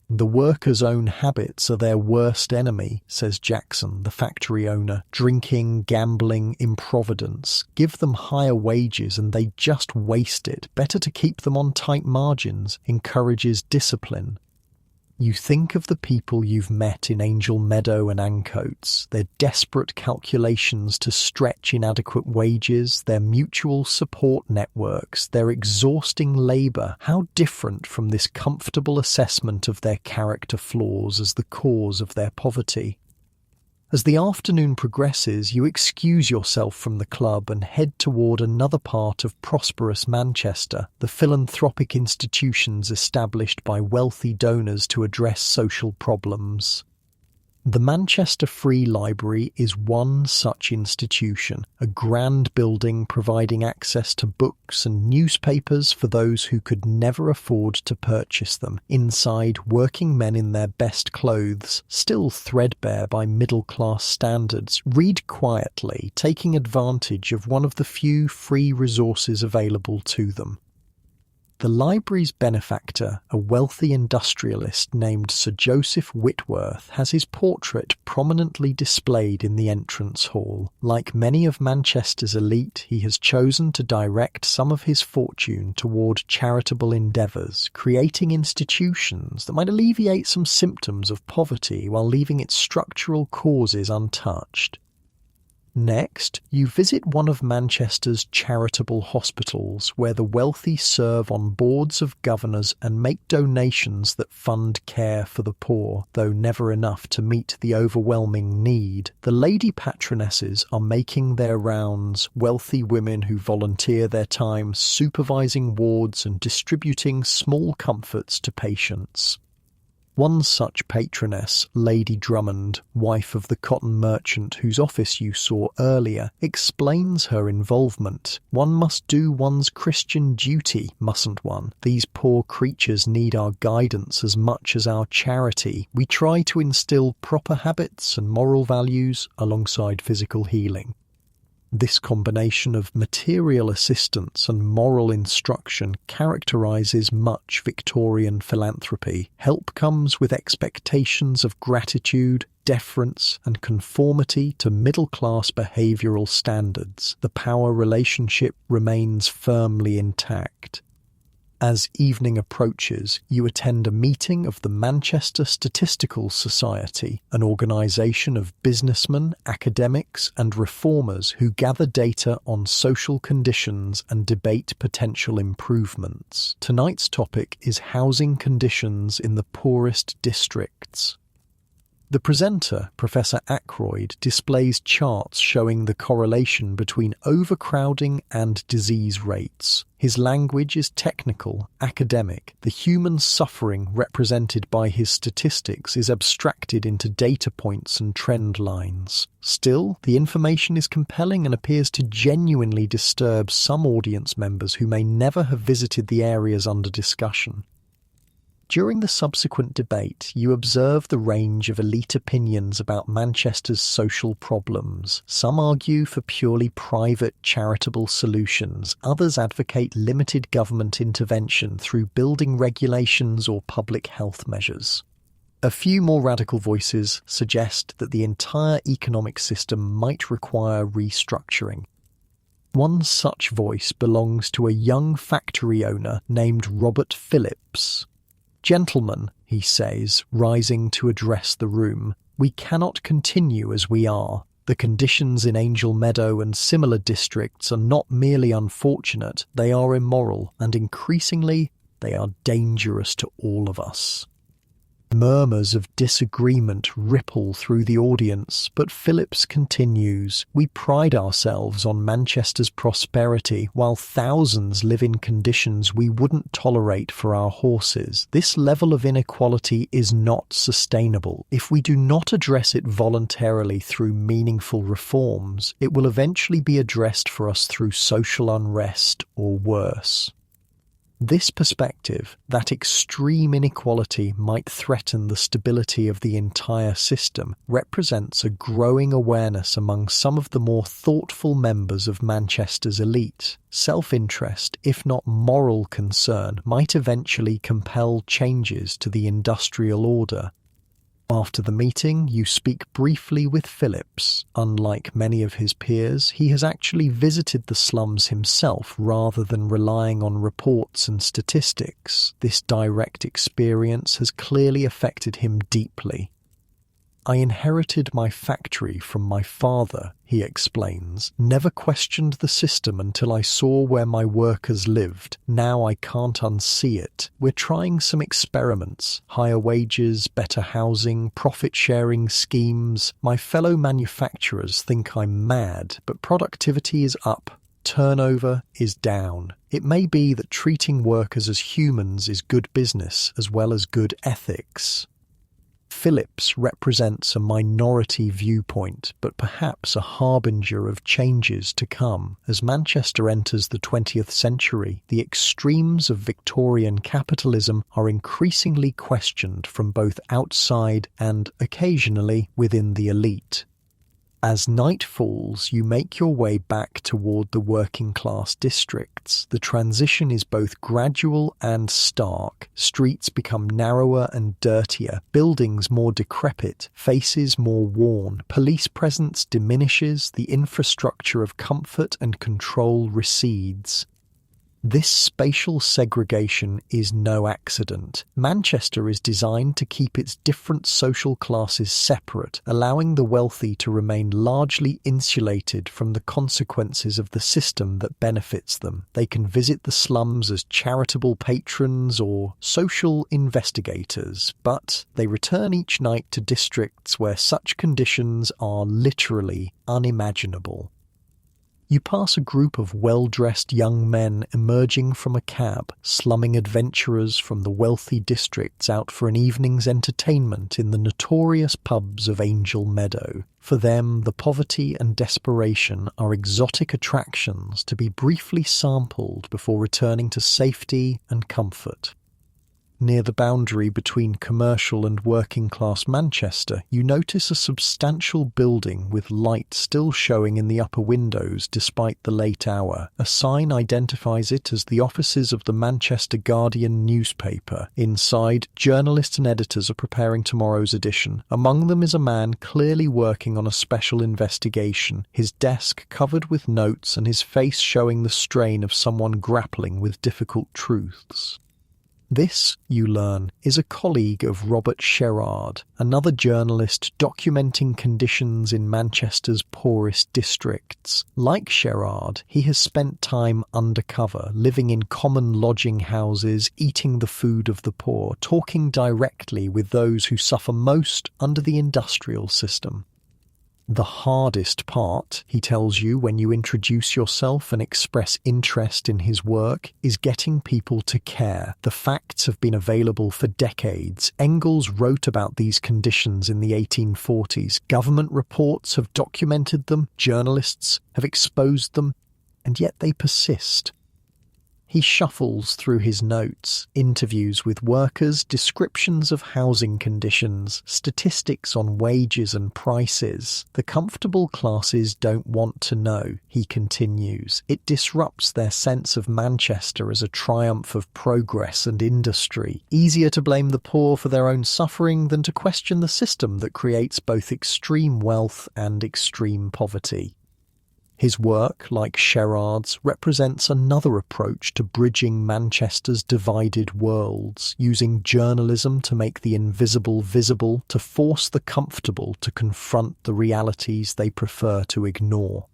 The workers' own habits are their worst enemy, says Jackson, the factory owner. Drinking, gambling, improvidence. Give them higher wages and they just waste it. Better to keep them on tight margins. Encourages discipline. You think of the people you've met in Angel Meadow and Ancoats, their desperate calculations to stretch inadequate wages, their mutual support networks, their exhausting labour. How different from this comfortable assessment of their character flaws as the cause of their poverty. As the afternoon progresses, you excuse yourself from the club and head toward another part of prosperous Manchester, the philanthropic institutions established by wealthy donors to address social problems. The Manchester Free Library is one such institution, a grand building providing access to books and newspapers for those who could never afford to purchase them. Inside, working men in their best clothes, still threadbare by middle-class standards, read quietly, taking advantage of one of the few free resources available to them. The library's benefactor, a wealthy industrialist named Sir Joseph Whitworth, has his portrait prominently displayed in the entrance hall. Like many of Manchester's elite, he has chosen to direct some of his fortune toward charitable endeavours, creating institutions that might alleviate some symptoms of poverty while leaving its structural causes untouched. Next, you visit one of Manchester's charitable hospitals where the wealthy serve on boards of governors and make donations that fund care for the poor, though never enough to meet the overwhelming need. The lady patronesses are making their rounds, wealthy women who volunteer their time supervising wards and distributing small comforts to patients. One such patroness, Lady Drummond, wife of the cotton merchant whose office you saw earlier, explains her involvement. One must do one's Christian duty, mustn't one? These poor creatures need our guidance as much as our charity. We try to instill proper habits and moral values alongside physical healing. This combination of material assistance and moral instruction characterises much Victorian philanthropy. Help comes with expectations of gratitude, deference and conformity to middle-class behavioural standards. The power relationship remains firmly intact. As evening approaches, you attend a meeting of the Manchester Statistical Society, an organisation of businessmen, academics and reformers who gather data on social conditions and debate potential improvements. Tonight's topic is housing conditions in the poorest districts. The presenter, Professor Ackroyd, displays charts showing the correlation between overcrowding and disease rates. His language is technical, academic. The human suffering represented by his statistics is abstracted into data points and trend lines. Still, the information is compelling and appears to genuinely disturb some audience members who may never have visited the areas under discussion. During the subsequent debate, you observe the range of elite opinions about Manchester's social problems. Some argue for purely private, charitable solutions. Others advocate limited government intervention through building regulations or public health measures. A few more radical voices suggest that the entire economic system might require restructuring. One such voice belongs to a young factory owner named Robert Phillips. "Gentlemen," he says, rising to address the room, "we cannot continue as we are. The conditions in Angel Meadow and similar districts are not merely unfortunate, they are immoral, and increasingly, they are dangerous to all of us." Murmurs of disagreement ripple through the audience, but Phillips continues, "We pride ourselves on Manchester's prosperity, while thousands live in conditions we wouldn't tolerate for our horses. This level of inequality is not sustainable. If we do not address it voluntarily through meaningful reforms, it will eventually be addressed for us through social unrest or worse." This perspective, that extreme inequality might threaten the stability of the entire system, represents a growing awareness among some of the more thoughtful members of Manchester's elite. Self-interest, if not moral concern, might eventually compel changes to the industrial order. After the meeting, you speak briefly with Phillips. Unlike many of his peers, he has actually visited the slums himself rather than relying on reports and statistics. This direct experience has clearly affected him deeply. "I inherited my factory from my father," he explains. "Never questioned the system until I saw where my workers lived. Now I can't unsee it. We're trying some experiments. Higher wages, better housing, profit-sharing schemes. My fellow manufacturers think I'm mad, but productivity is up. Turnover is down. It may be that treating workers as humans is good business as well as good ethics." Phillips represents a minority viewpoint, but perhaps a harbinger of changes to come. As Manchester enters the 20th century, the extremes of Victorian capitalism are increasingly questioned from both outside and, occasionally, within the elite. As night falls, you make your way back toward the working-class districts. The transition is both gradual and stark. Streets become narrower and dirtier, buildings more decrepit, faces more worn. Police presence diminishes, the infrastructure of comfort and control recedes. This spatial segregation is no accident. Manchester is designed to keep its different social classes separate, allowing the wealthy to remain largely insulated from the consequences of the system that benefits them. They can visit the slums as charitable patrons or social investigators, but they return each night to districts where such conditions are literally unimaginable. You pass a group of well-dressed young men emerging from a cab, slumming adventurers from the wealthy districts out for an evening's entertainment in the notorious pubs of Angel Meadow. For them, the poverty and desperation are exotic attractions to be briefly sampled before returning to safety and comfort. Near the boundary between commercial and working-class Manchester, you notice a substantial building with light still showing in the upper windows despite the late hour. A sign identifies it as the offices of the Manchester Guardian newspaper. Inside, journalists and editors are preparing tomorrow's edition. Among them is a man clearly working on a special investigation, his desk covered with notes and his face showing the strain of someone grappling with difficult truths. This, you learn, is a colleague of Robert Sherard, another journalist documenting conditions in Manchester's poorest districts. Like Sherard, he has spent time undercover, living in common lodging houses, eating the food of the poor, talking directly with those who suffer most under the industrial system. The hardest part, he tells you when you introduce yourself and express interest in his work, is getting people to care. The facts have been available for decades. Engels wrote about these conditions in the 1840s. Government reports have documented them, journalists have exposed them, and yet they persist. He shuffles through his notes, interviews with workers, descriptions of housing conditions, statistics on wages and prices. The comfortable classes don't want to know, he continues. It disrupts their sense of Manchester as a triumph of progress and industry. Easier to blame the poor for their own suffering than to question the system that creates both extreme wealth and extreme poverty. His work, like Sherard's, represents another approach to bridging Manchester's divided worlds, using journalism to make the invisible visible, to force the comfortable to confront the realities they prefer to ignore.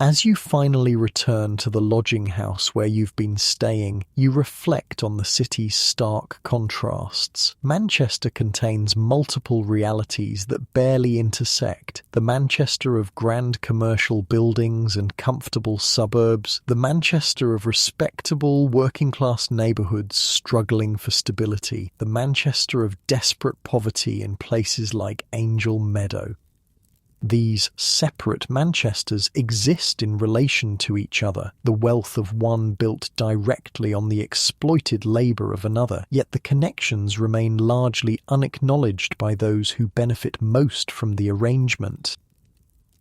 As you finally return to the lodging house where you've been staying, you reflect on the city's stark contrasts. Manchester contains multiple realities that barely intersect. The Manchester of grand commercial buildings and comfortable suburbs, the Manchester of respectable working-class neighbourhoods struggling for stability, the Manchester of desperate poverty in places like Angel Meadow. These separate Manchesters exist in relation to each other, the wealth of one built directly on the exploited labour of another, yet the connections remain largely unacknowledged by those who benefit most from the arrangement.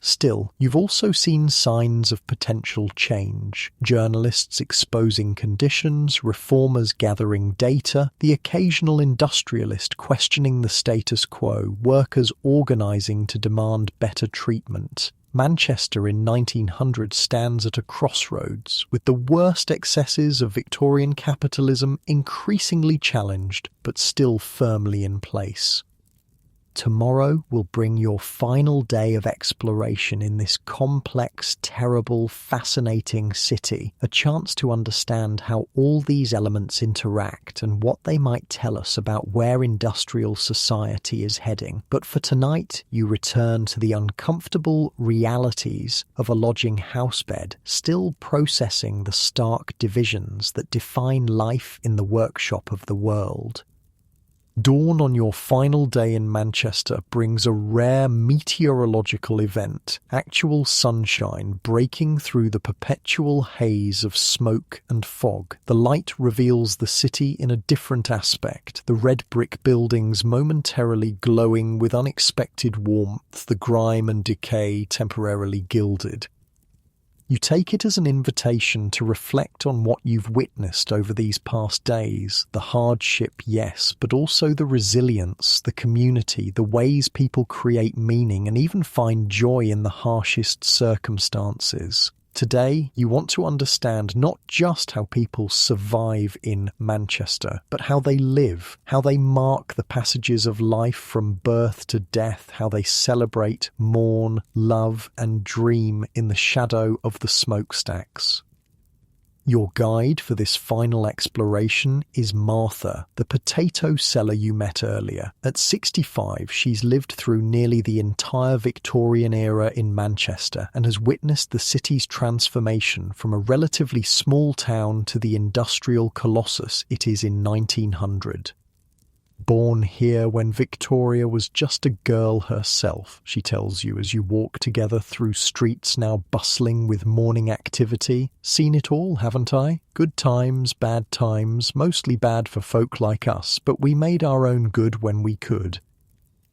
Still, you've also seen signs of potential change. Journalists exposing conditions, reformers gathering data, the occasional industrialist questioning the status quo, workers organising to demand better treatment. Manchester in 1900 stands at a crossroads, with the worst excesses of Victorian capitalism increasingly challenged, but still firmly in place. Tomorrow will bring your final day of exploration in this complex, terrible, fascinating city, a chance to understand how all these elements interact and what they might tell us about where industrial society is heading. But for tonight, you return to the uncomfortable realities of a lodging housebed, still processing the stark divisions that define life in the workshop of the world. Dawn on your final day in Manchester brings a rare meteorological event, actual sunshine breaking through the perpetual haze of smoke and fog. The light reveals the city in a different aspect, the red brick buildings momentarily glowing with unexpected warmth, the grime and decay temporarily gilded. You take it as an invitation to reflect on what you've witnessed over these past days. The hardship, yes, but also the resilience, the community, the ways people create meaning and even find joy in the harshest circumstances. Today, you want to understand not just how people survive in Manchester, but how they live, how they mark the passages of life from birth to death, how they celebrate, mourn, love, and dream in the shadow of the smokestacks. Your guide for this final exploration is Martha, the potato seller you met earlier. At 65, she's lived through nearly the entire Victorian era in Manchester and has witnessed the city's transformation from a relatively small town to the industrial colossus it is in 1900. Born here when Victoria was just a girl herself, she tells you as you walk together through streets now bustling with morning activity. Seen it all, haven't I? Good times, bad times, mostly bad for folk like us, but we made our own good when we could.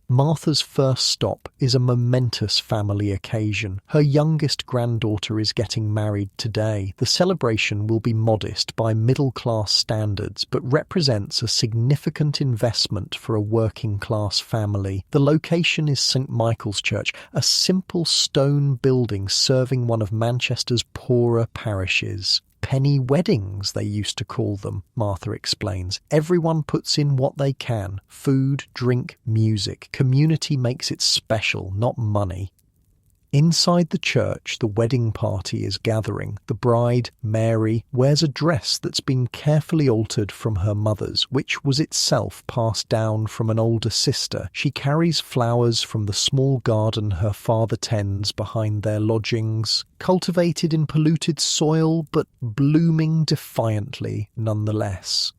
Martha's first stop is a momentous family occasion. Her youngest granddaughter is getting married today. The celebration will be modest by middle-class standards, but represents a significant investment for a working-class family. The location is St. Michael's Church, a simple stone building serving one of Manchester's poorer parishes. Penny weddings, they used to call them, Martha explains. Everyone puts in what they can. Food, drink, music. Community makes it special, not money. Inside the church, the wedding party is gathering. The bride, Mary, wears a dress that's been carefully altered from her mother's, which was itself passed down from an older sister. She carries flowers from the small garden her father tends behind their lodgings, cultivated in polluted soil, but blooming defiantly nonetheless.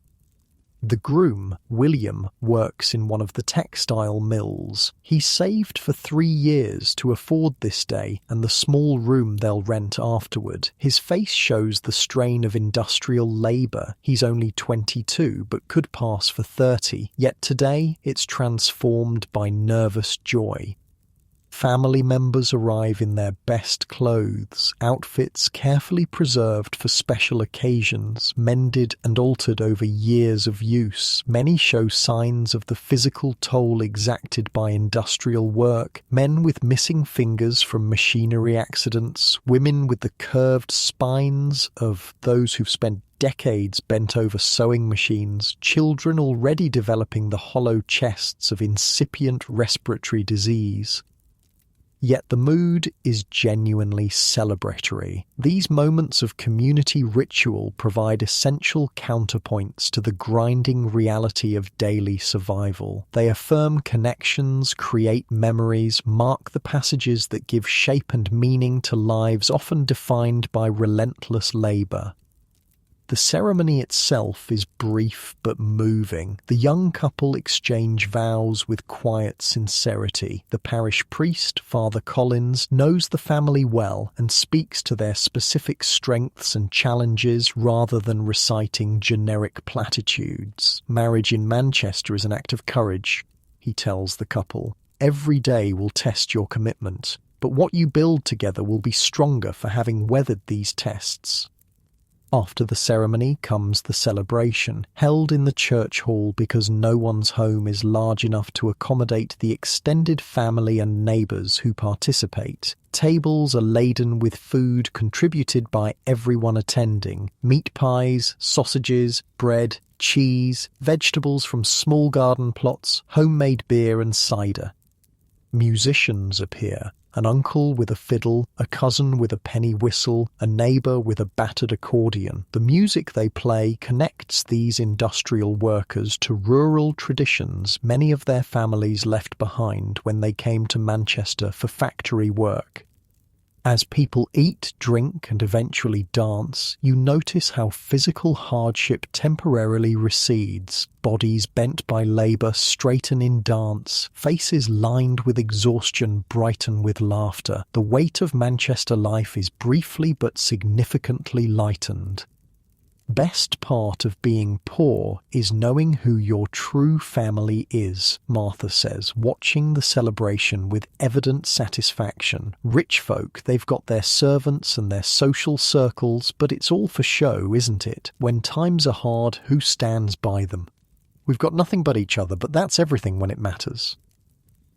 The groom, William, works in one of the textile mills. He saved for 3 years to afford this day and the small room they'll rent afterward. His face shows the strain of industrial labour. He's only 22, but could pass for 30. Yet today it's transformed by nervous joy. Family members arrive in their best clothes, outfits carefully preserved for special occasions, mended and altered over years of use. Many show signs of the physical toll exacted by industrial work, men with missing fingers from machinery accidents, women with the curved spines of those who've spent decades bent over sewing machines, children already developing the hollow chests of incipient respiratory disease. Yet the mood is genuinely celebratory. These moments of community ritual provide essential counterpoints to the grinding reality of daily survival. They affirm connections, create memories, mark the passages that give shape and meaning to lives often defined by relentless labour. The ceremony itself is brief but moving. The young couple exchange vows with quiet sincerity. The parish priest, Father Collins, knows the family well and speaks to their specific strengths and challenges rather than reciting generic platitudes. Marriage in Manchester is an act of courage, he tells the couple. Every day will test your commitment, but what you build together will be stronger for having weathered these tests. After the ceremony comes the celebration, held in the church hall because no one's home is large enough to accommodate the extended family and neighbours who participate. Tables are laden with food contributed by everyone attending: meat pies, sausages, bread, cheese, vegetables from small garden plots, homemade beer and cider. Musicians appear. An uncle with a fiddle, a cousin with a penny whistle, a neighbour with a battered accordion. The music they play connects these industrial workers to rural traditions many of their families left behind when they came to Manchester for factory work. As people eat, drink, and eventually dance, you notice how physical hardship temporarily recedes. Bodies bent by labour straighten in dance, faces lined with exhaustion brighten with laughter. The weight of Manchester life is briefly but significantly lightened. Best part of being poor is knowing who your true family is, Martha says, watching the celebration with evident satisfaction. Rich folk, they've got their servants and their social circles, but it's all for show, isn't it? When times are hard, who stands by them? We've got nothing but each other, but that's everything when it matters.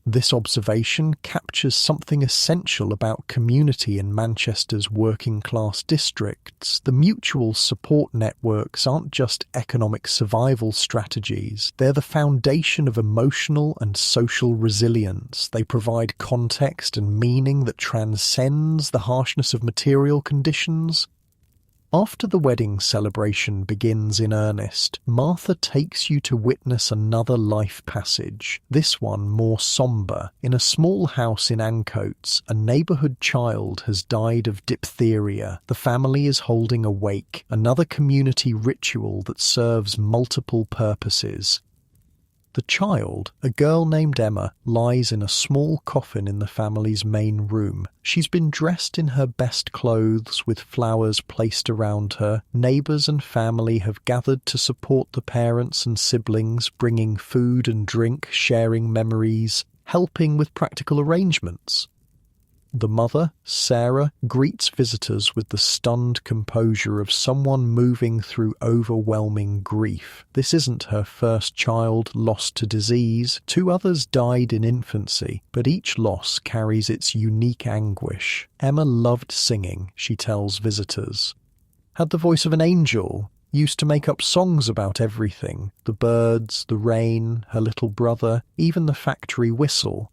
This observation captures something essential about community in Manchester's working-class districts. The mutual support networks aren't just economic survival strategies. They're the foundation of emotional and social resilience. They provide context and meaning that transcends the harshness of material conditions. After the wedding celebration begins in earnest, Martha takes you to witness another life passage, this one more sombre. In a small house in Ancoats, a neighbourhood child has died of diphtheria. The family is holding a wake, another community ritual that serves multiple purposes. The child, a girl named Emma, lies in a small coffin in the family's main room. She's been dressed in her best clothes with flowers placed around her. Neighbours and family have gathered to support the parents and siblings, bringing food and drink, sharing memories, helping with practical arrangements. The mother, Sarah, greets visitors with the stunned composure of someone moving through overwhelming grief. This isn't her first child lost to disease. 2 others died in infancy, but each loss carries its unique anguish. Emma loved singing, she tells visitors. Had the voice of an angel, used to make up songs about everything. The birds, the rain, her little brother, even the factory whistle.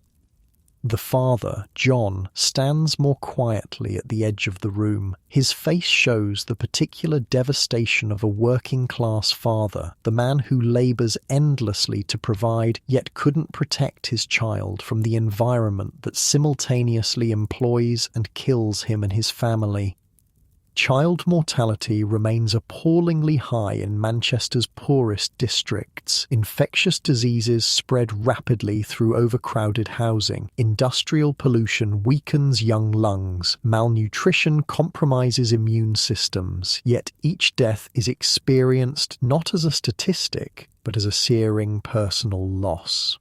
The father, John, stands more quietly at the edge of the room. His face shows the particular devastation of a working-class father, the man who labours endlessly to provide, yet couldn't protect his child from the environment that simultaneously employs and kills him and his family. Child mortality remains appallingly high in Manchester's poorest districts. Infectious diseases spread rapidly through overcrowded housing. Industrial pollution weakens young lungs. Malnutrition compromises immune systems. Yet each death is experienced not as a statistic, but as a searing personal loss.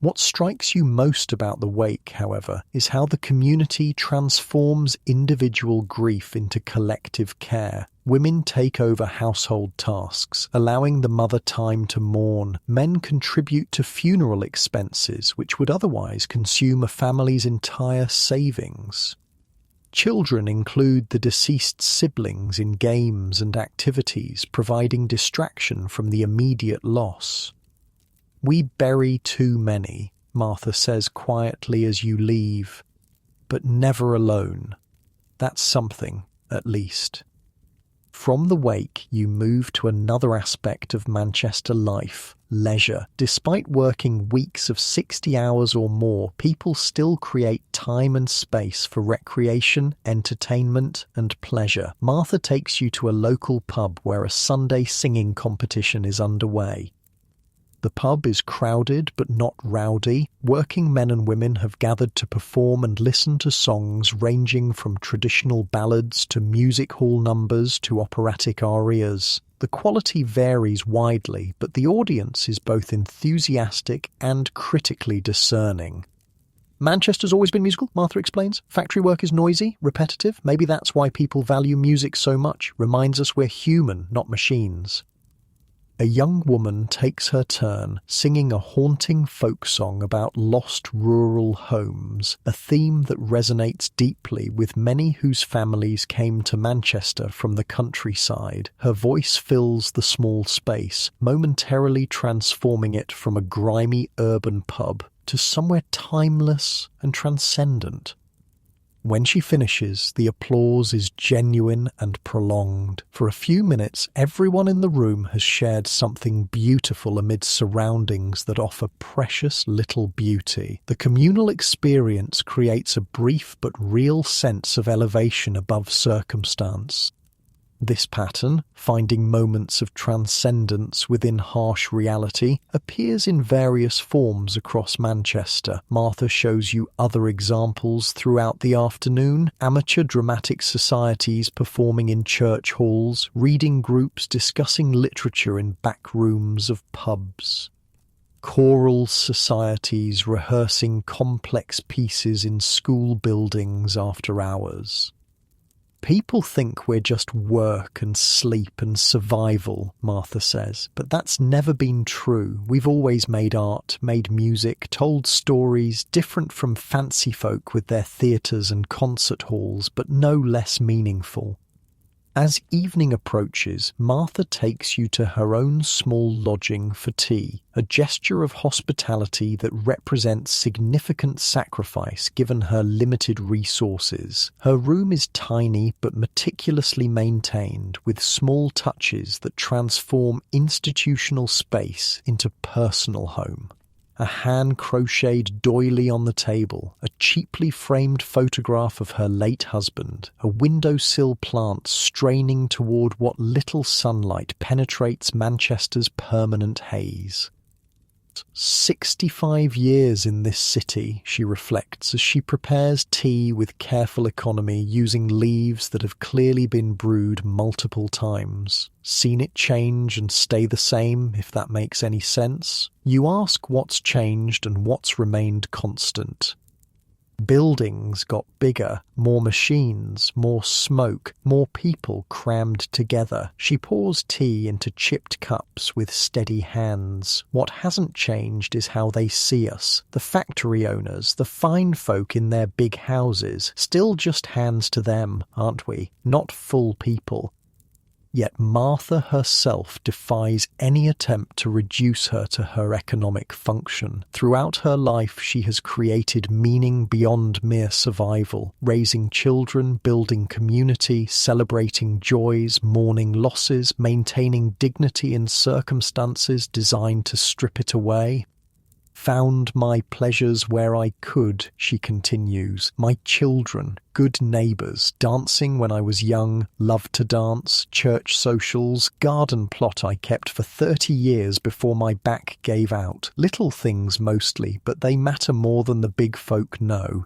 What strikes you most about the wake, however, is how the community transforms individual grief into collective care. Women take over household tasks, allowing the mother time to mourn. Men contribute to funeral expenses, which would otherwise consume a family's entire savings. Children include the deceased siblings in games and activities, providing distraction from the immediate loss. "We bury too many," Martha says quietly as you leave, "but never alone. That's something, at least." From the wake, you move to another aspect of Manchester life, leisure. Despite working weeks of 60 hours or more, people still create time and space for recreation, entertainment, and pleasure. Martha takes you to a local pub where a Sunday singing competition is underway. The pub is crowded but not rowdy. Working men and women have gathered to perform and listen to songs ranging from traditional ballads to music hall numbers to operatic arias. The quality varies widely, but the audience is both enthusiastic and critically discerning. "Manchester's always been musical," Martha explains. "Factory work is noisy, repetitive. Maybe that's why people value music so much. Reminds us we're human, not machines." A young woman takes her turn, singing a haunting folk song about lost rural homes, a theme that resonates deeply with many whose families came to Manchester from the countryside. Her voice fills the small space, momentarily transforming it from a grimy urban pub to somewhere timeless and transcendent. When she finishes, the applause is genuine and prolonged. For a few minutes, everyone in the room has shared something beautiful amid surroundings that offer precious little beauty. The communal experience creates a brief but real sense of elevation above circumstance. This pattern, finding moments of transcendence within harsh reality, appears in various forms across Manchester. Martha shows you other examples throughout the afternoon: amateur dramatic societies performing in church halls, reading groups discussing literature in back rooms of pubs, choral societies rehearsing complex pieces in school buildings after hours. "People think we're just work and sleep and survival," Martha says, "but that's never been true. We've always made art, made music, told stories, different from fancy folk with their theatres and concert halls, but no less meaningful." As evening approaches, Martha takes you to her own small lodging for tea, a gesture of hospitality that represents significant sacrifice given her limited resources. Her room is tiny but meticulously maintained, with small touches that transform institutional space into personal home. A hand-crocheted doily on the table, a cheaply framed photograph of her late husband, a windowsill plant straining toward what little sunlight penetrates Manchester's permanent haze. 65 years in this city, she reflects as she prepares tea with careful economy using leaves that have clearly been brewed multiple times. Seen it change and stay the same, if that makes any sense. You ask what's changed and what's remained constant. Buildings got bigger, more machines, more smoke, more people crammed together. She pours tea into chipped cups with steady hands. What hasn't changed is how they see us. The factory owners, the fine folk in their big houses, still just hands to them, aren't we? Not full people. Yet Martha herself defies any attempt to reduce her to her economic function. Throughout her life, she has created meaning beyond mere survival, raising children, building community, celebrating joys, mourning losses, maintaining dignity in circumstances designed to strip it away. Found my pleasures where I could, she continues. My children, good neighbours, dancing when I was young, loved to dance, church socials, garden plot I kept for 30 years before my back gave out. Little things mostly, but they matter more than the big folk know.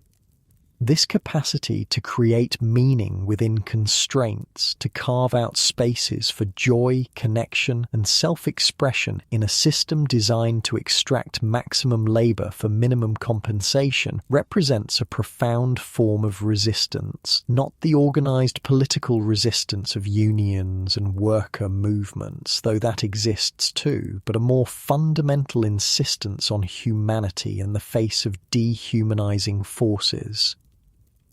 This capacity to create meaning within constraints, to carve out spaces for joy, connection, and self-expression in a system designed to extract maximum labour for minimum compensation, represents a profound form of resistance, not the organised political resistance of unions and worker movements, though that exists too, but a more fundamental insistence on humanity in the face of dehumanising forces.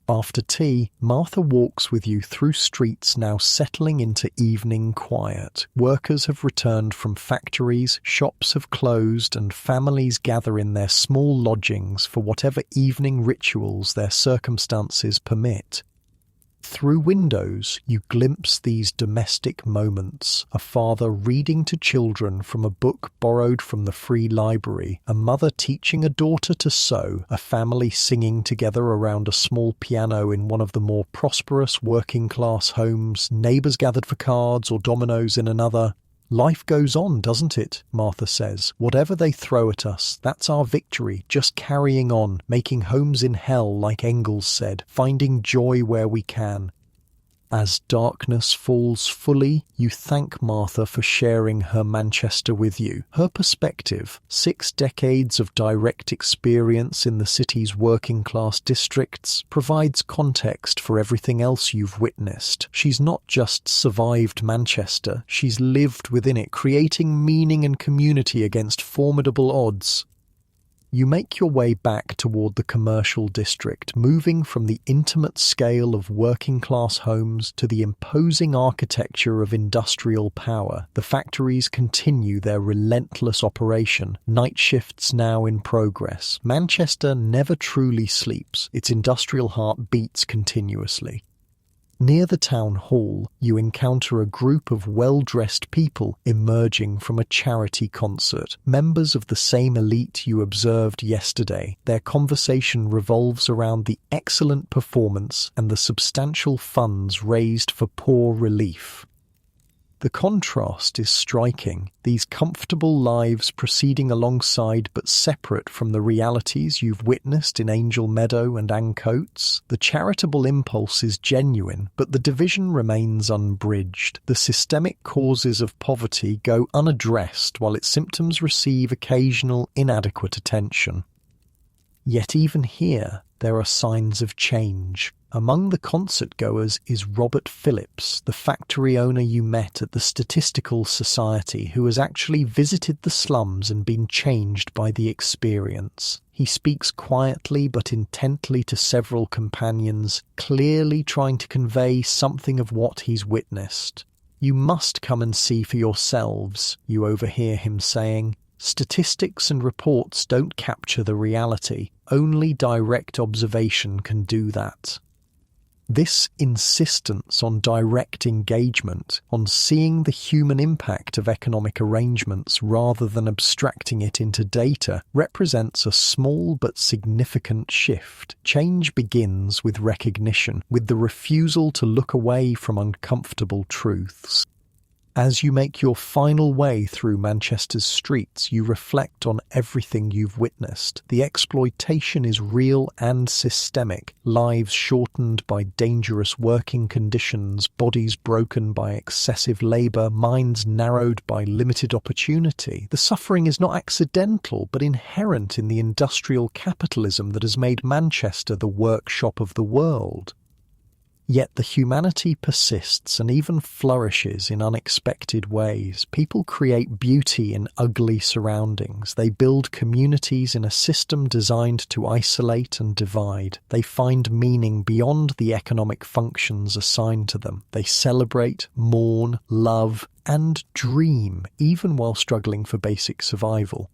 After tea, Martha walks with you through streets now settling into evening quiet. Workers have returned from factories, shops have closed, and families gather in their small lodgings for whatever evening rituals their circumstances permit. Through windows, you glimpse these domestic moments, a father reading to children from a book borrowed from the free library, a mother teaching a daughter to sew, a family singing together around a small piano in one of the more prosperous working-class homes, neighbours gathered for cards or dominoes in another. Life goes on, doesn't it? Martha says. Whatever they throw at us, that's our victory, just carrying on, making homes in hell, like Engels said, finding joy where we can. As darkness falls fully, you thank Martha for sharing her Manchester with you. Her perspective, 6 decades of direct experience in the city's working-class districts, provides context for everything else you've witnessed. She's not just survived Manchester, she's lived within it, creating meaning and community against formidable odds. You make your way back toward the commercial district, moving from the intimate scale of working-class homes to the imposing architecture of industrial power. The factories continue their relentless operation, night shifts now in progress. Manchester never truly sleeps, its industrial heart beats continuously. Near the town hall, you encounter a group of well-dressed people emerging from a charity concert, members of the same elite you observed yesterday. Their conversation revolves around the excellent performance and the substantial funds raised for poor relief. The contrast is striking, these comfortable lives proceeding alongside but separate from the realities you've witnessed in Angel Meadow and Ancoats. The charitable impulse is genuine, but the division remains unbridged. The systemic causes of poverty go unaddressed while its symptoms receive occasional inadequate attention. Yet even here, there are signs of change. Among the concert-goers is Robert Phillips, the factory owner you met at the Statistical Society, who has actually visited the slums and been changed by the experience. He speaks quietly but intently to several companions, clearly trying to convey something of what he's witnessed. "You must come and see for yourselves," you overhear him saying. "Statistics and reports don't capture the reality. Only direct observation can do that." This insistence on direct engagement, on seeing the human impact of economic arrangements rather than abstracting it into data, represents a small but significant shift. Change begins with recognition, with the refusal to look away from uncomfortable truths. As you make your final way through Manchester's streets, you reflect on everything you've witnessed. The exploitation is real and systemic. Lives shortened by dangerous working conditions, bodies broken by excessive labour, minds narrowed by limited opportunity. The suffering is not accidental, but inherent in the industrial capitalism that has made Manchester the workshop of the world. Yet the humanity persists and even flourishes in unexpected ways. People create beauty in ugly surroundings. They build communities in a system designed to isolate and divide. They find meaning beyond the economic functions assigned to them. They celebrate, mourn, love, and dream, even while struggling for basic survival.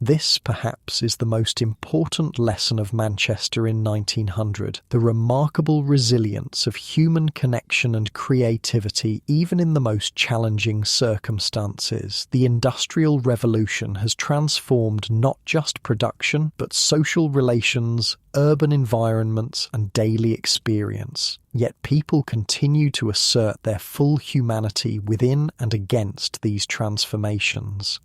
This, perhaps, is the most important lesson of Manchester in 1900, the remarkable resilience of human connection and creativity even in the most challenging circumstances. The Industrial Revolution has transformed not just production, but social relations, urban environments, and daily experience. Yet people continue to assert their full humanity within and against these transformations.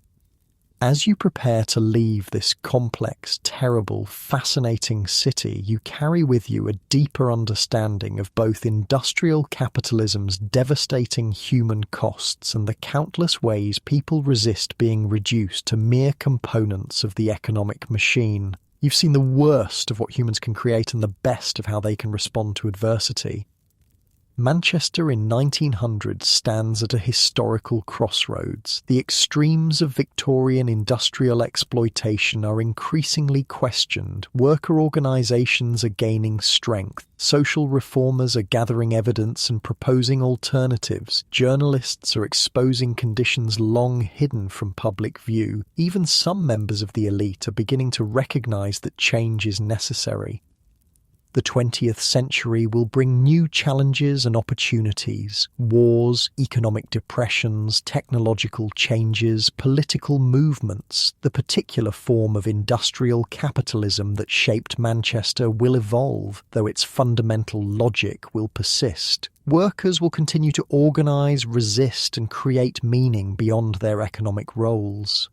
As you prepare to leave this complex, terrible, fascinating city, you carry with you a deeper understanding of both industrial capitalism's devastating human costs and the countless ways people resist being reduced to mere components of the economic machine. You've seen the worst of what humans can create and the best of how they can respond to adversity. Manchester in 1900 stands at a historical crossroads. The extremes of Victorian industrial exploitation are increasingly questioned. Worker organisations are gaining strength. Social reformers are gathering evidence and proposing alternatives. Journalists are exposing conditions long hidden from public view. Even some members of the elite are beginning to recognise that change is necessary. The 20th century will bring new challenges and opportunities. Wars, economic depressions, technological changes, political movements. The particular form of industrial capitalism that shaped Manchester will evolve, though its fundamental logic will persist. Workers will continue to organise, resist, and create meaning beyond their economic roles.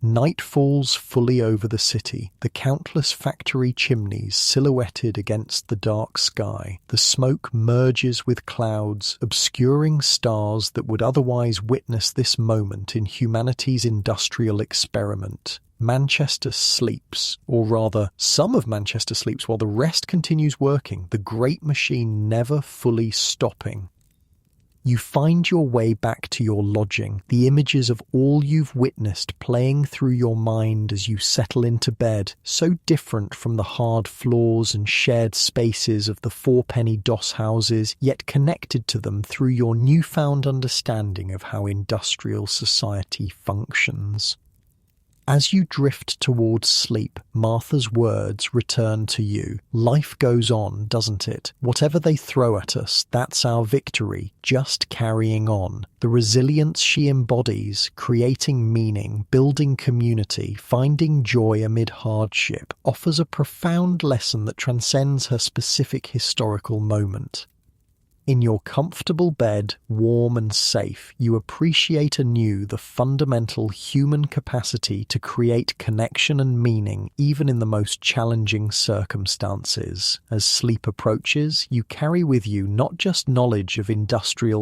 Night falls fully over the city, the countless factory chimneys silhouetted against the dark sky. The smoke merges with clouds, obscuring stars that would otherwise witness this moment in humanity's industrial experiment. Manchester sleeps, or rather, some of Manchester sleeps while the rest continues working, the great machine never fully stopping. You find your way back to your lodging, the images of all you've witnessed playing through your mind as you settle into bed, so different from the hard floors and shared spaces of the four-penny doss houses, yet connected to them through your newfound understanding of how industrial society functions. As you drift towards sleep, Martha's words return to you. Life goes on, doesn't it? Whatever they throw at us, that's our victory, just carrying on. The resilience she embodies, creating meaning, building community, finding joy amid hardship, offers a profound lesson that transcends her specific historical moment. In your comfortable bed, warm and safe, you appreciate anew the fundamental human capacity to create connection and meaning even in the most challenging circumstances. As sleep approaches, you carry with you not just knowledge of industrial